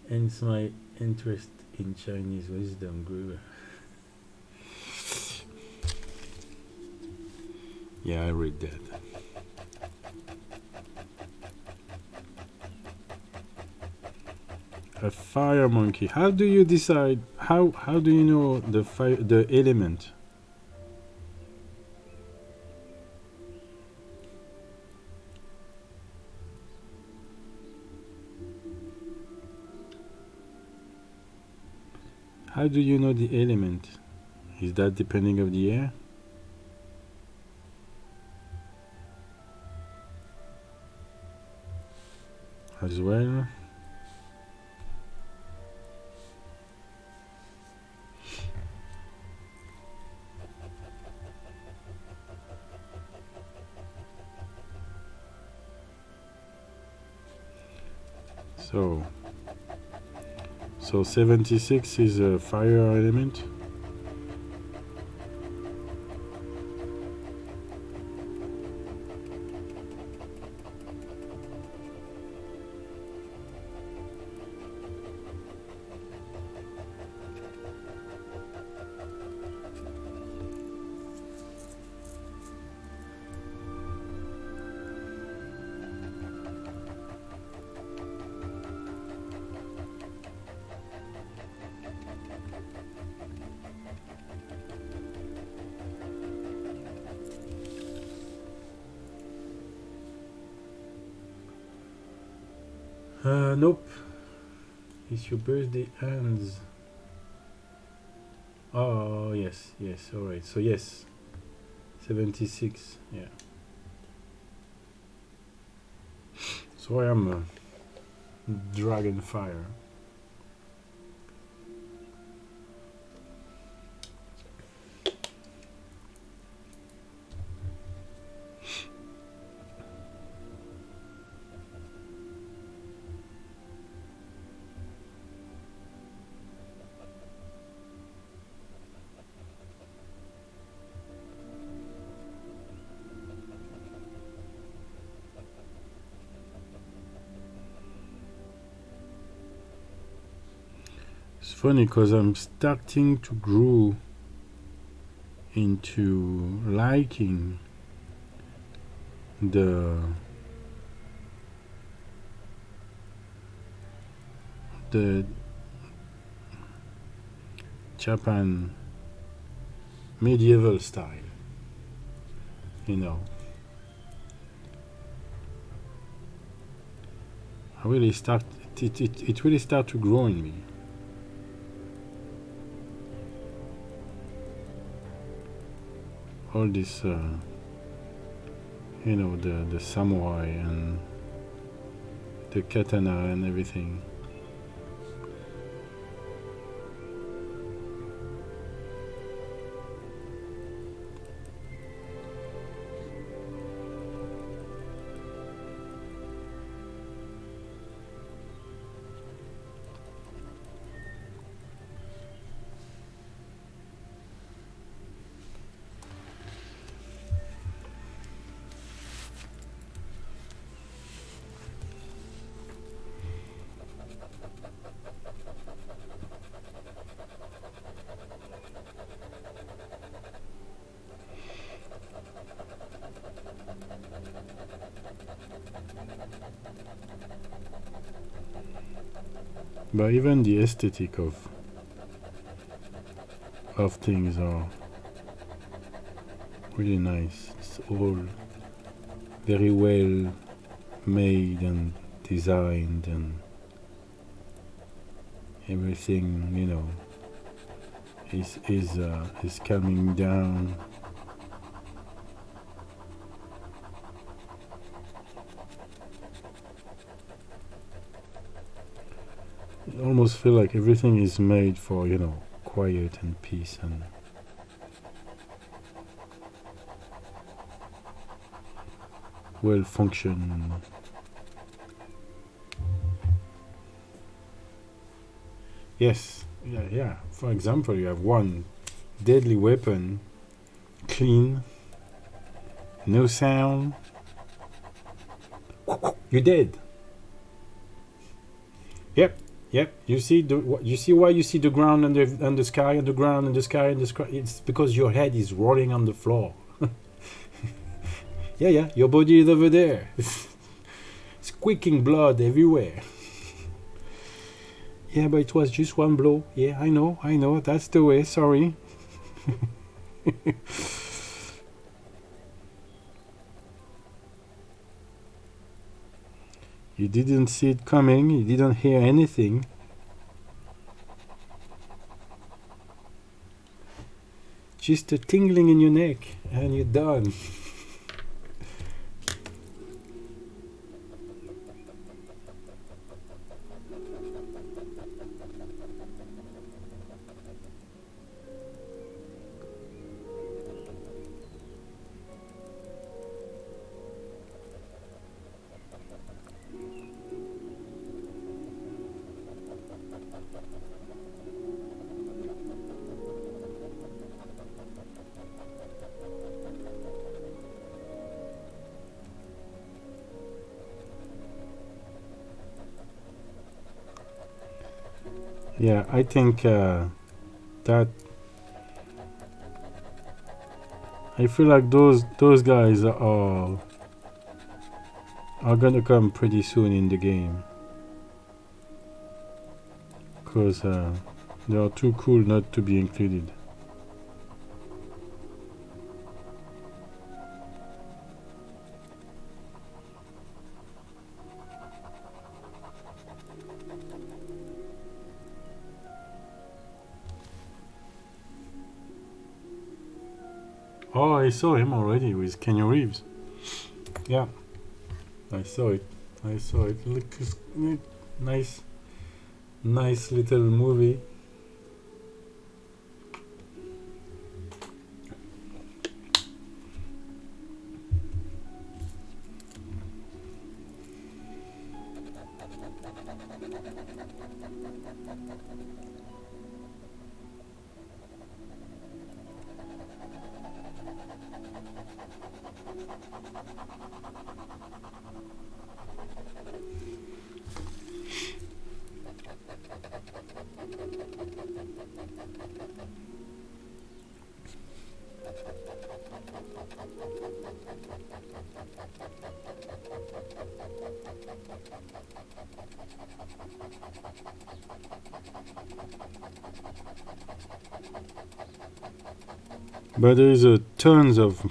Hence, my interest in Chinese wisdom grew. Yeah, I read that. A fire monkey. How do you decide? How do you know the element? How do you know the element? Is that depending of the air? As well. So 76 is a fire element. Nope. It's your birthday ends. Oh, yes, alright. So, yes. 76, yeah. So I am a dragon fire. It's funny because I'm starting to grow into liking the Japan medieval style, you know. I really start it really start to grow in me. All this you know, the samurai and the katana and everything. But even the aesthetic of things are really nice. It's all very well made and designed, and everything, you know, is calming down. I almost feel like everything is made for, you know, quiet and peace and well function. Yes, yeah. For example, you have one deadly weapon, clean, no sound, You did. Yep. Yep. You see you see why you see the ground and the sky and the ground and the sky and the sky. It's because your head is rolling on the floor. Yeah, yeah. Your body is over there. Squeaking blood everywhere. Yeah, but it was just one blow. Yeah, I know. That's the way. Sorry. You didn't see it coming. You didn't hear anything. Just a tingling in your neck, and you're done. Yeah, I think that I feel like those guys are gonna come pretty soon in the game, because they are too cool not to be included. Oh, I saw him already with Kenny Reeves. Yeah, I saw it. Look, nice, nice little movie. But there is a tons of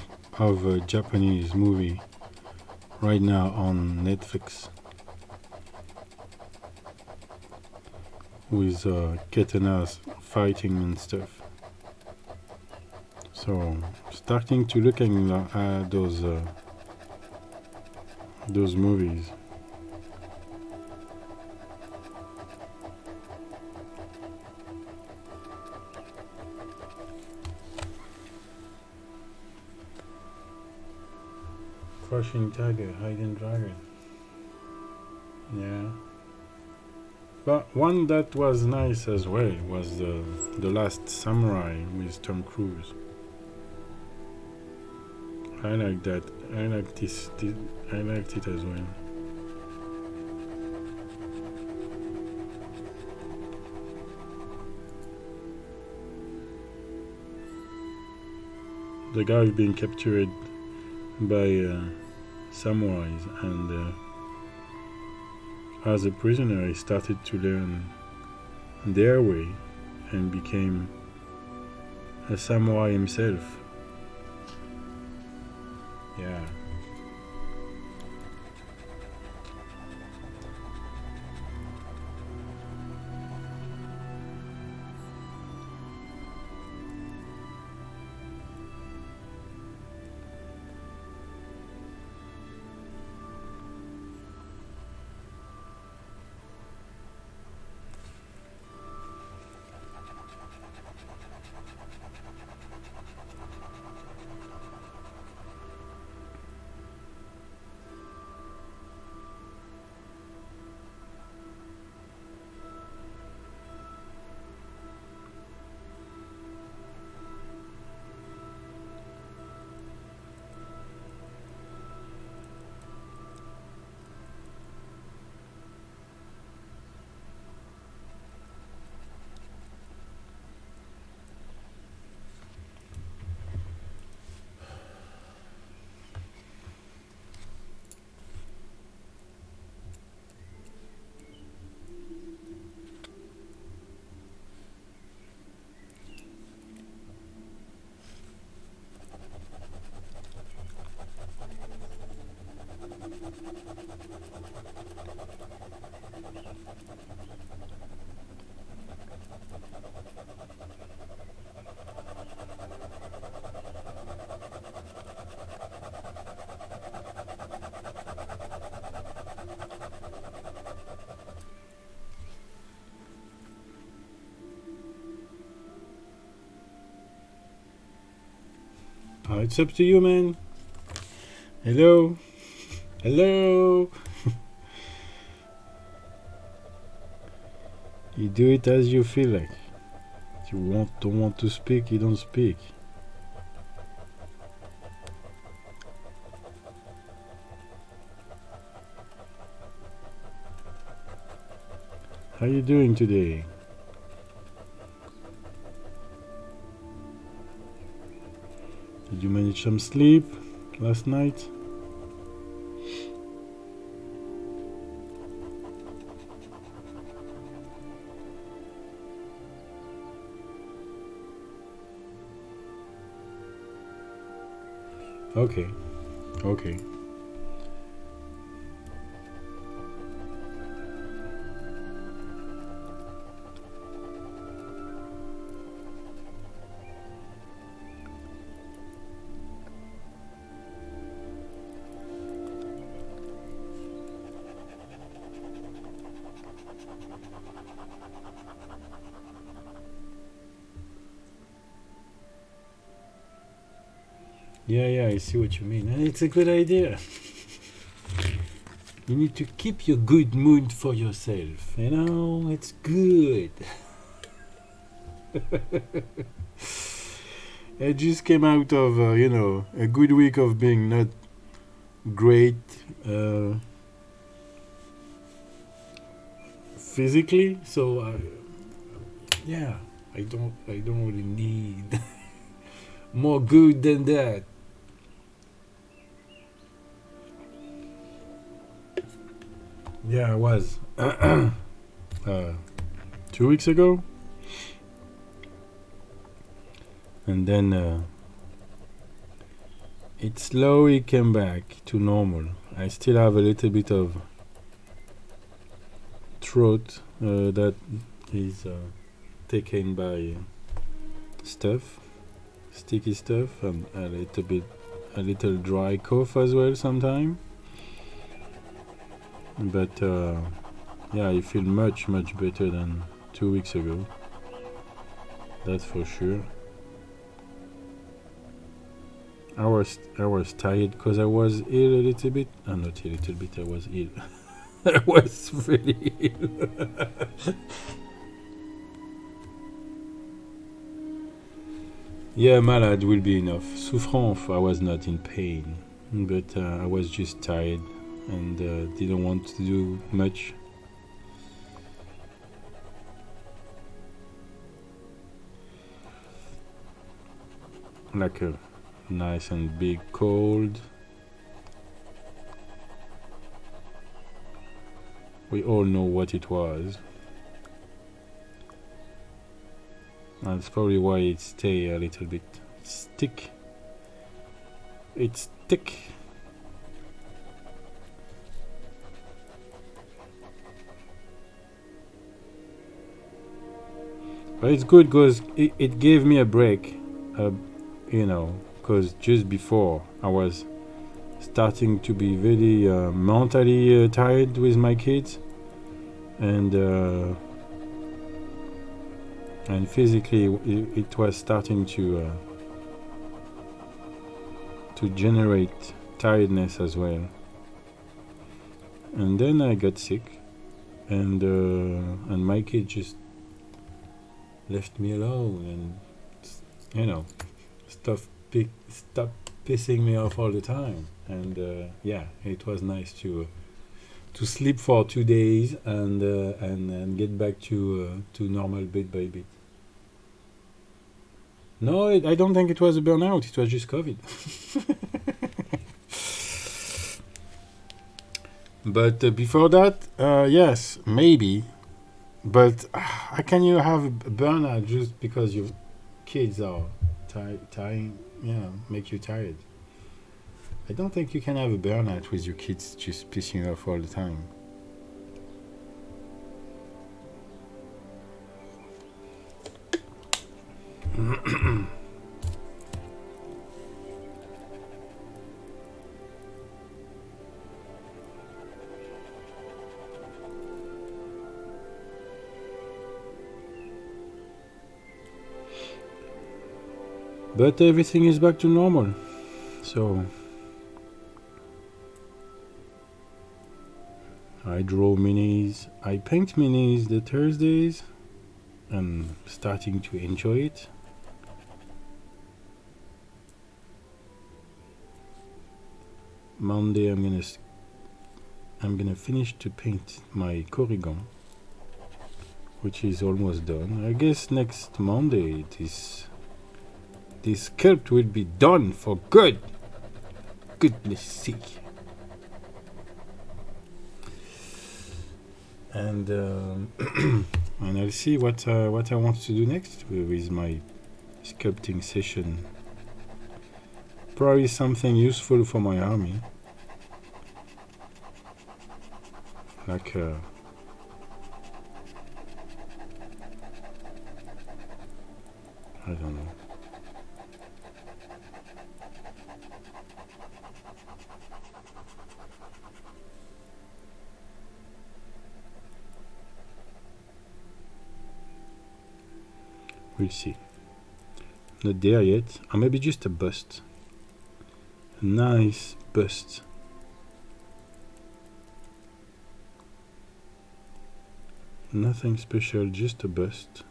Japanese movie right now on Netflix with katanas fighting and stuff. So starting to looking at those movies. Crushing Tiger, Hidden Dragon. Yeah. But one that was nice as well was the Last Samurai with Tom Cruise. I like that. I like this. I liked it as well. The guy being captured by samurais, and as a prisoner he started to learn their way and became a samurai himself. Yeah. It's up to you, man. Hello? Hello? You do it as you feel like. If you don't want to speak, you don't speak. How you doing today? Did you manage some sleep last night? Okay. Okay. Yeah, I see what you mean. And it's a good idea. You need to keep your good mood for yourself. You know, it's good. I just came out of, a good week of being not great physically. So, I don't really need more good than that. Yeah, I was 2 weeks ago, and then it slowly came back to normal. I still have a little bit of throat that is taken by stuff, sticky stuff, and a little dry cough as well sometimes. But I feel much better than 2 weeks ago. That's for sure. I was tired because I was ill a little bit. Not a little bit. I was ill. I was really ill. Yeah, malade will be enough. Souffrance. I was not in pain, but I was just tired and didn't want to do much. Like a nice and big cold. We all know what it was. That's probably why it stay a little bit stick. It's thick. But it's good because it gave me a break, because just before I was starting to be very mentally tired with my kids, and physically it was starting to generate tiredness as well. And then I got sick, and my kid just left me alone, and stopped pissing me off all the time. And it was nice to sleep for 2 days and get back to normal bit by bit. No, I don't think it was a burnout. It was just COVID. But before that, yes, maybe. But how can you have a burnout just because your kids are make you tired? I don't think you can have a burnout with your kids just pissing you off all the time. But everything is back to normal. So I draw minis, I paint minis the Thursdays. I'm starting to enjoy it. Monday I'm gonna finish to paint my Corrigan, which is almost done. I guess next Monday this sculpt will be done for good. Goodness sake. And and I'll see what I want to do next with my sculpting session. Probably something useful for my army, like I don't know. We'll see. Not there yet. Or maybe just a bust. A nice bust. Nothing special, just a bust.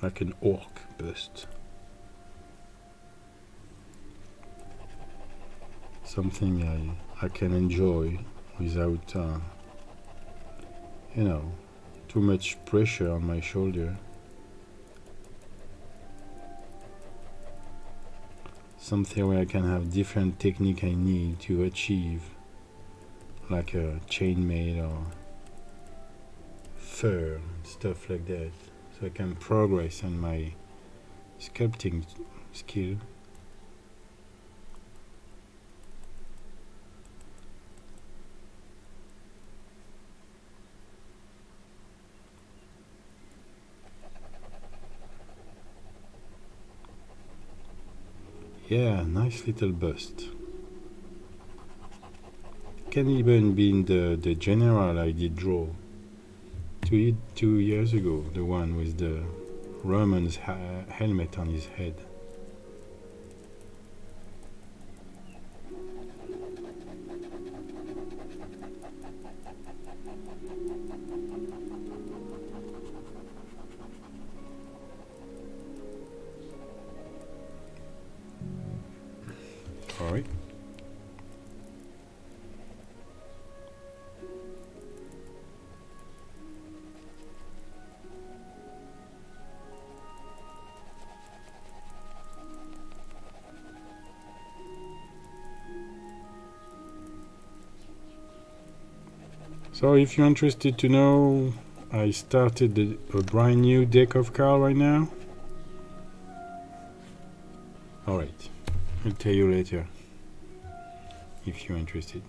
Like an orc bust. Something I can enjoy without, you know, too much pressure on my shoulder. Something where I can have different technique I need to achieve, like a chainmail or fur and stuff like that, so I can progress on my sculpting skill. Yeah, nice little bust. Can even be in the general I did draw 2 years ago, the one with the Roman's helmet on his head. Alright. So if you're interested to know, I started a brand new deck of cards right now. Alright, I'll tell you later if you're interested.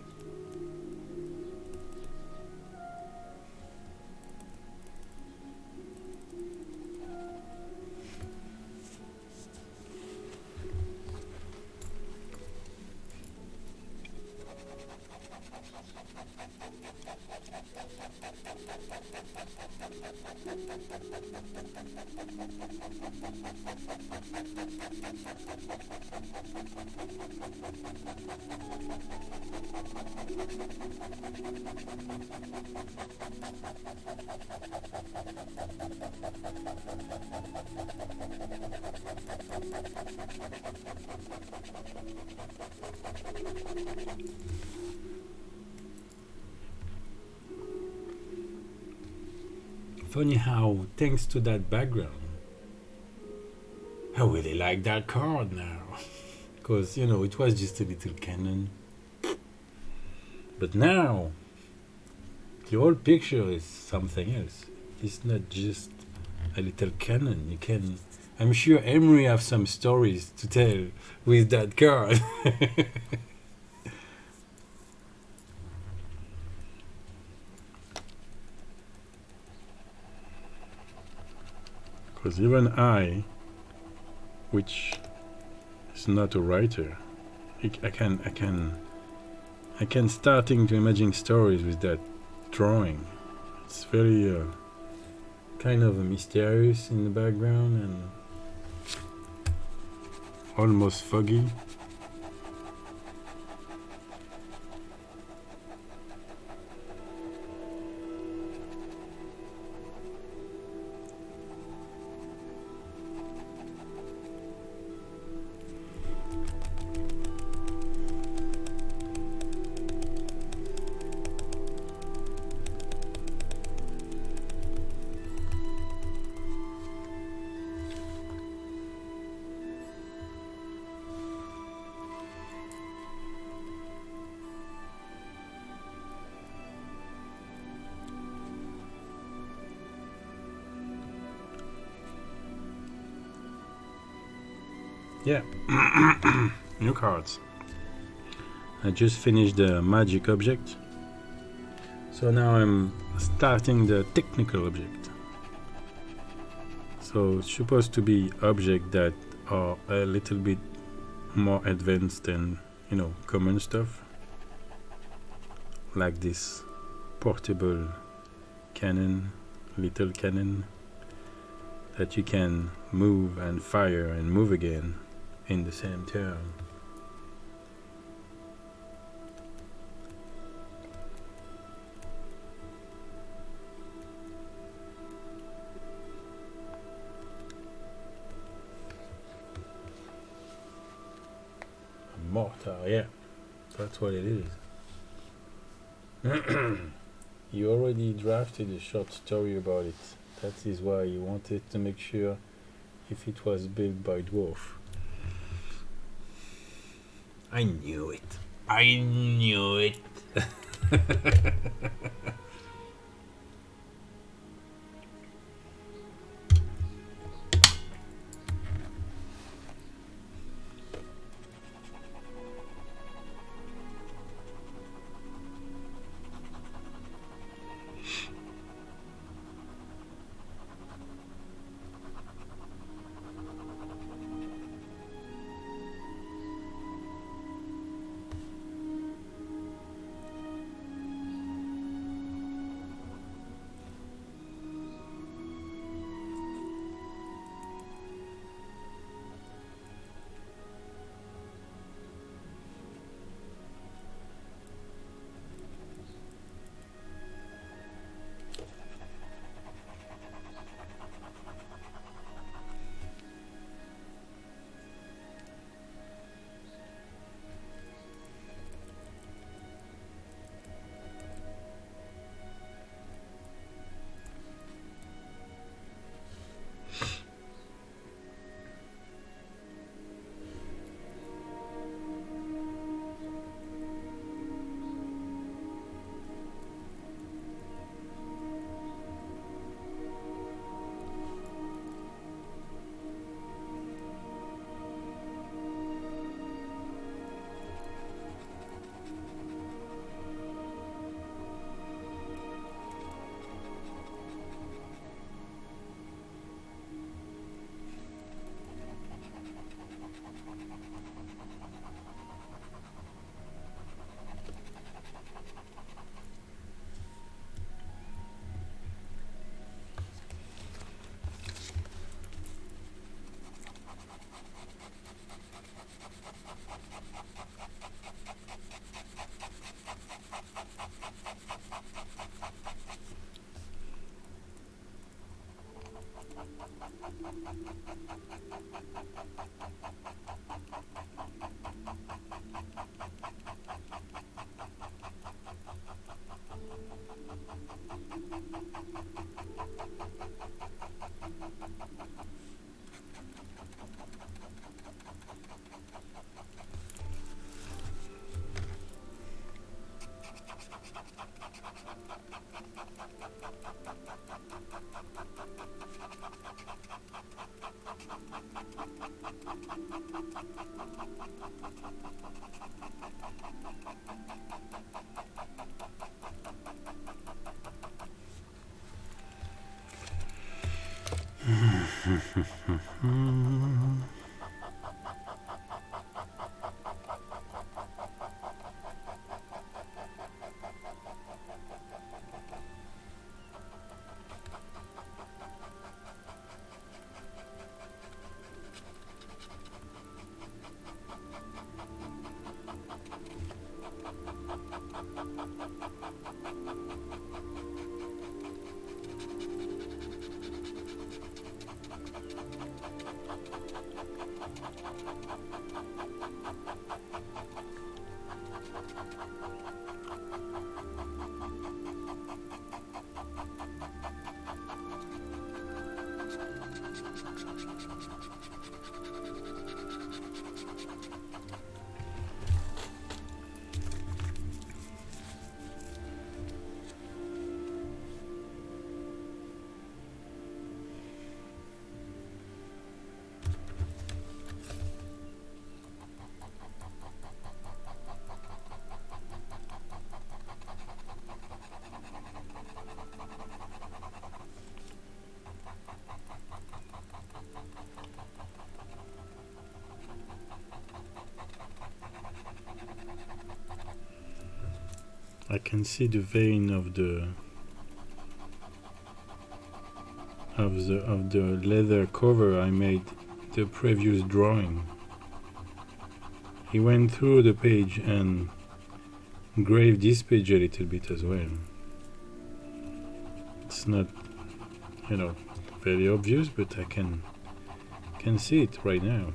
Funny how, thanks to that background, I really like that card now. Because, you know, it was just a little cannon. But now, the whole picture is something else. It's not just a little cannon. You can... I'm sure Emery have some stories to tell with that card. Because even I, which is not a writer, I can starting to imagine stories with that drawing. It's very kind of mysterious in the background and almost foggy. Yeah. New cards. I just finished the magic object. So now I'm starting the technical object. So it's supposed to be objects that are a little bit more advanced than, common stuff. Like this portable cannon, little cannon, that you can move and fire and move again in the same turn. A mortar, yeah, that's what it is. You already drafted a short story about it. That is why you wanted to make sure if it was built by dwarf. I knew it. I knew it. I can see the vein of the leather cover I made the previous drawing. He went through the page and engraved this page a little bit as well. It's not, very obvious, but I can see it right now.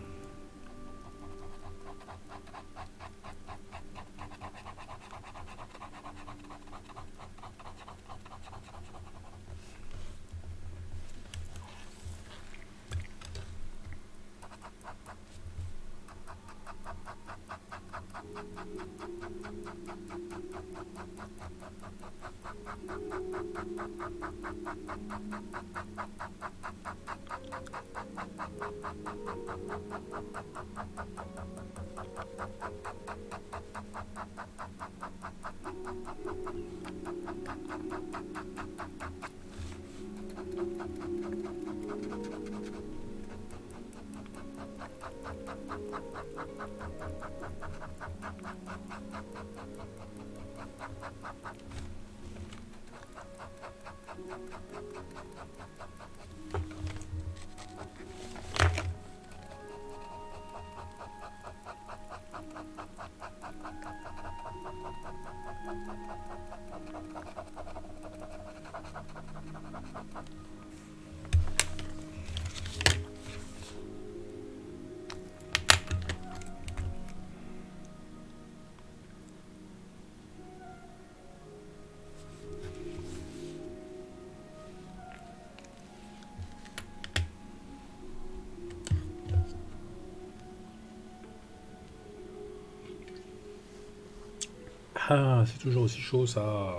Ah, c'est toujours aussi chaud ça.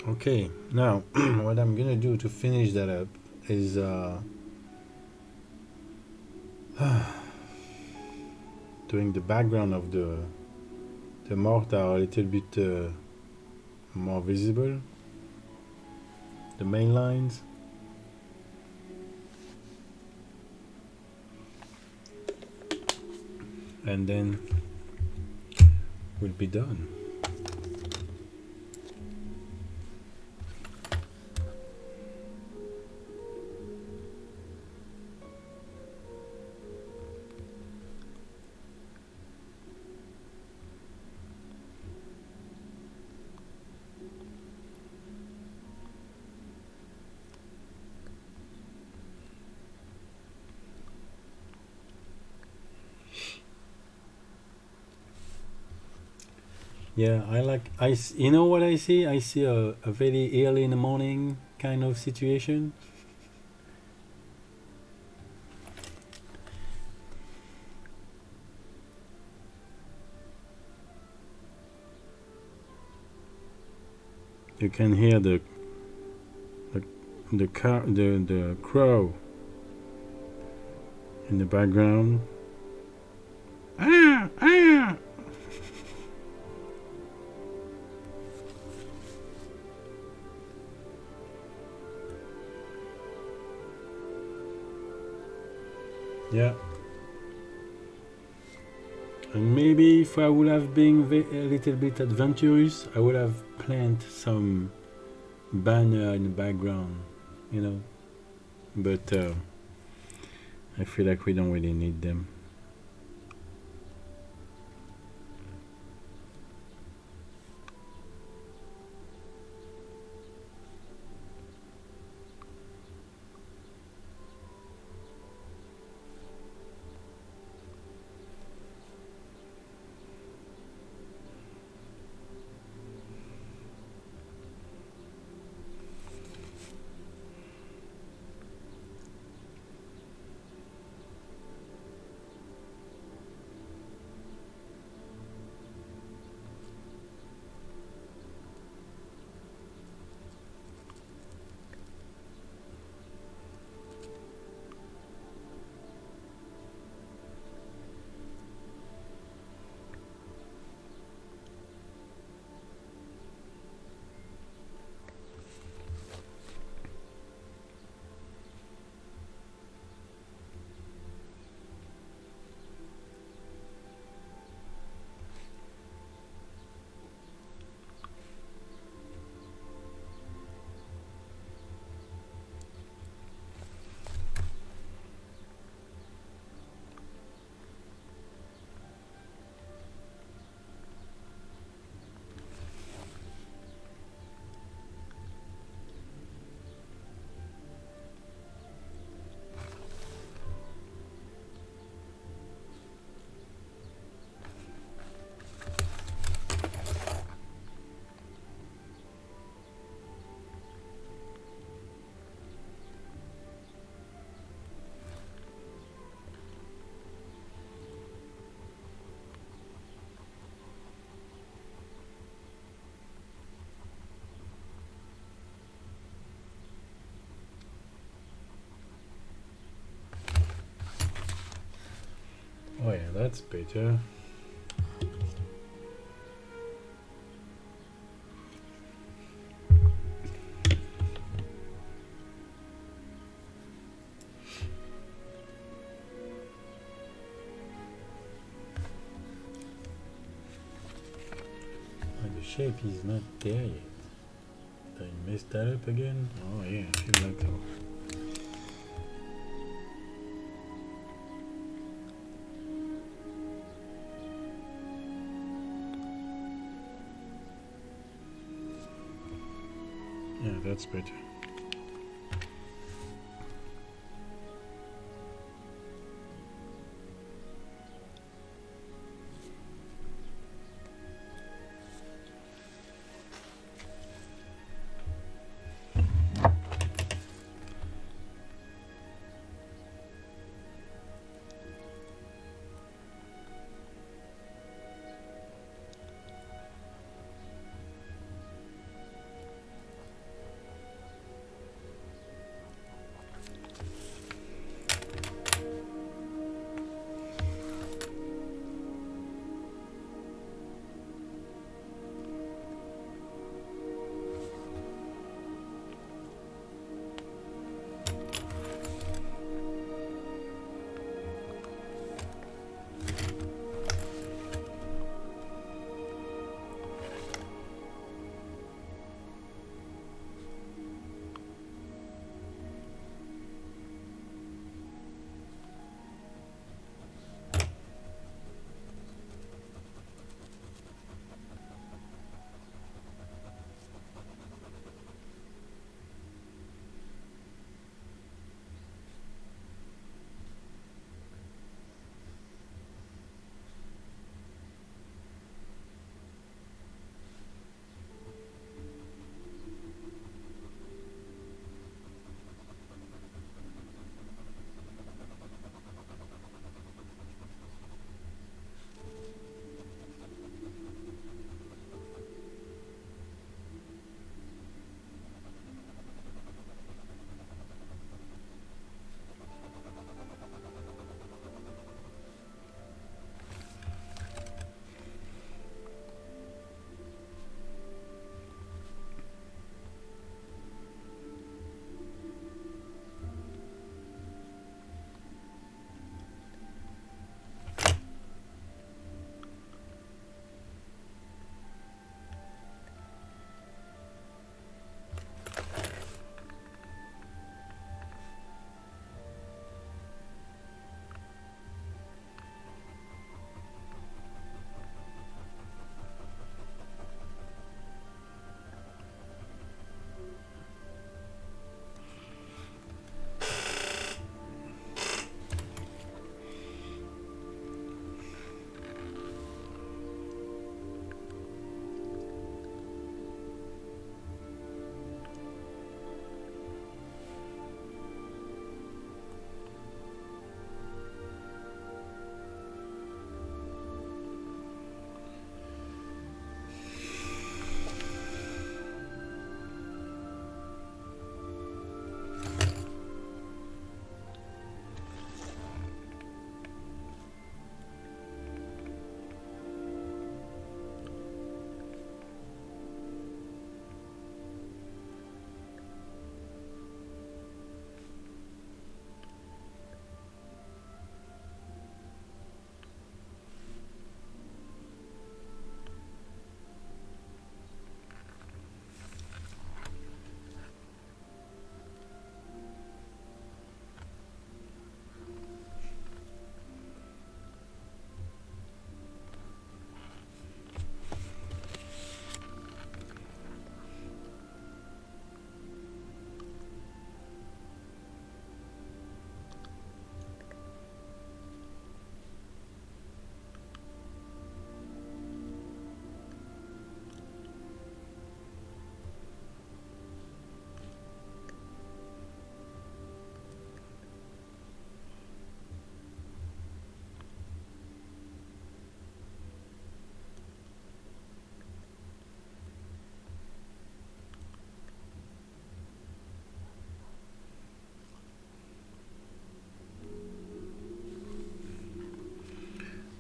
Okay, now what I'm gonna do to finish that up is doing the background of the mortar a little bit more visible, the main lines. And then we'll be done. Yeah, you know what I see? I see a very early in the morning kind of situation. You can hear the crow in the background. Ah, ah. Yeah. And maybe if I would have been a little bit adventurous, I would have planted some banner in the background, But I feel like we don't really need them. that's better. The shape is not there yet. Did I mess that up again? Oh yeah, I feel like so. Yeah, that's better.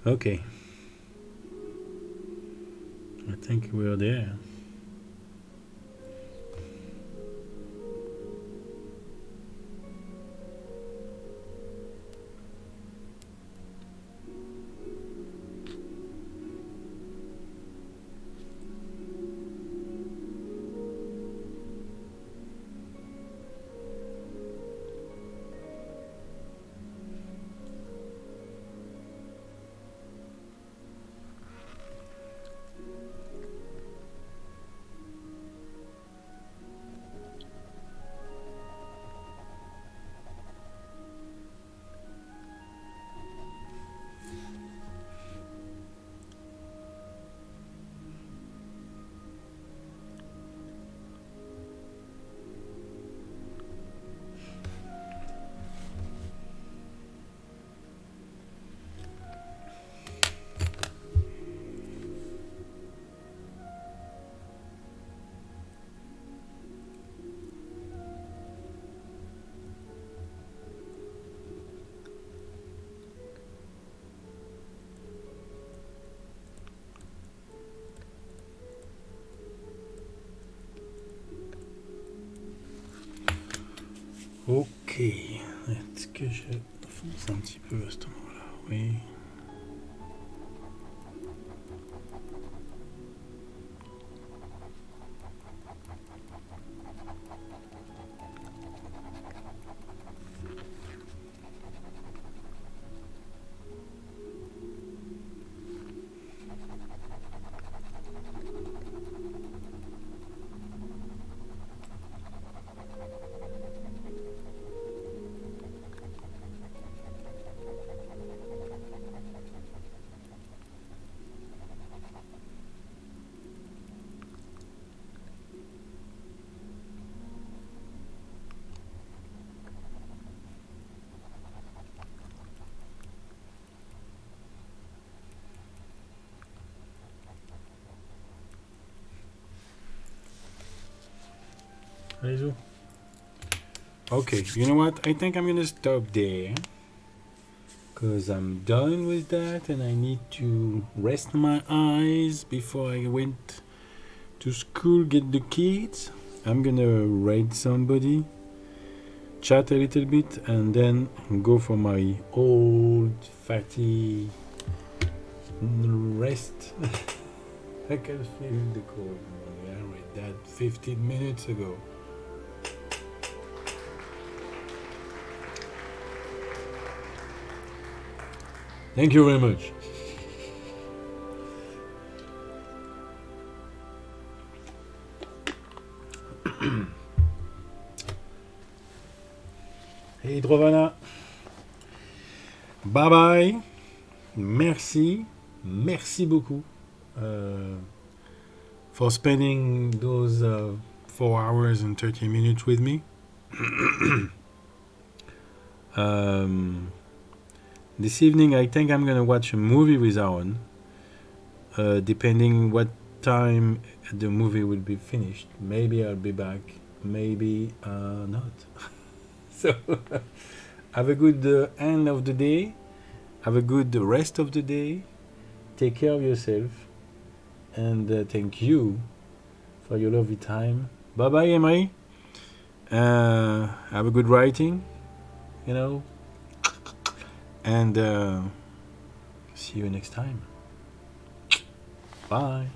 Okay. I think we're there. Ok, est-ce que je fonce un petit peu à ce moment-là? Oui. Allez-y. Okay, you know what? I think I'm gonna stop there because I'm done with that and I need to rest my eyes before I went to school, get the kids. I'm gonna write somebody, chat a little bit, and then go for my old fatty rest. I can feel the cold. I read that 15 minutes ago. Thank you very much. Hey Drovana. Bye bye. Merci. Merci beaucoup for spending those 4 hours and 30 minutes with me. This evening, I think I'm gonna watch a movie with Aaron. Depending what time the movie will be finished, maybe I'll be back. Maybe not. So, have a good end of the day. Have a good rest of the day. Take care of yourself. And thank you for your lovely time. Bye bye, Emery. Have a good writing, you know. And see you next time. Bye.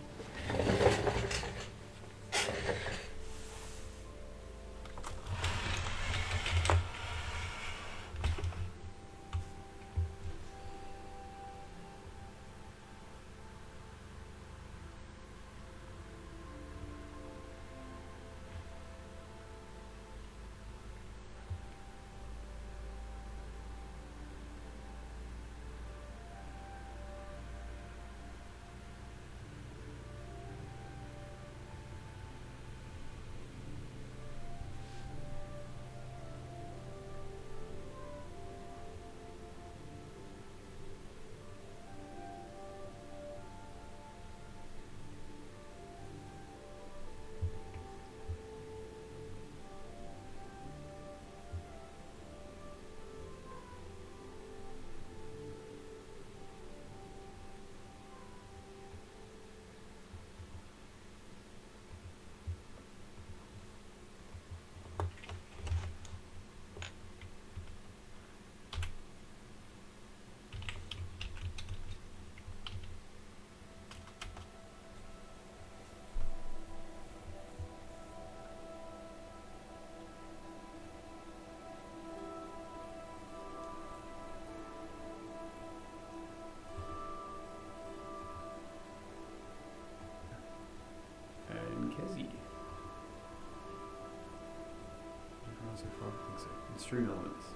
so far? I think so. Stream elements.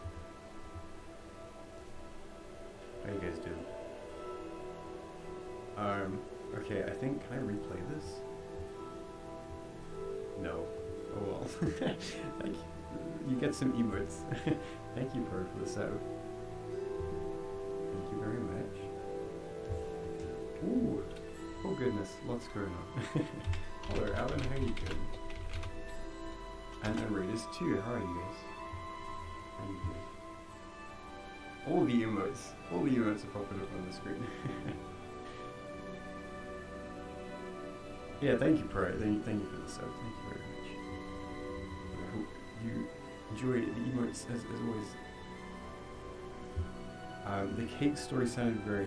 How you guys doing? Okay, I think, can I replay this? No. Oh well. Thank you. You get some emotes. Thank you, Pro, for the sub. Thank you very much. Ooh. Oh goodness, lots going on. Hello, Alan, how are you doing? And Raiders too, how are you guys? How you doing? All the emotes are popping up on the screen. Yeah, thank you, Pro. Thank you for the sub. Thank you very much. I hope you enjoy the emotes as always. The cake story sounded very